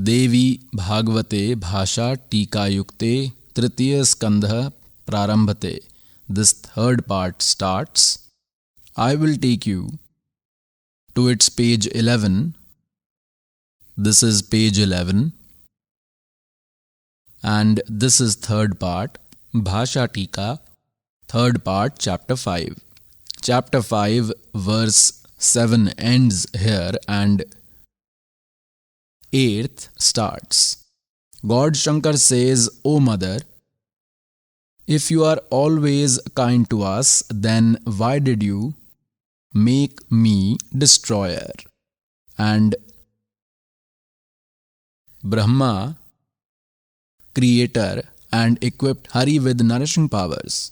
Devi Bhagavate Bhasha Tika Yukte Tritiya Skandha Prarambhate. This third part starts. I will take you to its page 11. This is page 11. and this is third part, Bhasha Tika, third part, chapter 5. Chapter 5, verse 7 ends here and 8th starts. God Shankar says, O mother, if you are always kind to us, then why did you make me destroyer? And Brahma, creator, and equipped Hari with nourishing powers.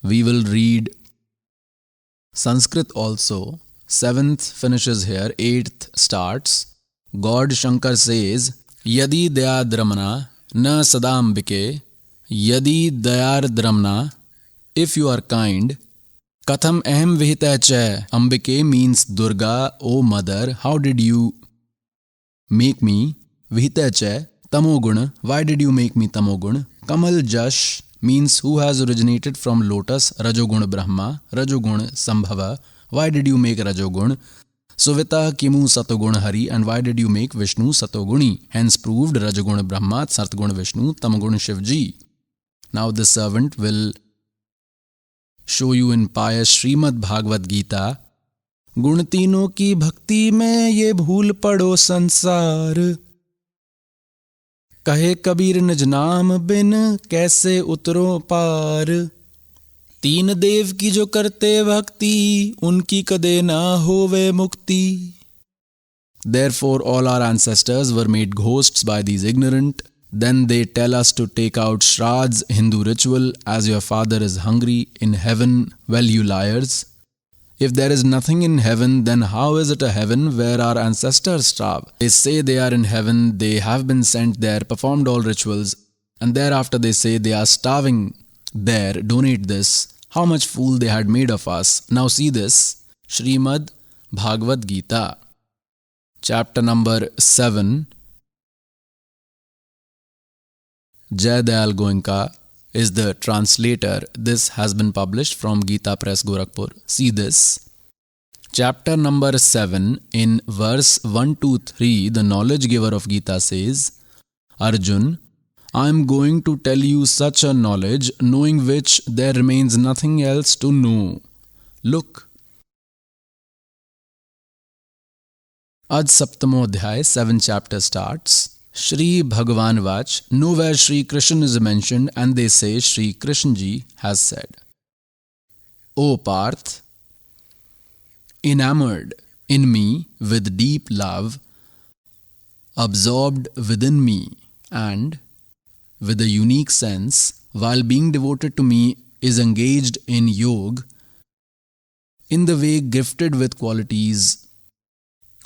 We will read Sanskrit also. 7th finishes here, 8th starts. God Shankar says, Yadi dayadramana na sadambike, Yadi dayadramana, if you are kind, Katham ahem vihita cha, Ambike means Durga, O mother, how did you make me? Vihita cha, Tamoguna, why did you make me Tamoguna? Kamal Jash means who has originated from lotus, Rajoguna Brahma, Rajoguna Sambhava, why did you make Rajoguna? Suvita Kimu Satoguna Hari, and why did you make Vishnu Satoguni? Hence proved Rajoguna Brahma, Satguna Vishnu, Tamoguna Shivji. Now the servant will show you in pious Srimad Bhagavad Gita, गुण तीनों की भक्ति में ये भूल पड़ो संसार, कहे कबीर निज नाम बिन कैसे उतरो पार, तीन देव की जो करते भक्ति उनकी कदे ना होवे मुक्ति. Therefore all our ancestors were made ghosts by these ignorant. Then they tell us to take out Shraddhs, Hindu ritual, as your father is hungry in heaven. Well, you liars. If there is nothing in heaven, then how is it a heaven where our ancestors starve? They say they are in heaven, they have been sent there, performed all rituals, and thereafter they say they are starving there, donate this. How much fool they had made of us. Now see this, Srimad Bhagavad Gita, chapter number 7, Jai Dayal Goenka is the translator. This has been published from Gita Press, Gorakhpur. See this. Chapter number 7, in verse 1 to 3, the knowledge giver of Gita says, Arjun, I am going to tell you such a knowledge, knowing which there remains nothing else to know. Look. Ad Saptamo Adhyay, 7th chapter starts. Shri Bhagavan Vach, nowhere Shri Krishna is mentioned, and they say Shri Krishna Ji has said, O Parth, enamored in me with deep love, absorbed within me, and with a unique sense, while being devoted to me, is engaged in yoga, in the way gifted with qualities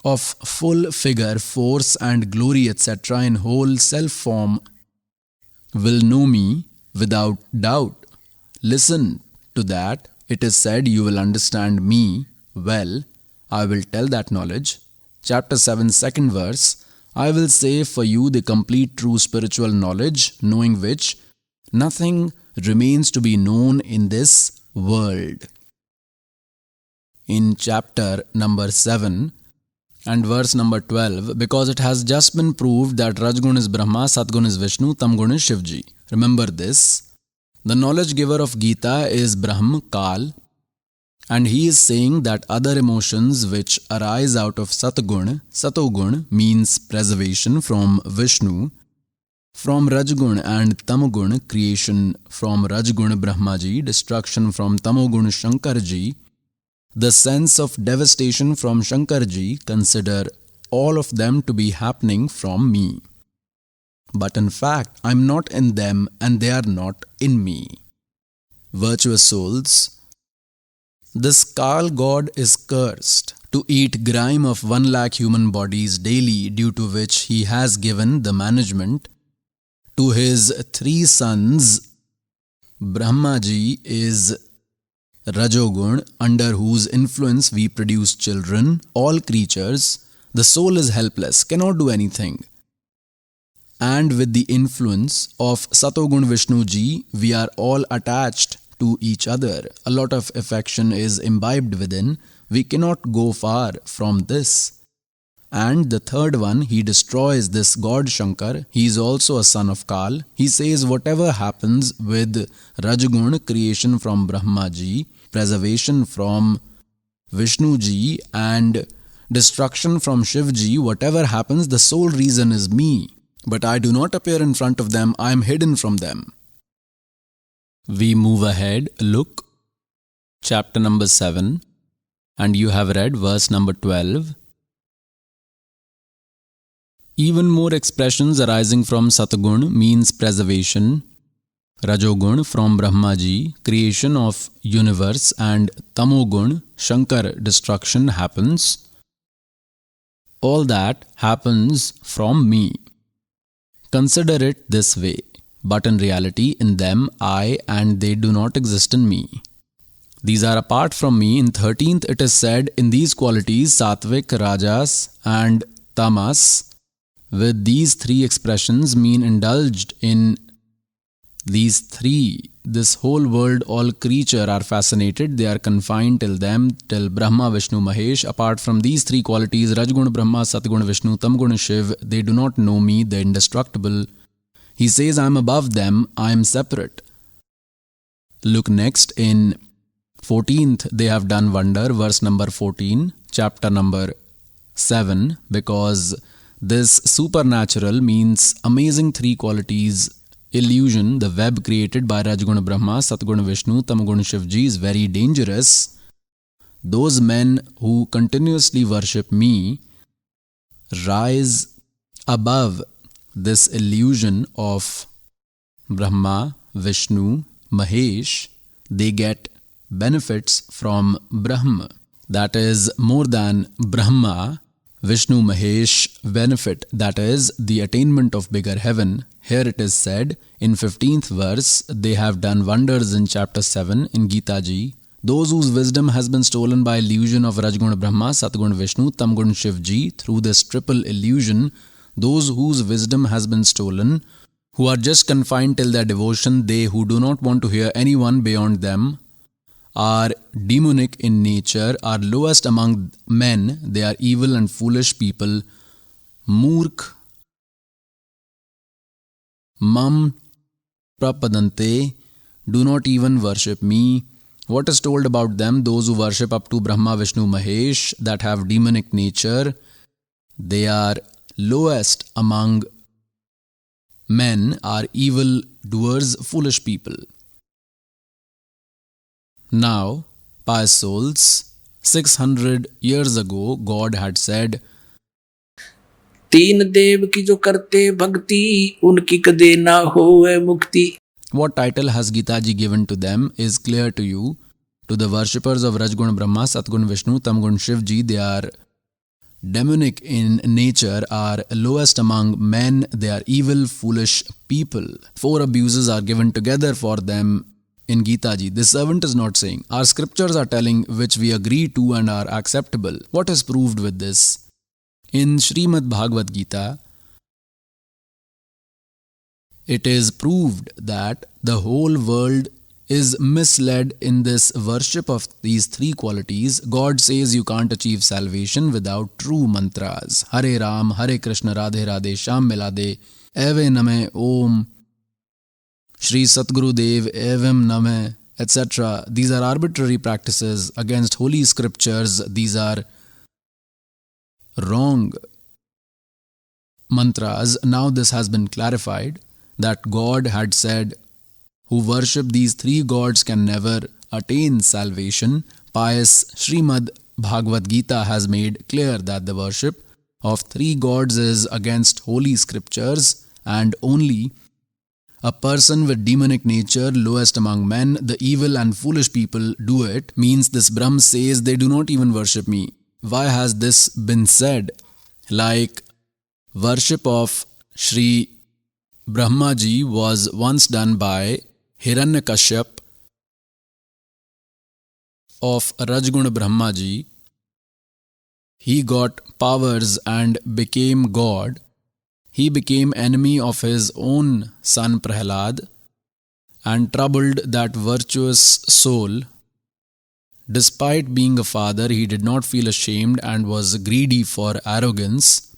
of full figure, force and glory, etc., in whole self-form, will know me without doubt. Listen to that. It is said you will understand me well. I will tell that knowledge. Chapter 7, 2nd verse. I will say for you the complete true spiritual knowledge, knowing which nothing remains to be known in this world. In chapter number 7, and verse number 12, because it has just been proved that Rajgun is Brahma, Satgun is Vishnu, Tamgun is Shivji. Remember this. The knowledge giver of Gita is Brahm, Kal, and he is saying that other emotions which arise out of Satgun, Satogun means preservation from Vishnu, from Rajgun and Tamogun, creation from Rajgun Brahmaji, destruction from Tamogun Shankarji, the sense of devastation from Shankarji, consider all of them to be happening from me. But in fact, I am not in them and they are not in me. Virtuous souls, this Kal God is cursed to eat grime of 1 lakh human bodies daily, due to which he has given the management to his 3 sons. Brahmaji is Rajogun, under whose influence we produce children, all creatures. The soul is helpless, cannot do anything. And with the influence of Satogun Vishnu Ji, we are all attached to each other. A lot of affection is imbibed within. We cannot go far from this. And the third one, he destroys this god Shankar. He is also a son of Kal. He says whatever happens with Rajgun, creation from Brahma ji, preservation from Vishnu ji, and destruction from Shiv ji, whatever happens, the sole reason is me. But I do not appear in front of them, I am hidden from them. We move ahead. Look, chapter number 7, and you have read verse number 12. Even more expressions arising from Satgun means preservation, Rajogun from Brahmaji, creation of universe, and Tamogun, Shankar, destruction happens. All that happens from me. Consider it this way, but in reality in them I and they do not exist in me. These are apart from me. In 13th it is said, in these qualities, Satvik, Rajas and Tamas, with these three expressions mean indulged in these three. This whole world, all creature are fascinated. They are confined till them, till Brahma, Vishnu, Mahesh. Apart from these three qualities, Rajgun, Brahma, Satgun, Vishnu, Tamgun, Shiv, they do not know me, the indestructible. He says, I am above them, I am separate. Look next in 14th, they have done wonder, verse number 14, chapter number 7, because this supernatural means amazing three qualities. Illusion, the web created by Rajguna Brahma, Satguna Vishnu, Tamguna Shivji is very dangerous. Those men who continuously worship me rise above this illusion of Brahma, Vishnu, Mahesh. They get benefits from Brahma. That is more than Brahma, Vishnu, Mahesh benefit, that is the attainment of bigger heaven. Here it is said in 15th verse, they have done wonders in chapter 7 in Gita Ji. Those whose wisdom has been stolen by illusion of Rajguna Brahma, Satguna Vishnu, Tamguna Shiv Ji, through this triple illusion, those whose wisdom has been stolen, who are just confined till their devotion, they who do not want to hear anyone beyond them, are demonic in nature, are lowest among men, they are evil and foolish people. Murk mam prapadante, do not even worship me. What is told about them? Those who worship up to Brahma, Vishnu, Mahesh, that have demonic nature, they are lowest among men, are evil doers, foolish people. Now, pious souls, 600 years ago, God had said, तीन देव की जो करते भक्ति उनकी कदे ना होवे मुक्ति. What title has Gita Ji given to them is clear to you. To the worshippers of Rajgun Brahma, Satgun Vishnu, Tamgun Shiv Ji, they are demonic in nature, are lowest among men, they are evil, foolish people. 4 abuses are given together for them in Gita Ji. This servant is not saying. Our scriptures are telling which we agree to and are acceptable. What is proved with this? In Srimad Bhagavad Gita, it is proved that the whole world is misled in this worship of these three qualities. God says you can't achieve salvation without true mantras. Hare Ram, Hare Krishna, Radhe Radhe, Sham Milade, Eve Name Om, Shri Satguru Dev, Evam Name, etc. These are arbitrary practices against holy scriptures. These are wrong mantras. Now this has been clarified that God had said, who worship these three gods can never attain salvation. Pious Srimad Bhagavad Gita has made clear that the worship of three gods is against holy scriptures, and only a person with demonic nature, lowest among men, the evil and foolish people do it. Means this Brahm says they do not even worship me. Why has this been said? Like worship of Shri Brahma Ji was once done by Hiranyakashyap of Rajguna Brahma Ji. He got powers and became God. He became enemy of his own son Prahlad and troubled that virtuous soul Despite being a father, he did not feel ashamed and was greedy for arrogance.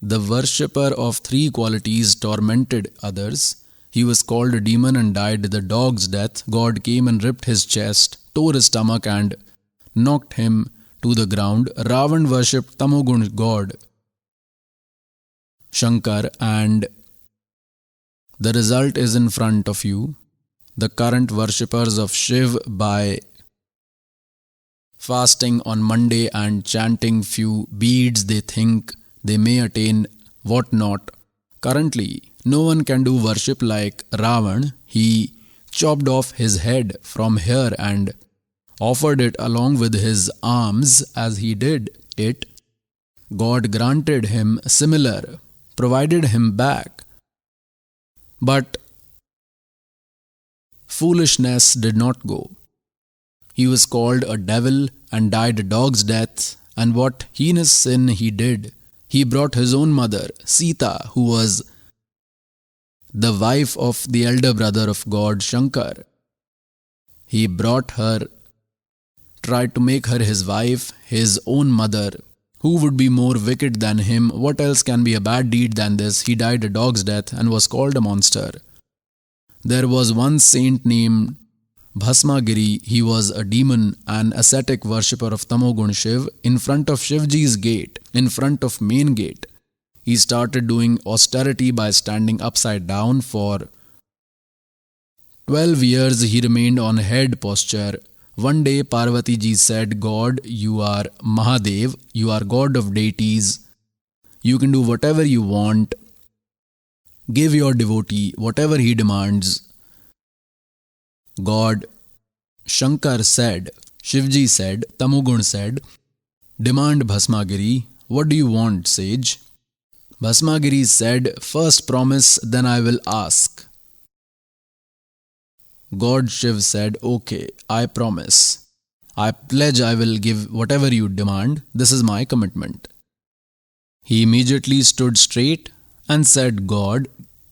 The worshipper of three qualities tormented others. He was called a demon and died the dog's death. God came and ripped his chest, tore his stomach and knocked him to the ground. Ravan worshipped Tamogun god Shankar, and the result is in front of you. The current worshippers of Shiv, by fasting on Monday and chanting few beads, they think they may attain what not. Currently, no one can do worship like Ravan. He chopped off his head from here and offered it along with his arms. As he did it, God granted him similar, provided him back. But foolishness did not go. He was called a devil and died a dog's death. And what heinous sin he did! He brought his own mother, Sita, who was the wife of the elder brother of God Shankar. He brought her, tried to make her his wife, his own mother. Who would be more wicked than him? What else can be a bad deed than this? He died a dog's death and was called a monster. There was one saint named Bhasmagiri. He was a demon, an ascetic worshipper of Tamogun Shiv. In front of Shivji's gate, in front of main gate, he started doing austerity by standing upside down. For 12 years he remained on head posture. One day Parvati ji said, God, you are Mahadev, you are God of deities. You can do whatever you want. Give your devotee whatever he demands. God Shankar said, Shivji said, Tamogun said, demand Bhasmagiri. What do you want, sage? Bhasmagiri said, first promise, then I will ask. God Shiv said, okay, I promise. I pledge I will give whatever you demand. This is my commitment. He immediately stood straight and said, God,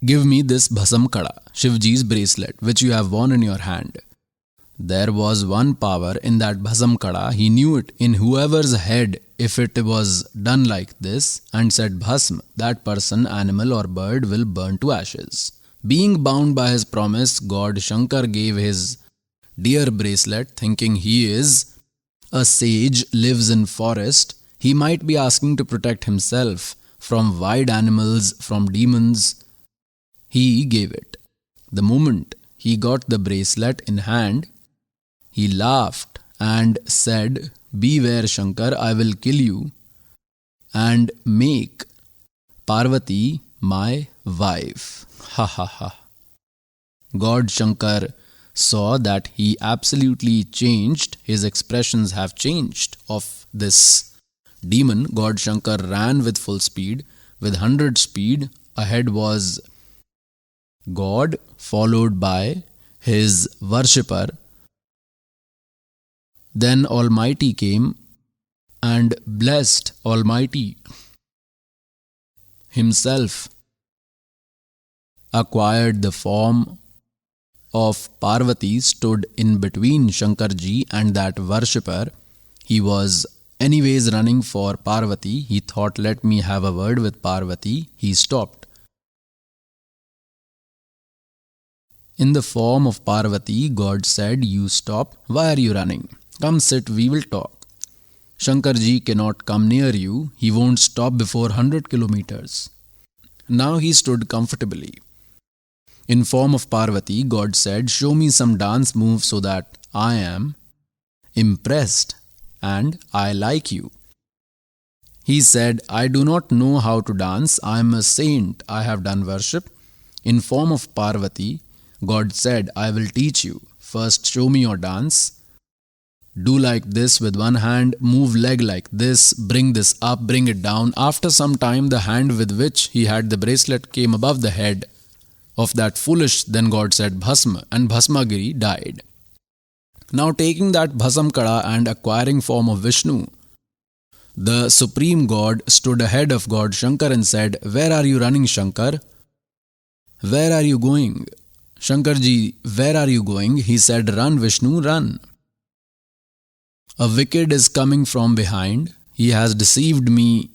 give me this Bhasam Kada, Shivji's bracelet, which you have worn in your hand. There was one power in that Bhasam Kada. He knew it in whoever's head if it was done like this, and said Bhasm, that person, animal or bird will burn to ashes. Being bound by his promise, God Shankar gave his dear bracelet, thinking he is a sage, lives in forest. He might be asking to protect himself from wild animals, from demons. He gave it. The moment he got the bracelet in hand, he laughed and said, beware Shankar, I will kill you and make Parvati my wife. Ha ha ha. God Shankar saw that he absolutely changed. His expressions have changed of this demon. God Shankar ran with full speed, with 100 speed. Ahead was God, followed by his worshipper. Then Almighty came and blessed Almighty himself, acquired the form of Parvati, stood in between Shankarji and that worshipper. He was anyways running for Parvati. He thought, let me have a word with Parvati. He stopped. In the form of Parvati, God said, you stop. Why are you running? Come sit, we will talk. Shankarji cannot come near you. He won't stop before 100 kilometers. Now he stood comfortably. In form of Parvati, God said, show me some dance moves so that I am impressed and I like you. He said, I do not know how to dance. I am a saint. I have done worship. In form of Parvati, God said, I will teach you. First show me your dance. Do like this with one hand, move leg like this, bring this up, bring it down. After some time, the hand with which he had the bracelet came above the head of that foolish, then God said Bhasma, and Bhasmagiri died. Now taking that Bhasam Kada and acquiring form of Vishnu, the Supreme God stood ahead of God Shankar and said, where are you running, Shankar? Where are you going? Shankarji, where are you going? He said, run Vishnu, run. A wicked is coming from behind. He has deceived me.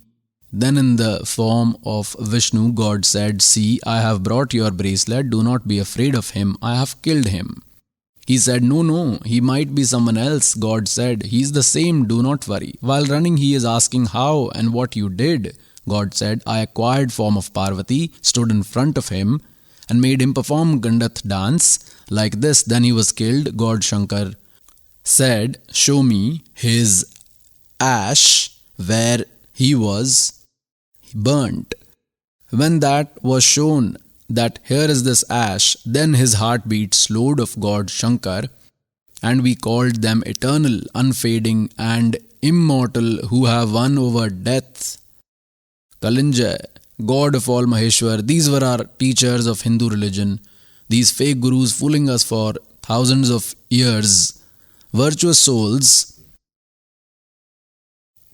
Then in the form of Vishnu, God said, see, I have brought your bracelet. Do not be afraid of him. I have killed him. He said, no, he might be someone else. God said, he is the same. Do not worry. While running, he is asking how and what you did. God said, I acquired form of Parvati, stood in front of him and made him perform Gandath dance like this. Then he was killed. God Shankar said, show me his ash where he was burnt. When that was shown that here is this ash, then his heartbeat slowed of God Shankar, and we called them eternal, unfading and immortal, who have won over death. Kalinjay, God of all Maheshwar, these were our teachers of Hindu religion. These fake gurus fooling us for thousands of years. Virtuous souls.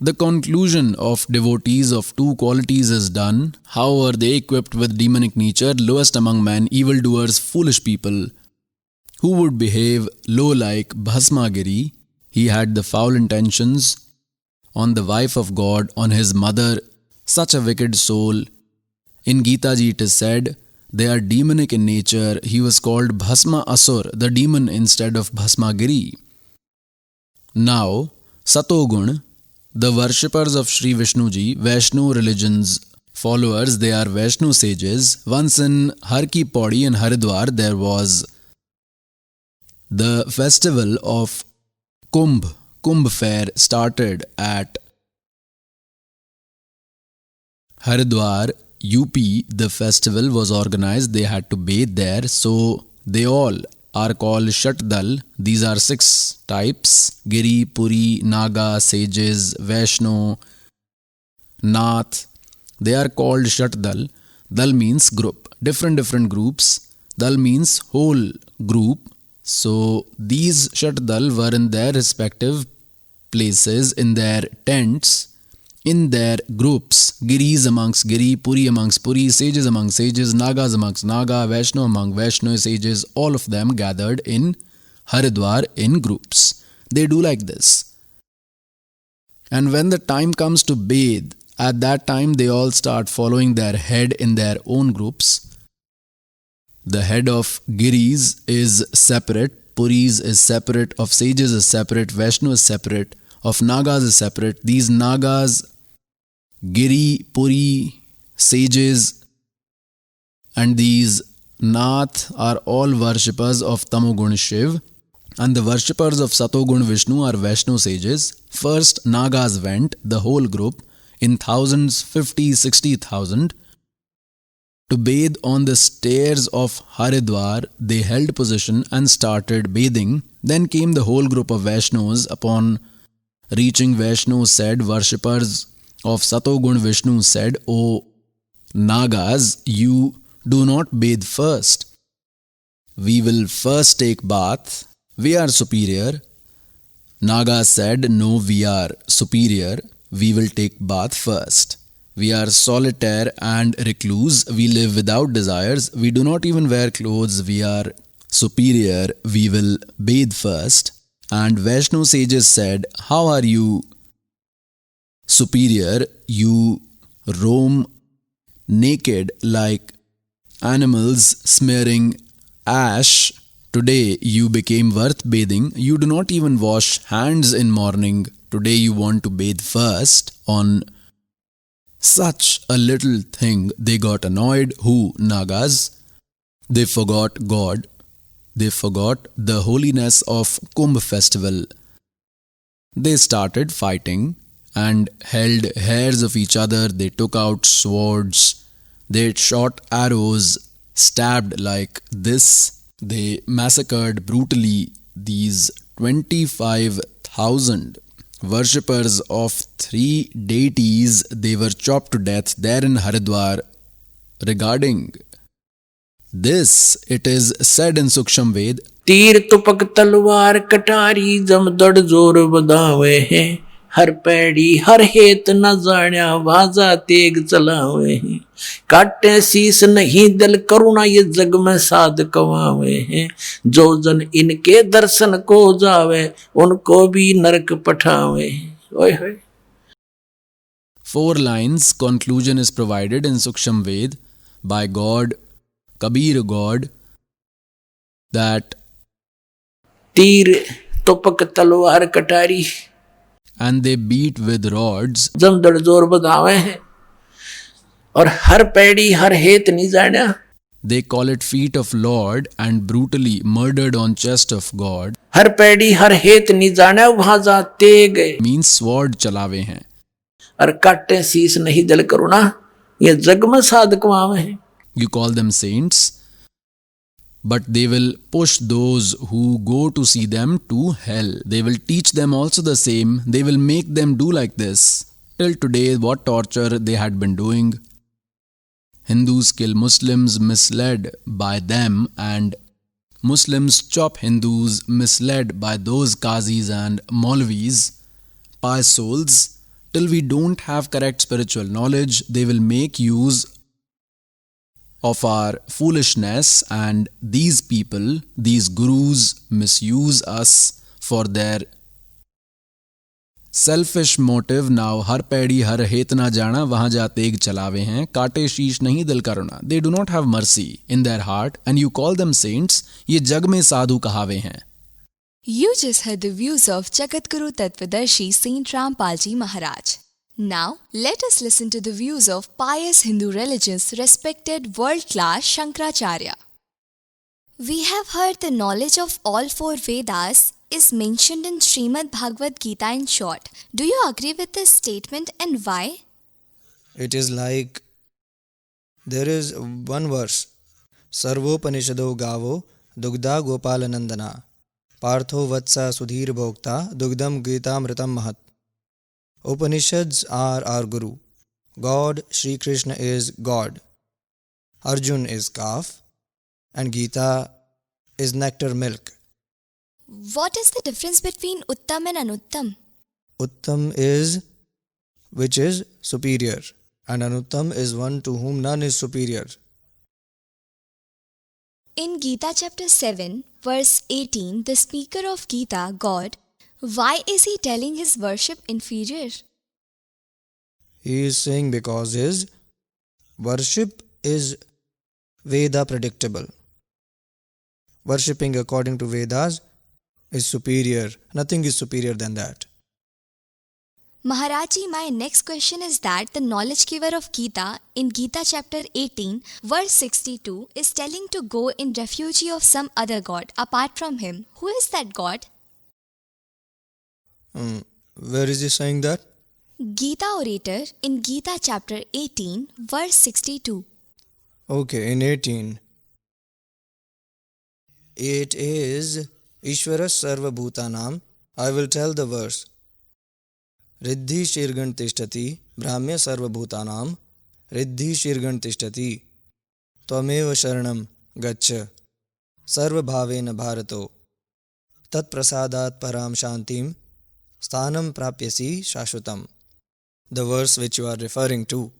The conclusion of devotees of two qualities is done. How are they equipped with demonic nature? Lowest among men, evildoers, foolish people, who would behave low like Bhasmagiri. He had the foul intentions on the wife of God, on his mother, such a wicked soul. In Gita Ji it is said, they are demonic in nature. He was called Bhasma Asur, the demon, instead of Bhasmagiri. Now, Satogun, the worshippers of Sri Vishnu Ji, Vaishnu religion's followers, they are Vaishnu sages. Once in Har Ki Pauri in Haridwar, there was the festival of Kumbh. Kumbh fair started at Haridwar, UP. The festival was organized. They had to bathe there. So they all are called Shatdal. These are 6 types: Giri, Puri, Naga, Sages, Vaishno, Nath. They are called Shatdal. Dal means group. Different groups. Dal means whole group. So these Shatdal were in their respective places, in their tents, in their groups. Giris amongst Giri, Puri amongst Puri, Sages amongst Sages, Nagas amongst Naga, Vaishno among Vaishno sages, all of them gathered in Haridwar in groups. They do like this. And when the time comes to bathe, at that time they all start following their head in their own groups. The head of Giris is separate, Puris is separate, of Sages is separate, Vaishno is separate, of Nagas is separate. These Nagas, Giri, Puri, Sages and these Nath are all worshippers of Tamogun Shiv, and the worshippers of Satogun Vishnu are Vaishno sages. First Nagas went, the whole group, in thousands, 50, 60,000, to bathe on the stairs of Haridwar. They held position and started bathing. Then came the whole group of Vaishnos. Upon reaching Vaishno said, worshippers of Satogun Vishnu said, O Nagas, you do not bathe first. We will first take bath. We are superior. Nagas said, no, we are superior. We will take bath first. We are solitaire and recluse. We live without desires. We do not even wear clothes. We are superior. We will bathe first. And Vaishno sages said, how are you superior? You roam naked like animals smearing ash. Today you became worth bathing. You do not even wash hands in morning. Today you want to bathe first. On such a little thing they got annoyed. Who? Nagas. They forgot God. They forgot the holiness of Kumbh festival. They started fighting and held hairs of each other. They took out swords. They shot arrows, stabbed like this. They massacred brutally these 25,000 worshippers of 3 deities. They were chopped to death there in Haridwar. Regarding this, it is said in Suksham Ved, तीर तुपक तलवार कटारी जमदड़ जोर बदावे हैं हर पैड़ी हर हेत न जाण्या भाजा तेग चलावे हैं। काटे शीस नहीं दिल करुणा ये जग में साध कमावे हैं। जो जन इनके दर्शन को जावे उनको भी नरक पठावे हैं। ओए होए। 4 lines conclusion is provided in Suksham Ved by God, Kabir God, that तीर तुपक तलवार कटारी and they beat with rods जमदड़ जोर बधावे हैं। और हर पैड़ी हर हेत नहीं जाना। they call it feet of Lord and brutally murdered on chest of God हर पैड़ी हर हेत नहीं जाना वहां जाते गए। means sword चलावे हैं। और काटे शीस नहीं दिल करुणा ये जग में साध कमावे हैं। You call them saints, but they will push those who go to see them to hell. They will teach them also the same. They will make them do like this. Till today, what torture they had been doing. Hindus kill Muslims misled by them, and Muslims chop Hindus misled by those Qazis and Maulvis, pious souls. Till we don't have correct spiritual knowledge, they will make use of our foolishness, and these people, these gurus, misuse us for their selfish motive. Now हर पैड़ी हर हेत ना जाना वहां जा तेग चलावे हैं। काटे शीश नहीं दिल करुणा। They do not have mercy in their heart, and you call them saints. ये जग में साधु कहावे हैं। You just heard the views of Jagadguru Tattvadarshi Saint Rampalji Maharaj. Now, let us listen to the views of pious Hindu religious respected world-class Shankaracharya. We have heard the knowledge of all 4 Vedas is mentioned in Srimad Bhagavad Gita in short. Do you agree with this statement and why? It is like there is one verse, Sarvopanishado Gavo Dugdha Gopalanandana Partho Vatsa Sudhir Bhokta Dugdam Gitamritam Mahat. Upanishads are our Guru. God, Shri Krishna is God. Arjun is calf. And Gita is nectar milk. What is the difference between Uttam and Anuttam? Uttam is which is superior. And Anuttam is one to whom none is superior. In Gita chapter 7, verse 18, the speaker of Gita, God, why is he telling his worship inferior? He is saying because his worship is Veda predictable. Worshipping according to Vedas is superior. Nothing is superior than that. Maharaji, my next question is that the knowledge giver of Gita in Gita chapter 18, verse 62 is telling to go in refuge of some other god apart from him. Who is that god? Where is he saying that? Gita orator in Gita chapter 18, verse 62. Okay, in 18. It is Ishvara Sarva Bhutanam. I will tell the verse. Riddhi Shirgan Tishtati Brahmya Sarva Bhutanam Riddhi Shirgan Tishtati Tvameva Sharanam Gaccha Sarva Bhavena Bharato Tat Prasadat Param Shantim Sthanam Prapyasi Shashvatam. The verse which you are referring to.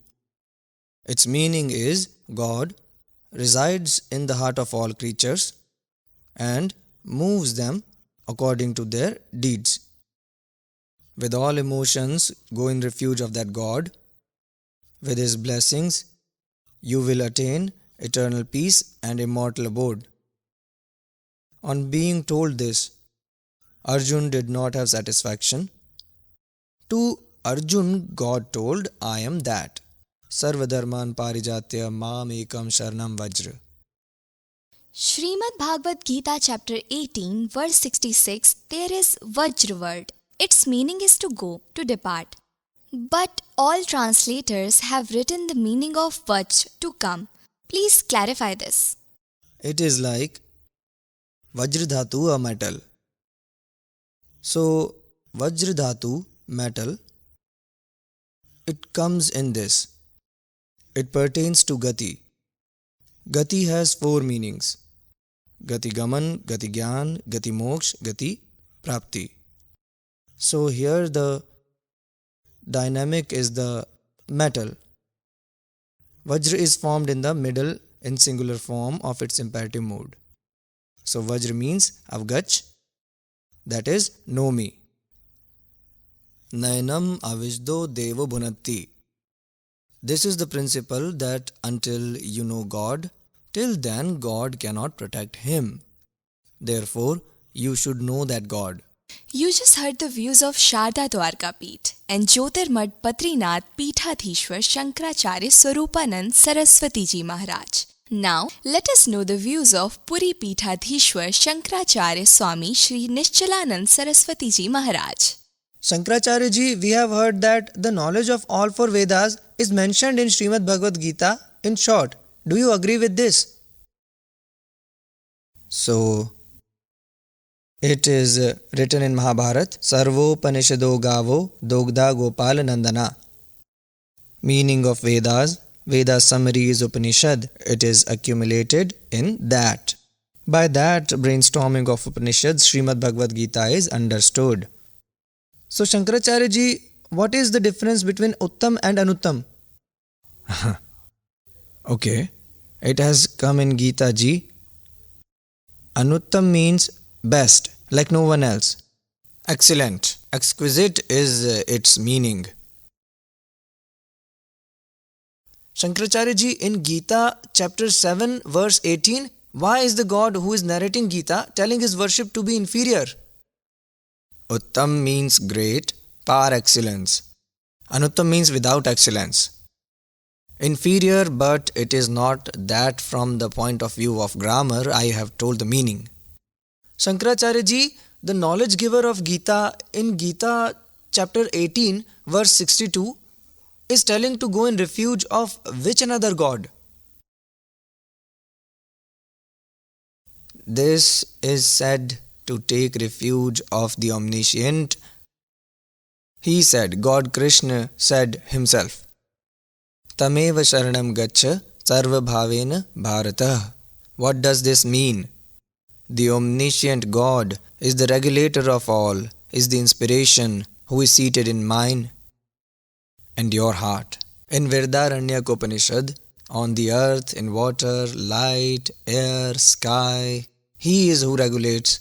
Its meaning is God resides in the heart of all creatures and moves them according to their deeds. With all emotions, go in refuge of that God. With His blessings, you will attain eternal peace and immortal abode. On being told this, Arjun did not have satisfaction. To Arjun, God told, I am that. Sarvadharman parijatya mam ekam sharanam vajra. Srimad Bhagavad Gita chapter 18, verse 66, there is Vajra word. Its meaning is to go, to depart. But all translators have written the meaning of Vaj, to come. Please clarify this. It is like Vajradhatu, a metal. So, Vajradhatu, metal, it comes in this. It pertains to Gati. Gati has 4 meanings. Gati Gaman, Gati Gyan, Gati Moksha, Gati Prapti. So here the dynamic is the metal. Vajra is formed in the middle in singular form of its imperative mode. So Vajra means avgach, that is, know me. Nayanam avijdo devo bhunatti. This is the principle that until you know God, till then God cannot protect him. Therefore, you should know that God. You just heard the views of Sharda Dwarka Peeth and Jyotirmad Patrinath Peethadhishwar Shankaracharya Swarupanand Saraswati Ji Maharaj. Now, let us know the views of Puri Peethadhishwar Shankaracharya Swami Shri Nishchalanand Saraswati Ji Maharaj. Shankaracharya ji, we have heard that the knowledge of all four Vedas is mentioned in Srimad Bhagavad Gita in short. Do you agree with this? So, it is written in Mahabharata, Sarvo Panishado Gavo Dogda Gopal Nandana. Meaning of Vedas, Veda's summary is Upanishad. It is accumulated in that. By that brainstorming of Upanishads, Srimad Bhagavad Gita is understood. So Shankaracharya ji, what is the difference between Uttam and Anuttam? Okay, it has come in Gita ji. Anuttam means best, like no one else. Excellent, exquisite is its meaning. Shankaracharya ji, in Gita chapter 7 verse 18, why is the God who is narrating Gita telling his worship to be inferior? Uttam means great, par excellence. Anuttam means without excellence. Inferior, but it is not that from the point of view of grammar I have told the meaning. Shankaracharya ji, the knowledge giver of Gita in Gita chapter 18 verse 62 is telling to go in refuge of which another God? This is said to take refuge of the Omniscient. He said, God Krishna said himself, Tameva Sharanam Gacha Sarva Bhavena Bharata. What does this mean? The Omniscient God is the regulator of all, is the inspiration who is seated in mine and your heart. In Vrihadaranyaka Upanishad, on the earth, in water, light, air, sky, he is who regulates,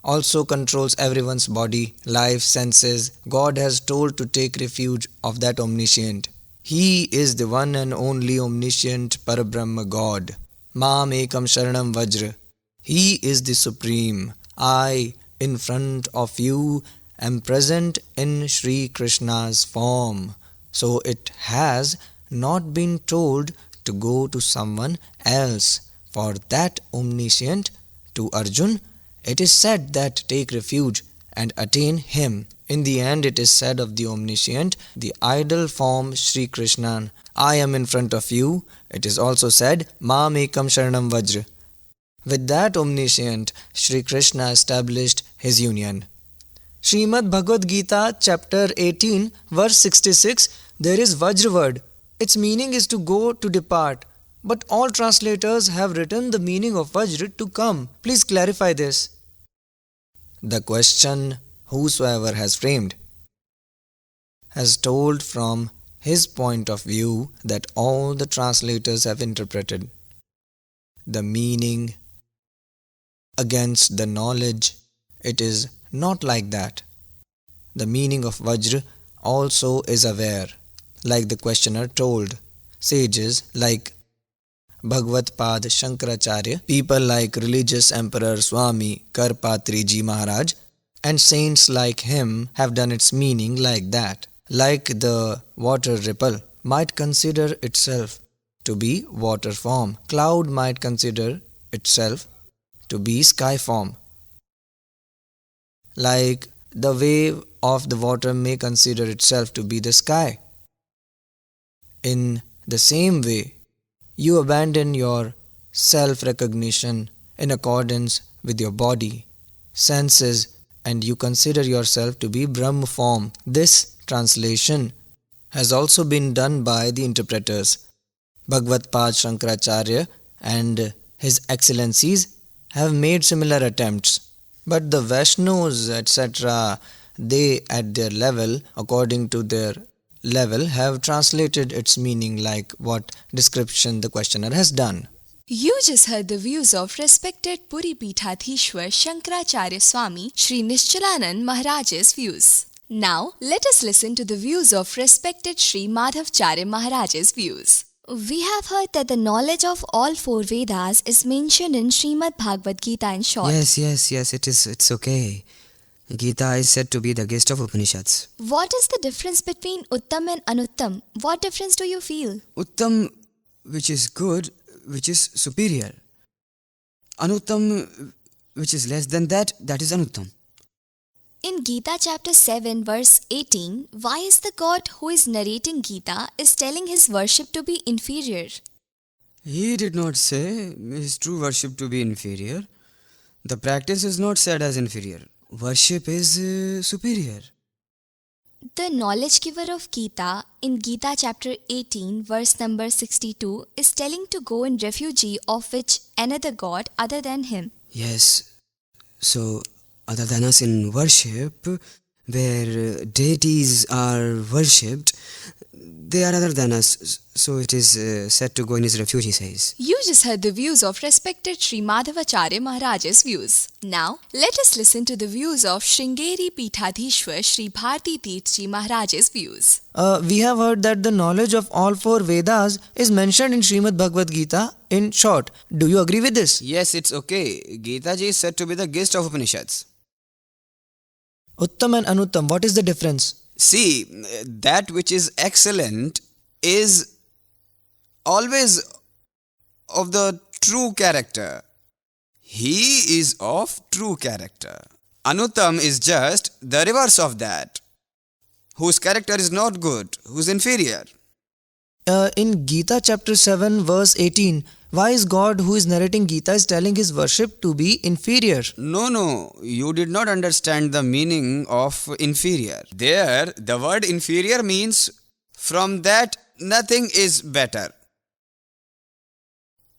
also controls everyone's body, life, senses. God has told to take refuge of that Omniscient. He is the one and only Omniscient Parabrahma God. Mam Ekam Sharanam Vajra. He is the Supreme. I, in front of you, am present in Sri Krishna's form. So it has not been told to go to someone else. For that Omniscient, to Arjun, it is said that take refuge and attain him. In the end, it is said of the Omniscient, the idol form Sri Krishna, I am in front of you. It is also said, Mam Ekam Sharanam Vajra. With that Omniscient, Sri Krishna established his union. Srimad Bhagavad Gita chapter 18 verse 66, there is Vajra word. Its meaning is to go, to depart. But all translators have written the meaning of Vajra to come. Please clarify this. The question whosoever has framed has told from his point of view that all the translators have interpreted the meaning against the knowledge. It is not like that. The meaning of Vajra also is aware, like the questioner told. Sages like Bhagavad Pad Shankaracharya, people like religious Emperor Swami Karpatri Ji Maharaj, and saints like him have done its meaning like that. Like the water ripple might consider itself to be water form. Cloud might consider itself to be sky form. Like the wave of the water may consider itself to be the sky. In the same way, you abandon your self-recognition in accordance with your body, senses, and you consider yourself to be Brahma form. This translation has also been done by the interpreters. Bhagavad Pad Shankaracharya and His Excellencies have made similar attempts. But the Vaishnavas, etc., they at their level, according to their level, have translated its meaning like what description the questioner has done. You just heard the views of respected Puri Peethadhishwar Shankaracharya Swami Sri Nishchalanand Maharaj's views. Now, let us listen to the views of respected Sri Madhavacharya Maharaj's views. We have heard that the knowledge of all four Vedas is mentioned in Srimad Bhagavad Gita in short. Yes, it's okay. Gita is said to be the guest of Upanishads. What is the difference between Uttam and Anuttam? What difference do you feel? Uttam, which is good, which is superior. Anuttam, which is less than that is Anuttam. In Gita chapter 7 verse 18, why is the God who is narrating Gita is telling his worship to be inferior? He did not say his true worship to be inferior. The practice is not said as inferior. Worship is superior. The knowledge giver of Gita in Gita chapter 18 verse number 62 is telling to go in refugee of which another God other than him. Yes. So, other than us in worship, where deities are worshipped, they are other than us. So it is said to go in his refuge, he says. You just heard the views of respected Sri Madhavacharya Maharaj's views. Now, let us listen to the views of Sringeri Peethadhishwar Sri Bharti Tirthji Maharaj's views. We have heard that the knowledge of all four Vedas is mentioned in Srimad Bhagavad Gita in short. Do you agree with this? Yes, it's okay. Gita ji is said to be the guest of Upanishads. Uttam and Anuttam, what is the difference? See, that which is excellent is always of the true character. He is of true character. Anuttam is just the reverse of that, whose character is not good, who's inferior. In Gita chapter 7 verse 18, why is God who is narrating Gita is telling his worship to be inferior? No, you did not understand the meaning of inferior. There, the word inferior means from that nothing is better.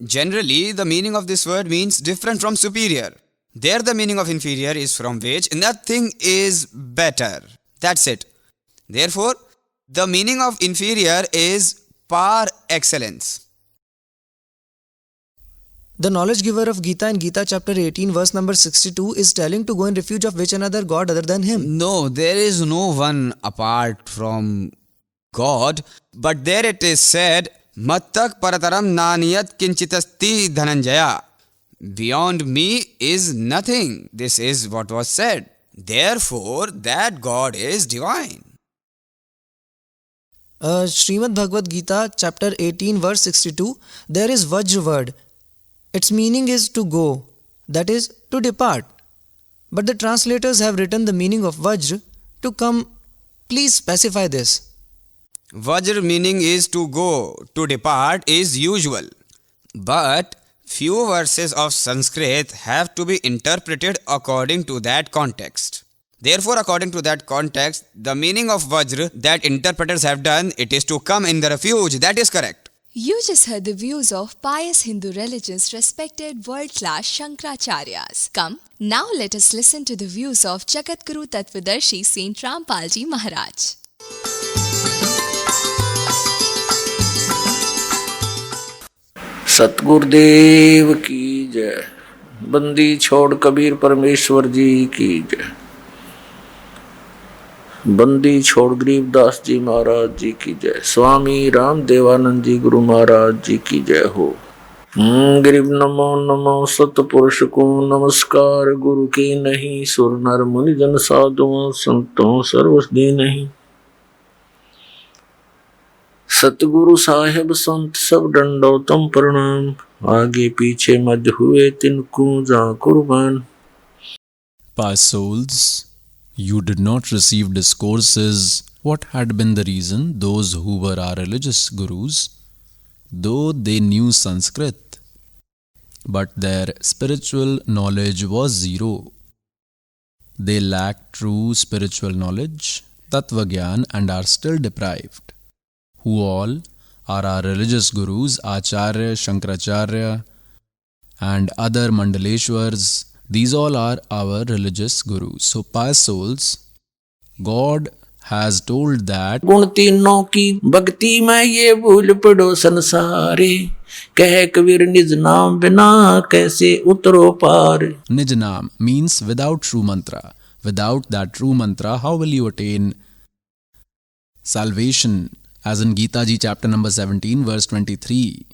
Generally, the meaning of this word means different from superior. There, the meaning of inferior is from which nothing is better. That's it. Therefore, the meaning of inferior is par excellence. The knowledge giver of Gita in Gita chapter 18 verse number 62 is telling to go in refuge of which another God other than him. No, there is no one apart from God, but there it is said, Mattak parataram naniyat kinchitasti dhananjaya. Beyond me is nothing. This is what was said. Therefore, that God is divine. Srimad Bhagavad Gita chapter 18 verse 62, there is Vajra word. Its meaning is to go, that is, to depart. But the translators have written the meaning of Vajra to come. Please specify this. Vajra meaning is to go, to depart is usual. But few verses of Sanskrit have to be interpreted according to that context. Therefore, according to that context, the meaning of Vajra that interpreters have done, it is to come in the refuge. That is correct. You just heard the views of pious Hindu religions respected world-class Shankaracharyas. Come, now let us listen to the views of Jagadguru Tattvadarshi Saint Rampalji Maharaj. Satgurudev की जय। बंदी छोड़ कबीर परमेश्वर जी की जय। बंदी छोड़ गरीबदास जी महाराज जी की जय। स्वामी राम देवानंद जी गुरु महाराज जी की जय हो। गरीब नमो नमो सतपुरुष को नमस्कार। गुरु की नहीं सुर नर मुनि जन साधुओं संतों सर्वसदी नहीं। सतगुरु साहेब संत सब दंडोतम प्रणाम। आगे पीछे मज हुए तिनको जा कुर्बान। Pious souls, you did not receive discourses. What had been the reason? Those who were our religious gurus, though they knew Sanskrit, but their spiritual knowledge was zero. They lacked true spiritual knowledge, Tattva Gyan, and are still deprived. Who all are our religious gurus, Acharya, Shankaracharya, and other Mandaleshwars. These all are our religious gurus. So, pious souls, God has told that गुण तीनों की भक्ति में ये भूल पड़ो संसारे, कह कबीर निज नाम बिना कैसे उतरो पार. Nij Naam means without true mantra. Without that true mantra, how will you attain salvation? As in Gita Ji chapter number 17 verse 23.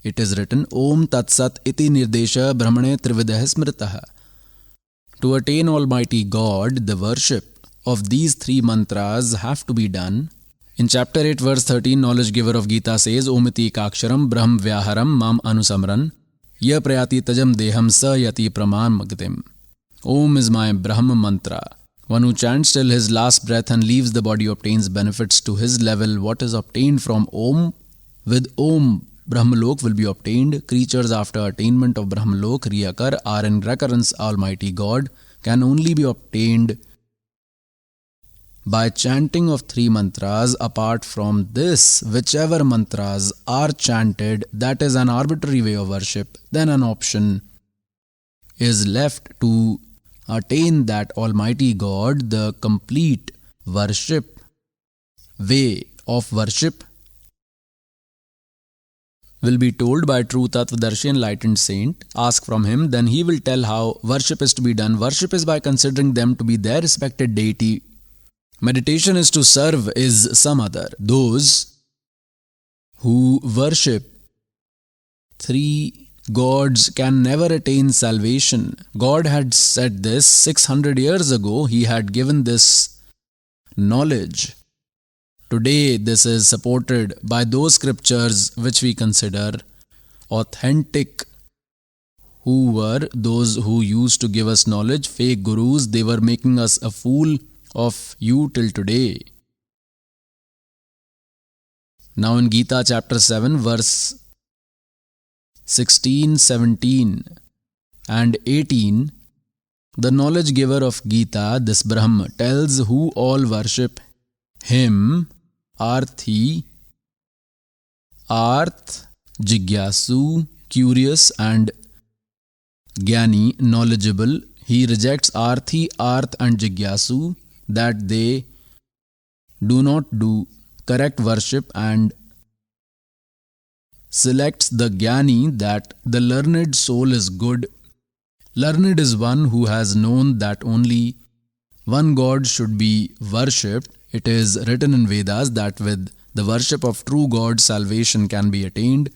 It is written, Om Tat Sat iti nirdesha brahmane trividah smritah. To attain Almighty God, the worship of these three mantras have to be done. In chapter 8 verse 13, knowledge giver of Gita says, Omiti kaksharam brahm vyaharam mam anusamran ya prayati tajam deham sa yati praman magdim. Om is my Brahma mantra. One who chants till his last breath and leaves the body obtains benefits to his level. What is obtained from Om? With Om, Brahmalok will be obtained. Creatures after attainment of Brahmalok, reoccur, are in recurrence. Almighty God can only be obtained by chanting of three mantras. Apart from this, whichever mantras are chanted, that is an arbitrary way of worship, then an option is left to attain that Almighty God. The complete worship, way of worship, will be told by true Tattvadarshi enlightened saint. Ask from him, then he will tell how worship is to be done. Worship is by considering them to be their respected deity. Meditation is to serve is some other. Those who worship three gods can never attain salvation. God had said this 600 years ago. He had given this knowledge. Today, this is supported by those scriptures which we consider authentic. Who were those who used to give us knowledge? Fake gurus. They were making us a fool of you till today. Now in Gita chapter 7 verse 16, 17 and 18, the knowledge giver of Gita, this Brahma, tells who all worship him: Arthi, Arth, Jigyasu, curious, and Gyani, knowledgeable. He rejects Arthi, Arth and Jigyasu, that they do not do correct worship, and selects the Gyani, that the learned soul is good. Learned is one who has known that only one God should be worshipped. It is written in Vedas that with the worship of true God, salvation can be attained.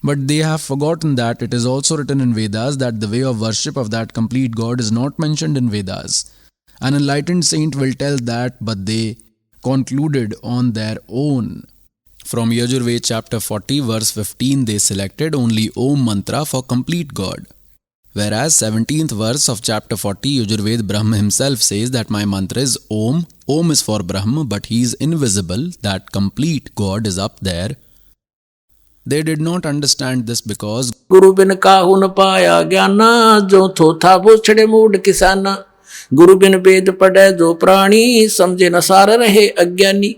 But they have forgotten that it is also written in Vedas that the way of worship of that complete God is not mentioned in Vedas. An enlightened saint will tell that, but they concluded on their own. From Yajurved chapter 40 verse 15, they selected only Om mantra for complete God. Whereas 17th verse of chapter 40, Yajurved Brahma himself says that my mantra is Om. Om is for Brahma, but he is invisible. That complete God is up there. They did not understand this because गुरु बिन काहू न पाया ज्ञाना, जो थो था वो छड़े mood किसाना. गुरु बिन वेद पढ़े जो प्राणी, समझे न सार रहे अज्ञानी.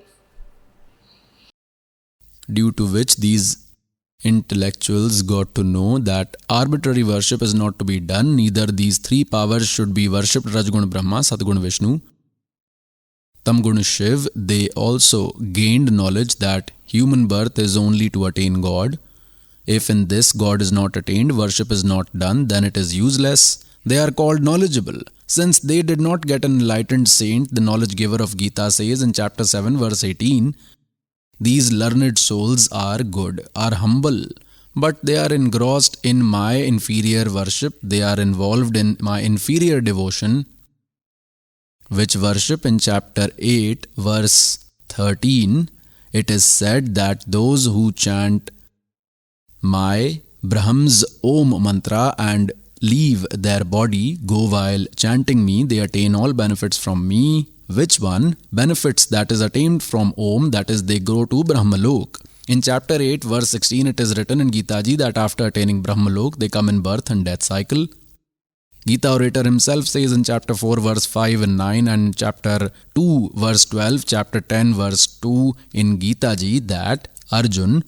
due to which these intellectuals got to know that arbitrary worship is not to be done. Neither these three powers should be worshipped: Rajgun Brahma, Satgun Vishnu, Tamgun Shiv. They also gained knowledge that human birth is only to attain God. If in this God is not attained, worship is not done, then it is useless. They are called knowledgeable. Since they did not get an enlightened saint, the knowledge giver of Gita says in chapter 7 verse 18, these learned souls are good, are humble, but they are engrossed in my inferior worship. They are involved in my inferior devotion, which worship in chapter 8 verse 13, it is said that those who chant my Brahm's Om mantra and leave their body, go while chanting me, they attain all benefits from me. Which one? Benefits that is attained from Om, that is they go to Brahmalok. In chapter 8 verse 16 it is written in Gita Ji that after attaining Brahmalok they come in birth and death cycle. Gita orator himself says in chapter 4 verse 5 and 9 and chapter 2 verse 12, chapter 10 verse 2 in Gita Ji that Arjun,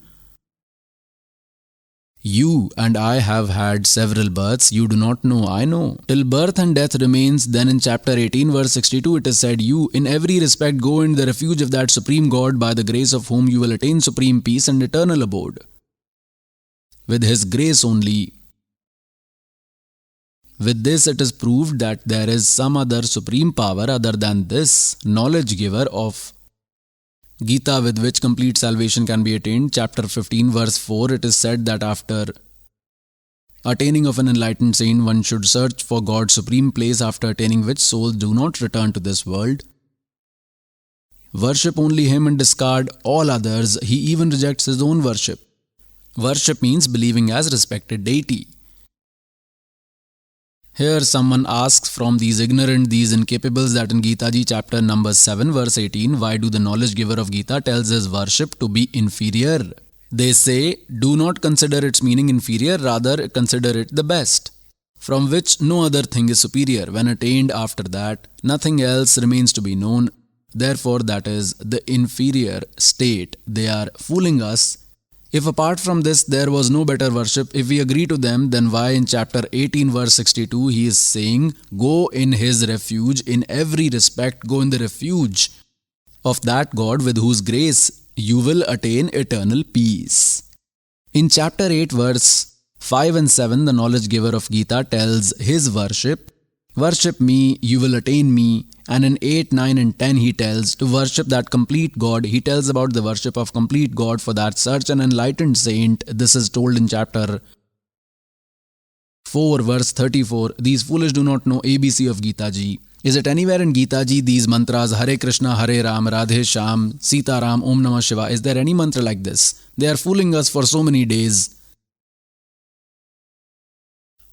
You and I have had several births. You do not know, I know. Till birth and death remains. Then in chapter 18 verse 62 it is said, you in every respect go in the refuge of that supreme God, by the grace of whom you will attain supreme peace and eternal abode. With his grace only. With this it is proved that there is some other supreme power other than this knowledge giver of Gita, with which complete salvation can be attained. Chapter 15 verse 4 it is said that after attaining of an enlightened saint, one should search for God's supreme place, after attaining which souls do not return to this world. Worship only him and discard all others. He even rejects his own worship. Worship means believing as respected deity. Here someone asks from these ignorant, these incapables, that in Gita Ji chapter number 7 verse 18, why do the knowledge giver of Gita tells his worship to be inferior? They say, do not consider its meaning inferior, rather consider it the best, from which no other thing is superior. When attained after that, nothing else remains to be known. Therefore, that is the inferior state. They are fooling us. If apart from this there was no better worship, if we agree to them, then why in chapter 18 verse 62 he is saying, go in his refuge in every respect, go in the refuge of that God with whose grace you will attain eternal peace. In chapter 8 verse 5 and 7, the knowledge giver of Gita tells his worship, worship me, you will attain me. And in 8, 9 and 10 he tells to worship that complete God. He tells about the worship of complete God for that such an enlightened saint. This is told in chapter 4 verse 34. These foolish do not know ABC of Gita Ji. Is it anywhere in Gita Ji these mantras, Hare Krishna, Hare Ram, Radhe Shyam, Sita Ram, Om Namah Shiva? Is there any mantra like this? They are fooling us for so many days.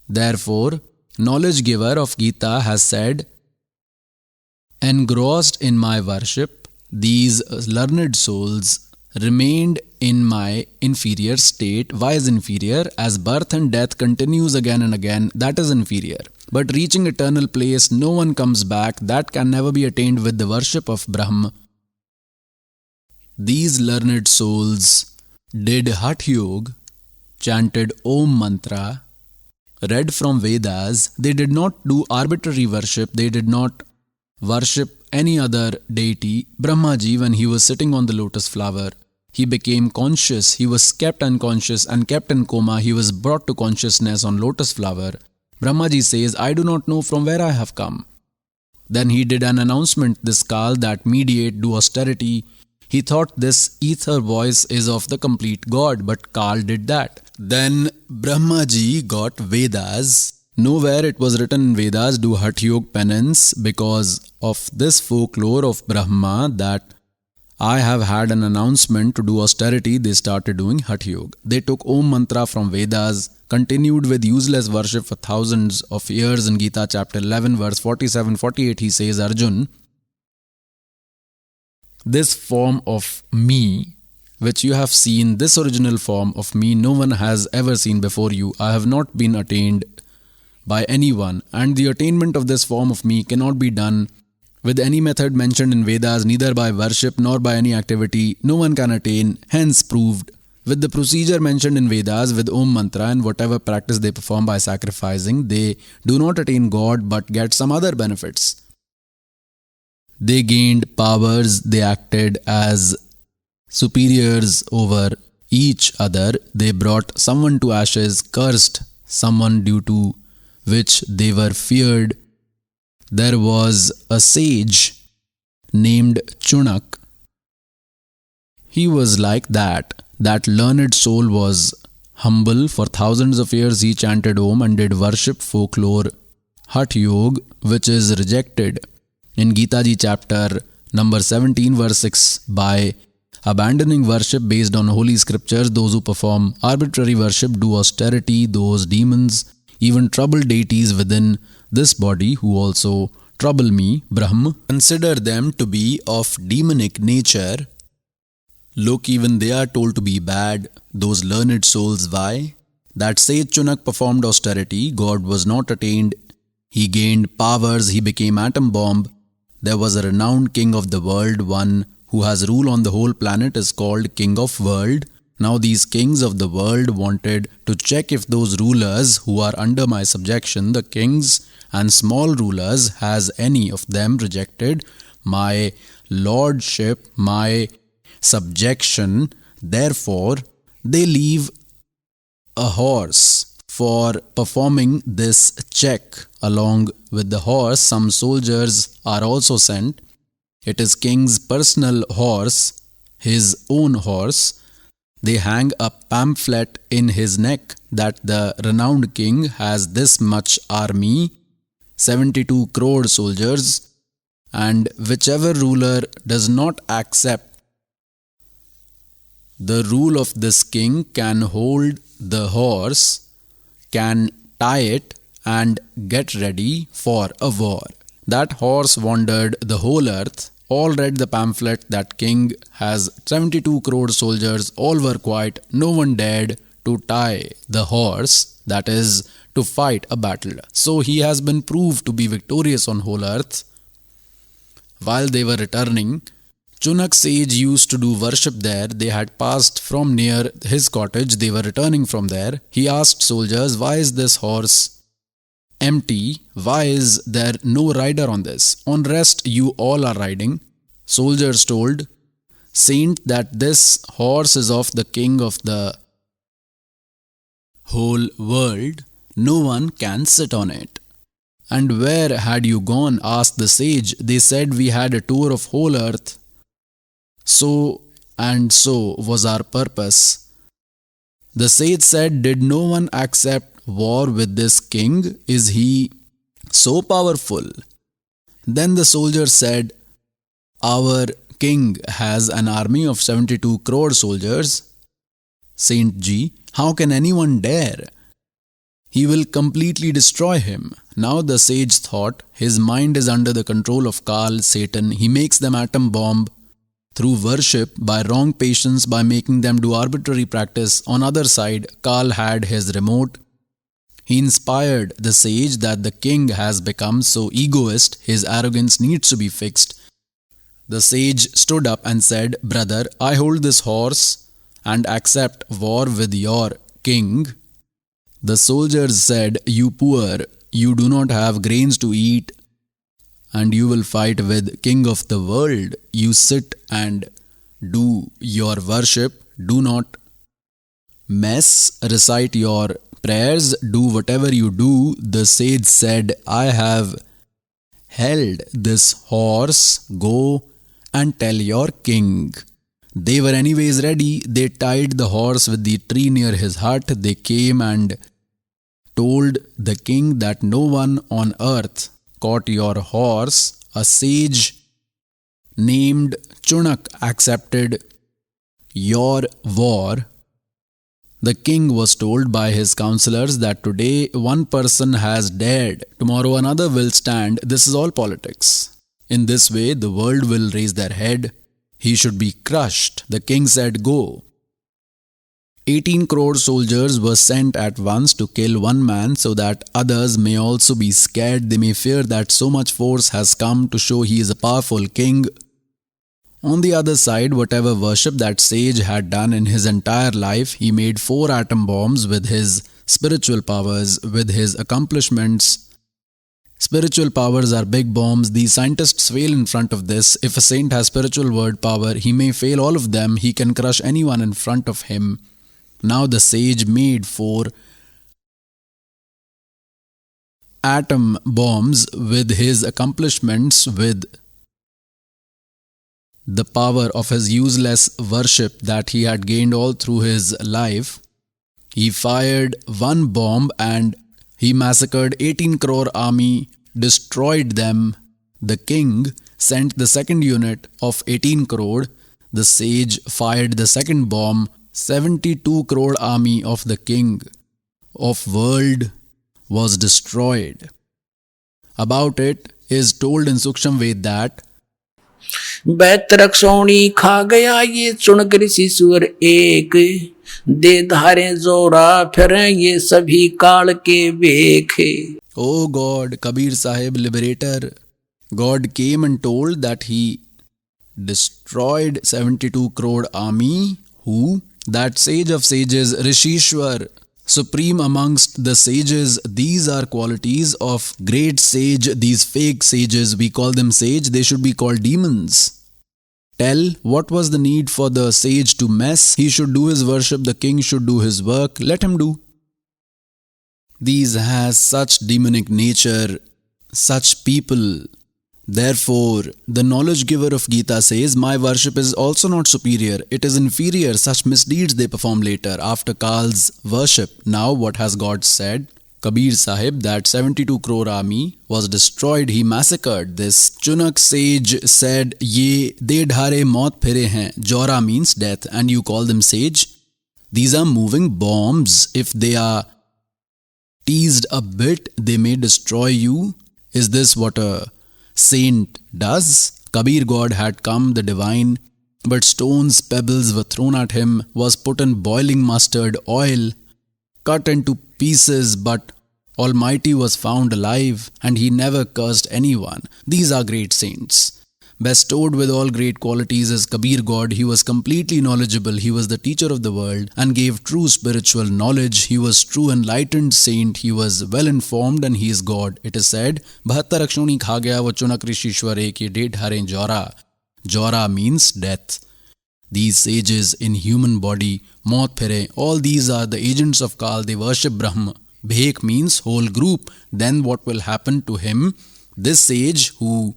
Therefore, knowledge giver of Gita has said, engrossed in my worship, these learned souls remained in my inferior state. Why is inferior? As birth and death continues again and again, that is inferior. But reaching eternal place, no one comes back. That can never be attained with the worship of Brahma. These learned souls did Hatha Yoga, chanted Om Mantra, read from Vedas. They did not do arbitrary worship. They did not worship any other deity. Brahmaji, when he was sitting on the lotus flower, he became conscious. He was kept unconscious and kept in coma. He was brought to consciousness on lotus flower. Brahmaji says, I do not know from where I have come. Then he did an announcement, this Kal, that mediate, do austerity. He thought this ether voice is of the complete God, but Kal did that. Then Brahmaji got Vedas. Nowhere it was written in Vedas, do Hatha Yoga penance, because of this folklore of Brahma that I have had an announcement to do austerity. They started doing Hatha Yoga. They took Om Mantra from Vedas, continued with useless worship for thousands of years. In Gita chapter 11 verse 47-48 he says, Arjun, this form of me which you have seen, this original form of me, no one has ever seen before you. I have not been attained by anyone, and the attainment of this form of me cannot be done with any method mentioned in Vedas, neither by worship nor by any activity. No one can attain, hence proved. With the procedure mentioned in Vedas, with Om Mantra and whatever practice they perform by sacrificing, they do not attain God but get some other benefits. They gained powers, they acted as superiors over each other. They brought someone to ashes, cursed someone due to which they were feared. There was a sage named Chunak. He was like that. That learned soul was humble. For thousands of years he chanted Om and did worship folklore Hatha Yoga, which is rejected in Gita Ji chapter number 17 verse 6. By abandoning worship based on holy scriptures, those who perform arbitrary worship do austerity. Those demons even trouble deities within this body who also trouble me, Brahma. Consider them to be of demonic nature. Look, even they are told to be bad. Those learned souls, why? That sage Chunak performed austerity. God was not attained. He gained powers. He became atom bomb. There was a renowned king of the world. One who has rule on the whole planet is called King of World. Now these kings of the world wanted to check if those rulers who are under my subjection, the kings and small rulers, has any of them rejected my lordship, my subjection. Therefore, they leave a horse for performing this check. Along with the horse, some soldiers are also sent. It is king's personal horse, his own horse. They hang a pamphlet in his neck that the renowned king has this much army, 72 crore soldiers, and whichever ruler does not accept the rule of this king can hold the horse, can tie it, and get ready for a war. That horse wandered the whole earth. All read the pamphlet that king has 72 crore soldiers. All were quiet. No one dared to tie the horse, that is, to fight a battle. So he has been proved to be victorious on whole earth. While they were returning, Chunak sage used to do worship there. They had passed from near his cottage. They were returning from there. He asked soldiers, why is this horse empty? Why is there no rider on this? On rest you all are riding. Soldiers told saint that this horse is of the king of the whole world. No one can sit on it. And where had you gone? Asked the sage. They said, we had a tour of whole earth. So and so was our purpose. The sage said, did no one accept war with this king? Is he so powerful? Then the soldier said, our king has an army of 72 crore soldiers. Saint Ji, how can anyone dare? He will completely destroy him. Now the sage thought, his mind is under the control of Kal, Satan. He makes them atom bomb through worship, by wrong patience, by making them do arbitrary practice. On other side, Kal had his remote. He inspired the sage that the king has become so egoist, his arrogance needs to be fixed. The sage stood up and said, brother, I hold this horse and accept war with your king. The soldiers said, you poor, you do not have grains to eat, and you will fight with king of the world. You sit and do your worship. Do not mess. Recite your prayers. Do whatever you do. The sage said, I have held this horse. Go and tell your king. They were anyways ready. They tied the horse with the tree near his hut. They came and told the king that no one on earth caught your horse. A sage named Chunak accepted your war. The king was told by his counselors that today one person has dared, tomorrow another will stand. This is all politics. In this way, the world will raise their head. He should be crushed. The king said, go. 18 crore soldiers were sent at once to kill one man so that others may also be scared. They may fear that so much force has come to show he is a powerful king. On the other side, whatever worship that sage had done in his entire life, he made 4 atom bombs with his spiritual powers, with his accomplishments. Spiritual powers are big bombs. These scientists fail in front of this. If a saint has spiritual word power, he may fail all of them. He can crush anyone in front of him. Now the sage made 4 atom bombs with his accomplishments, with the power of his useless worship that he had gained all through his life. He fired 1 bomb and he massacred 18 crore army, destroyed them. The king sent the second unit of 18 crore. The sage fired the second bomb. 72 crore army of the king of world was destroyed. About it is told in Suksham Ved that बैतरक Soni खा गया ये चुनक ऋषि सुअर एक, दे धारे जोरा फिर ये सभी काल के बेखे. O God, Kabir Sahib, liberator, God came and told that he destroyed 72 crore army who That sage of sages, Rishishwar, supreme amongst the sages, these are qualities of great sage. These fake sages, we call them sage, they should be called demons. Tell what was the need for the sage to mess. He should do his worship, the king should do his work, let him do. These has such demonic nature, such people. Therefore, the knowledge giver of Gita says, my worship is also not superior, it is inferior. Such misdeeds they perform later, after Kal's worship. Now what has God said? Kabir Sahib, that 72 crore army was destroyed, he massacred. This Chunak sage said, Ye de dhare maut phire hain. Jora means death, and you call them sage? These are moving bombs. If they are teased a bit, they may destroy you. Is this what a saint does? Kabir God had come, the divine, but stones, pebbles were thrown at him, was put in boiling mustard oil, cut into pieces, but Almighty was found alive, and he never cursed anyone. These are great saints. Bestowed with all great qualities is Kabir God. He was completely knowledgeable. He was the teacher of the world and gave true spiritual knowledge. He was true enlightened saint. He was well informed, and he is God. It is said, 72 akshoni kha gaya wo chunak rishishwar ek ye de dhare jora. Jora means death. These sages in human body, maut phire, all these are the agents of Kal. They worship Brahma. Bhek means whole group. Then what will happen to him? This sage who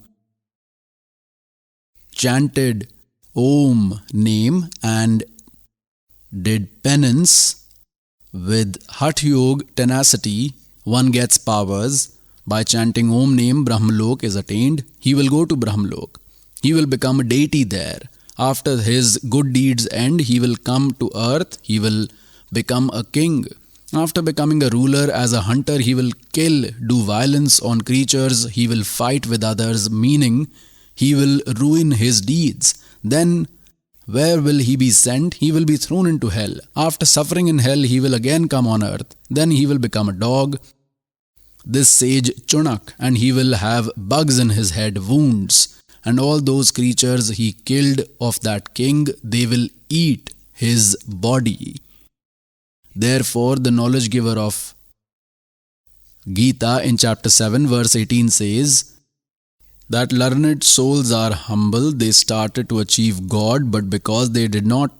chanted Om name and did penance with Hatha Yoga tenacity, one gets powers. By chanting Om name, Brahmalok is attained. He will go to Brahmalok. He will become a deity there. After his good deeds end, he will come to earth. He will become a king. After becoming a ruler, as a hunter, he will kill, do violence on creatures. He will fight with others, meaning he will ruin his deeds. Then where will he be sent? He will be thrown into hell. After suffering in hell, he will again come on earth. Then he will become a dog, this sage Chunak, and he will have bugs in his head, wounds. And all those creatures he killed of that king, they will eat his body. Therefore, the knowledge giver of Gita in chapter 7 verse 18 says that learned souls are humble. They started to achieve God, but because they did not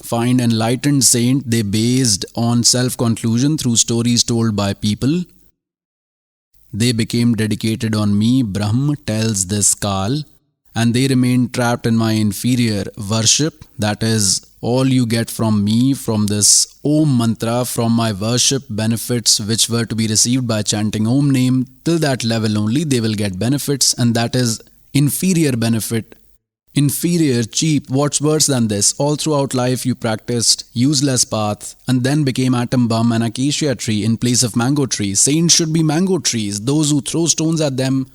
find enlightened saint, they based on self-conclusion through stories told by people. They became dedicated on me, Brahm tells this Kal, and they remained trapped in my inferior worship. That is, all you get from me, from this Om mantra, from my worship benefits which were to be received by chanting Om name, till that level only they will get benefits, and that is inferior benefit. Inferior, cheap, what's worse than this? All throughout life you practiced useless path and then became atom bomb and acacia tree in place of mango tree. Saints should be mango trees. Those who throw stones at them,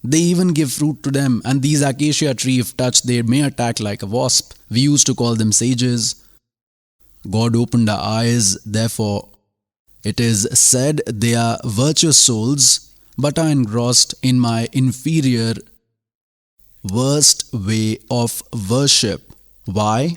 they even give fruit to them, and these acacia tree, if touched, they may attack like a wasp. We used to call them sages. God opened our eyes, therefore it is said they are virtuous souls, but are engrossed in my inferior, worst way of worship. Why?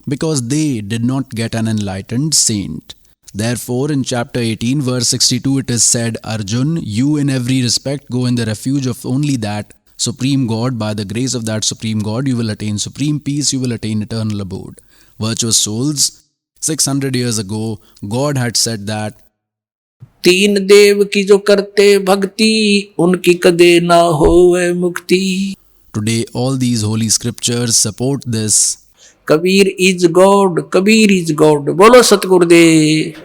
Because they did not get an enlightened saint. Therefore, in chapter 18, verse 62, it is said, Arjun, you in every respect go in the refuge of only that Supreme God. By the grace of that Supreme God, you will attain supreme peace, you will attain eternal abode. Virtuous souls, 600 years ago, God had said that, तीन देव की जो करते भक्ति उनकी कदे ना होवे मुक्ति. Today, all these holy scriptures support this. Kabir is God, Kabir is God. Bolo Satgurdev.